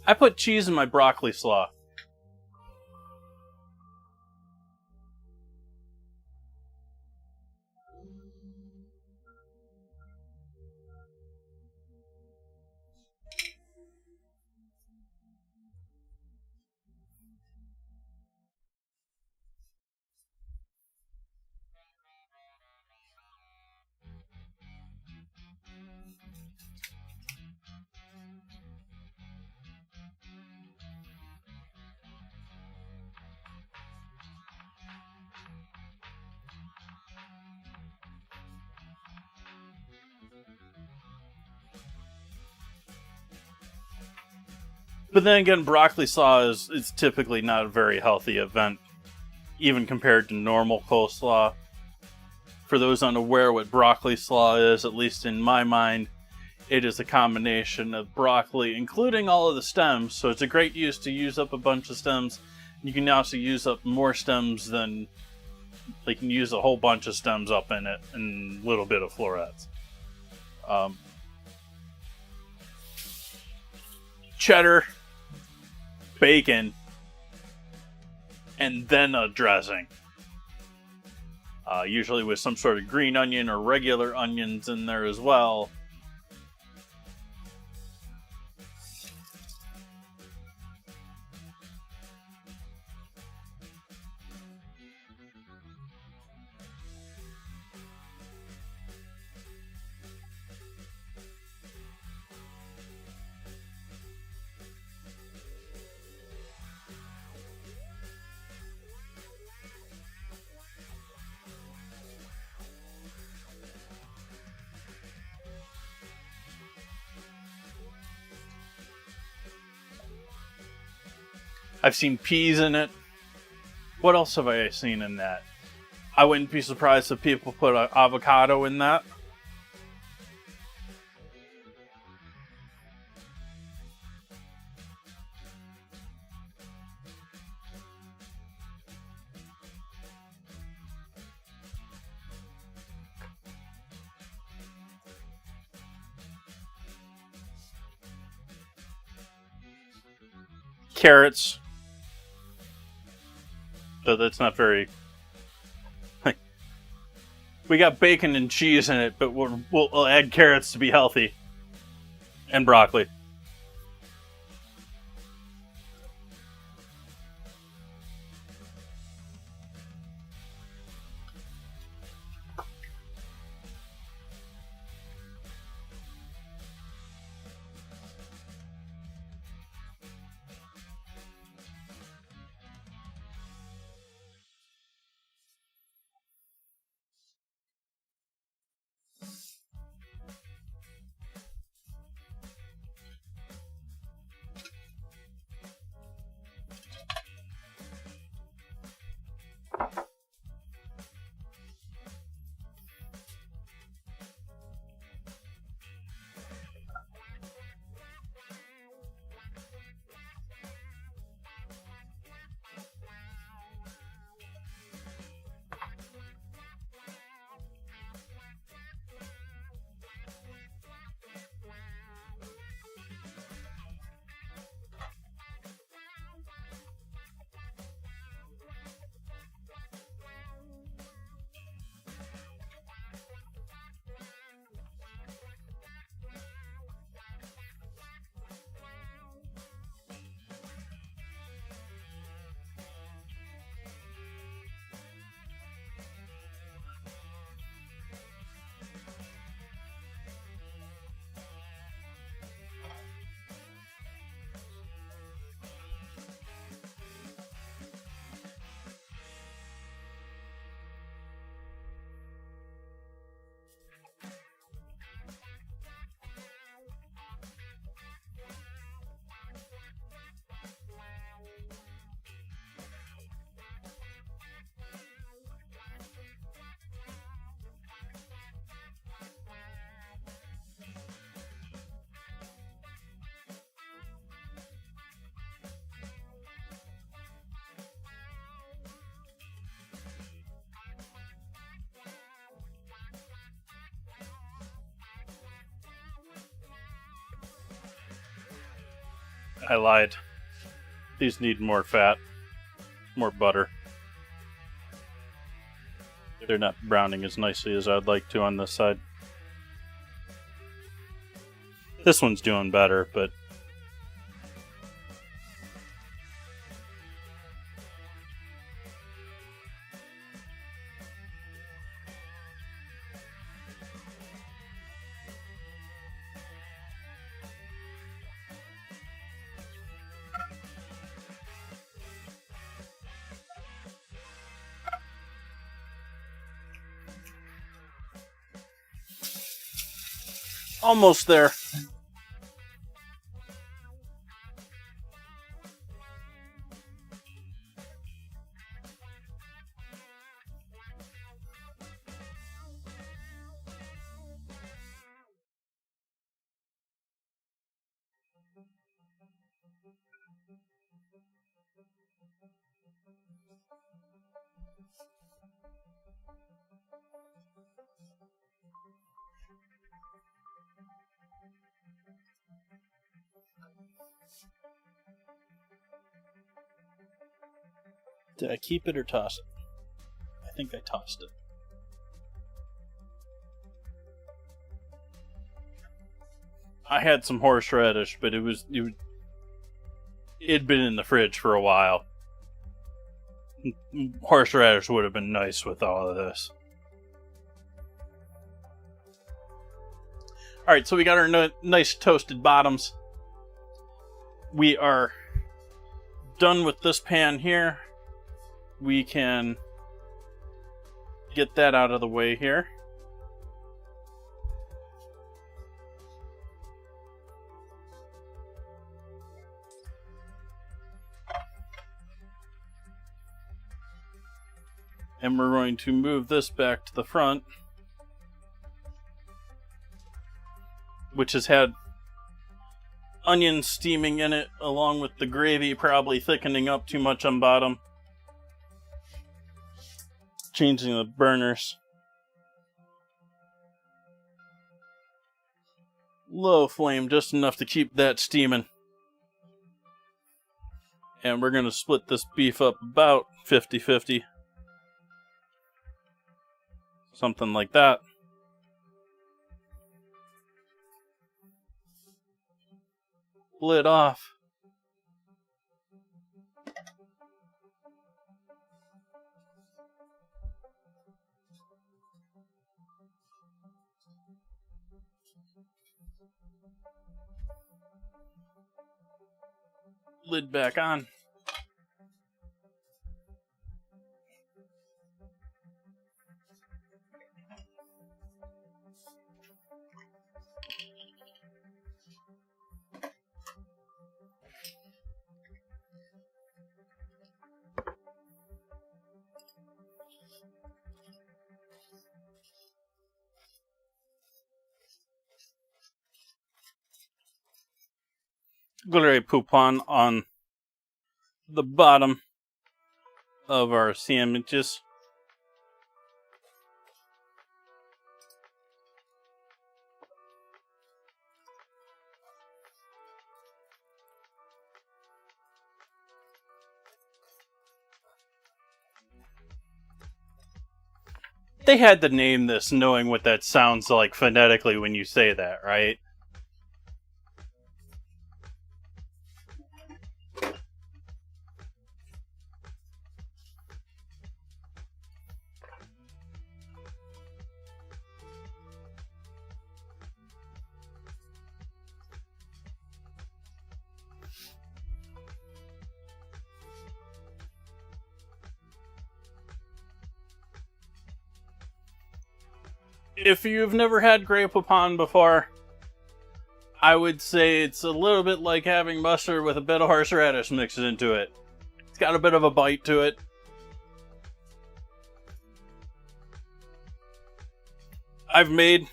I put cheese in my broccoli slaw. But then again, broccoli slaw is typically not a very healthy event, even compared to normal coleslaw. For those unaware what broccoli slaw is, at least in my mind, it is a combination of broccoli, including all of the stems, so it's a great use to use up a bunch of stems. You can also use up more stems than... They can use a whole bunch of stems up in it, and a little bit of florets. Cheddar, bacon, and then a dressing. Usually with some sort of green onion or regular onions in there as well. I've seen peas in it. What else have I seen in that? I wouldn't be surprised if people put avocado in that. Carrots. So that's not very... We got bacon and cheese in it, but we'll add carrots to be healthy. And broccoli. I lied. These need more fat, more butter. They're not browning as nicely as I'd like to on this side. This one's doing better, but almost there. Did I keep it or toss it? I think I tossed it. I had some horseradish, but it'd been in the fridge for a while. Horseradish would have been nice with all of this. Alright, so we got our nice toasted bottoms. We are done with this pan here. We can get that out of the way here. And we're going to move this back to the front, which has had onions steaming in it, along with the gravy probably thickening up too much on bottom. Changing the burners. Low flame, just enough to keep that steaming. And we're going to split this beef up about 50-50. Something like that. Lid off. Lid back on. Glare poupon on the bottom of our sandwiches. They had to name this knowing what that sounds like phonetically when you say that, right? If you've never had Grey Poupon before, I would say it's a little bit like having mustard with a bit of horseradish mixed into it. It's got a bit of a bite to it. I've made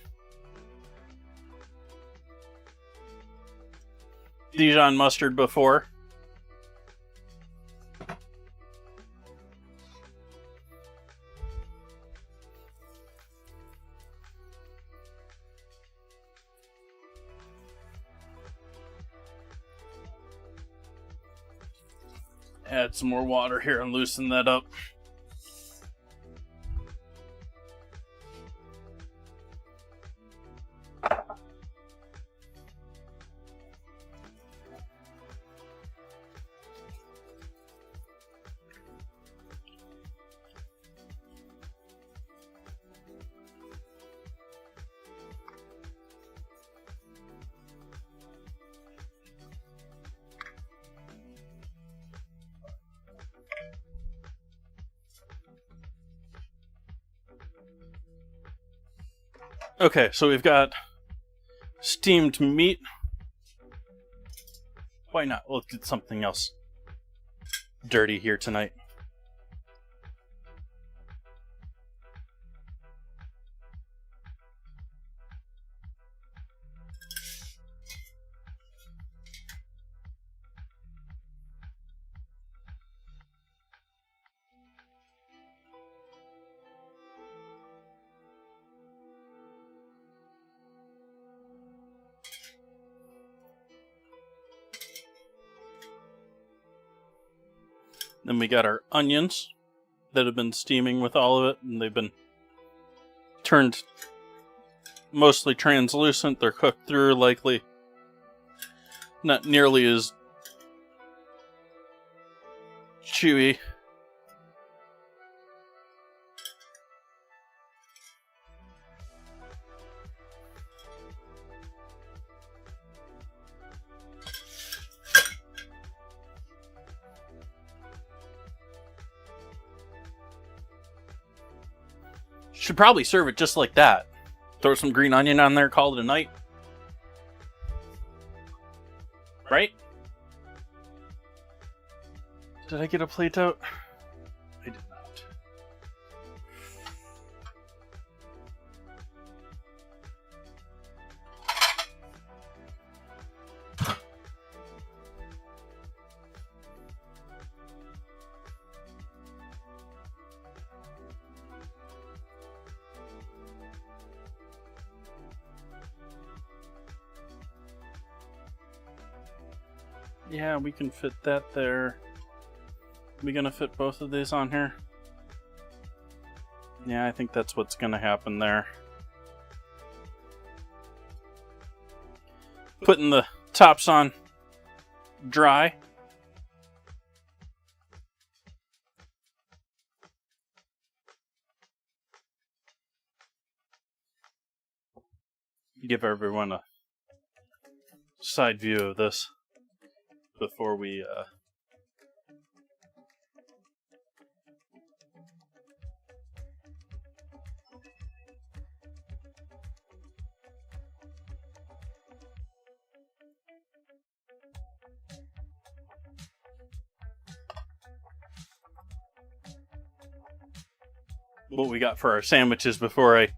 Dijon mustard before. Add some more water here and loosen that up. Okay, so we've got steamed meat. Why not? We'll get something else dirty here tonight. Then we got our onions that have been steaming with all of it, and they've been turned mostly translucent. They're cooked through, likely not nearly as chewy. Should probably serve it just like that. Throw some green onion on there, call it a night. Right? Did I get a plate out? I did not. Yeah, we can fit that there. We gonna fit both of these on here? Yeah, I think that's what's gonna happen there. Putting the tops on dry. Give everyone a side view of this before we what we got for our sandwiches before I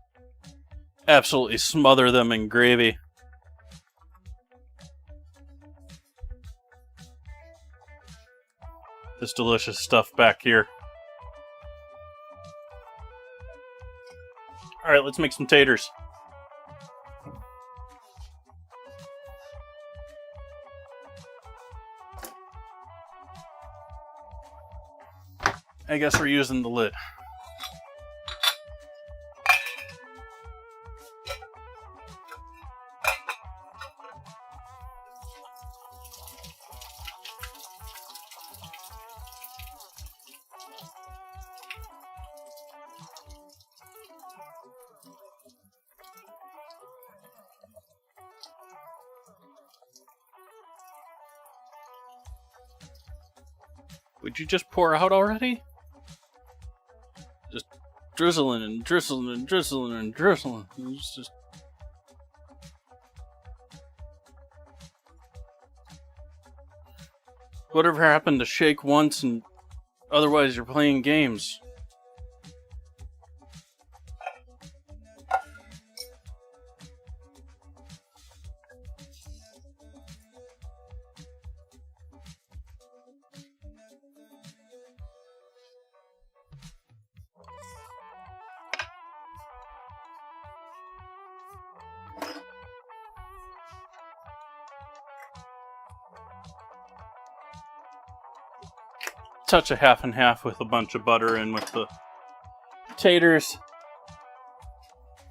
absolutely smother them in gravy. This delicious stuff back here. Alright, let's make some taters. I guess we're using the lid. Would you just pour out already? Just drizzling and drizzling and drizzling and drizzling. It's just... Whatever happened to shake once and otherwise you're playing games? touch of half and half with a bunch of butter in with the taters.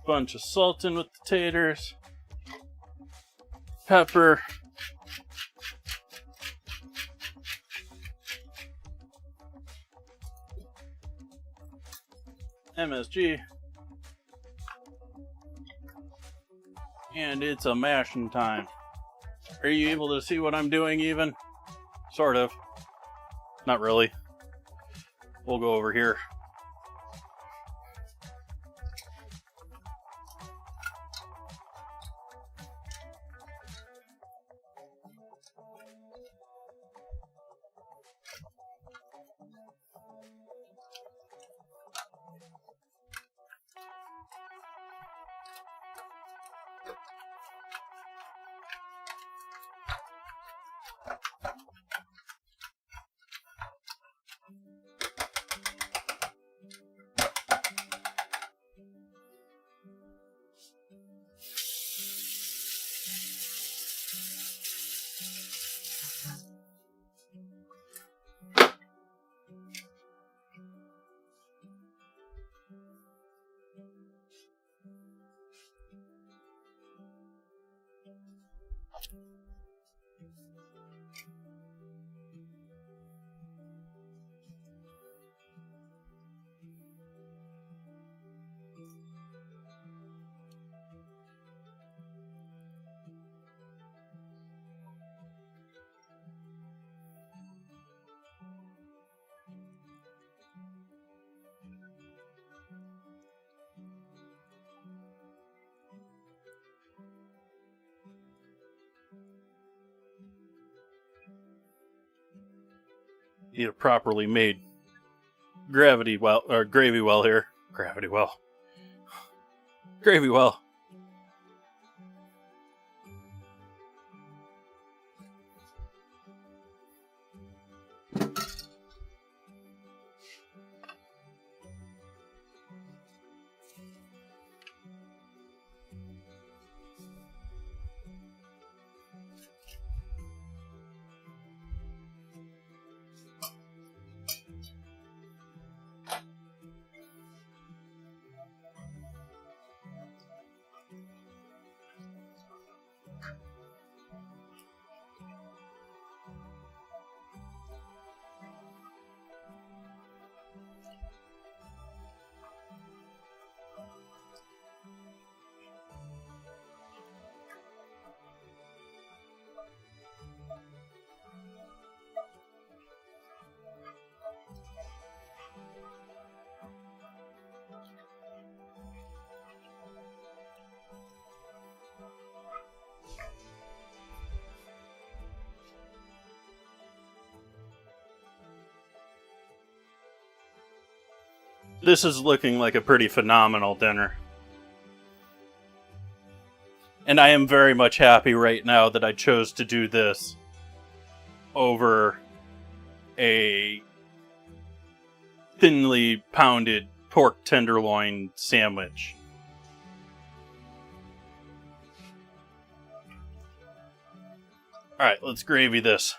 Bunch of salt in with the taters. Pepper. MSG. And it's a mashing time. Are you able to see what I'm doing even? Sort of. Not really. We'll go over here. Need a properly made gravy well here. Gravity well. Gravy well. This is looking like a pretty phenomenal dinner. And I am very much happy right now that I chose to do this over a thinly pounded pork tenderloin sandwich. Alright, let's gravy this.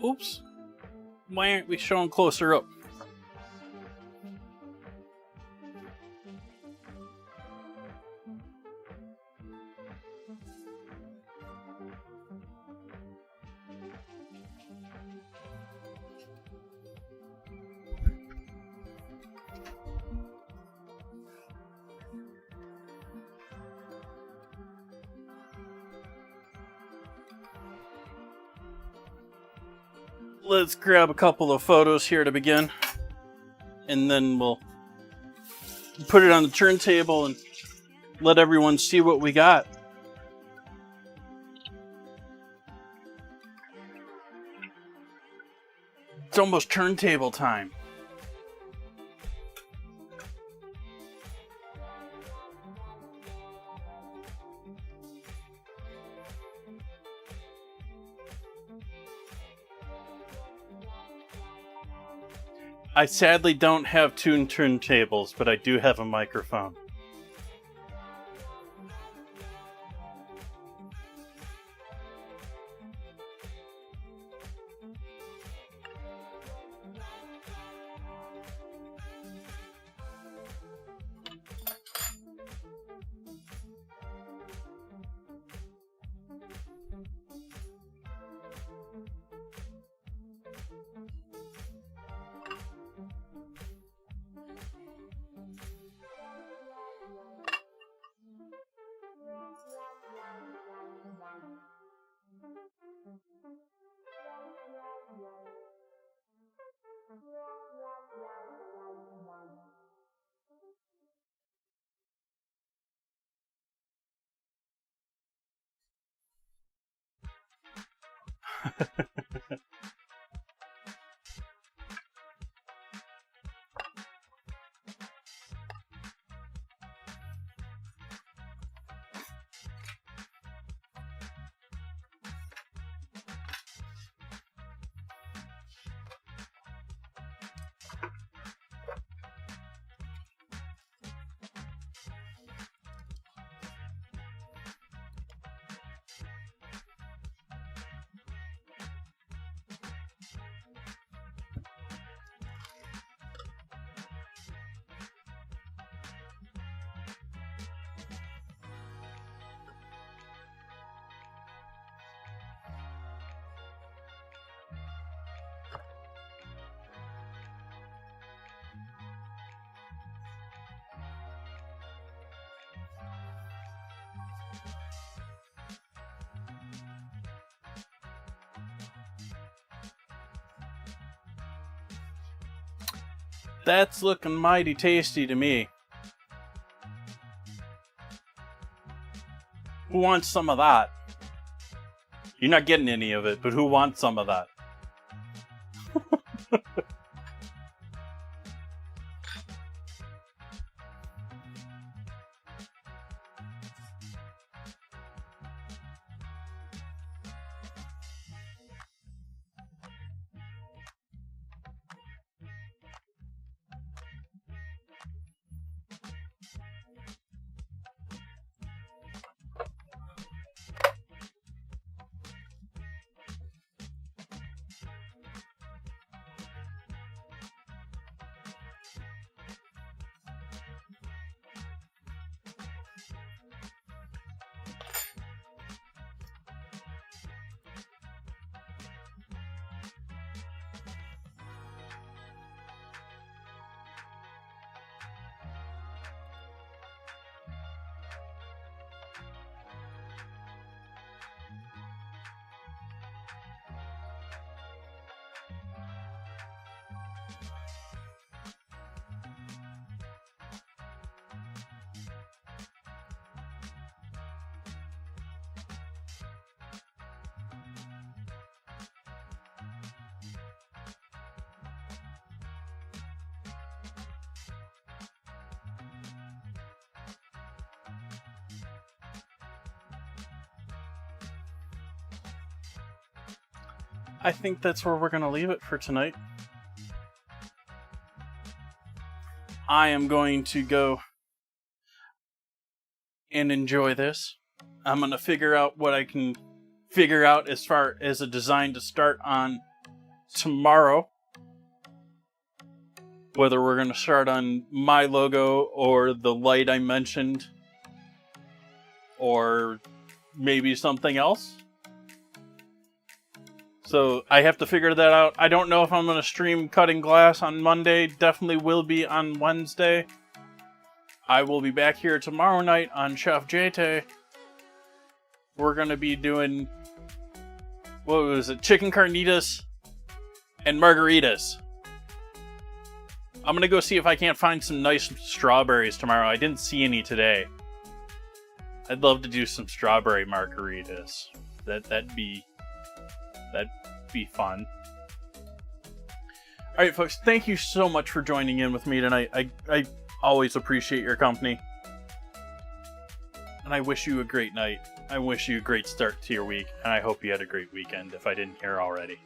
Oops. Why aren't we showing closer up? Let's grab a couple of photos here to begin, and then we'll put it on the turntable and let everyone see what we got. It's almost turntable time. I sadly don't have two turntables, but I do have a microphone. That's looking mighty tasty to me. Who wants some of that? You're not getting any of it, but who wants some of that? I think that's where we're going to leave it for tonight. I am going to go and enjoy this. I'm going to figure out what I can figure out as far as a design to start on tomorrow whether we're going to start on my logo or the light I mentioned, or maybe something else. So I have to figure that out. I don't know if I'm going to stream cutting glass on Monday. Definitely will be on Wednesday. I will be back here tomorrow night on Chef Jay Tay. We're going to be doing, what was it, chicken carnitas and margaritas. I'm going to go see if I can't find some nice strawberries tomorrow. I didn't see any today. I'd love to do some strawberry margaritas. That'd be fun. Alright folks, thank you so much for joining in with me tonight. I always appreciate your company. And I wish you a great night. I wish you a great start to your week. And I hope you had a great weekend if I didn't hear already.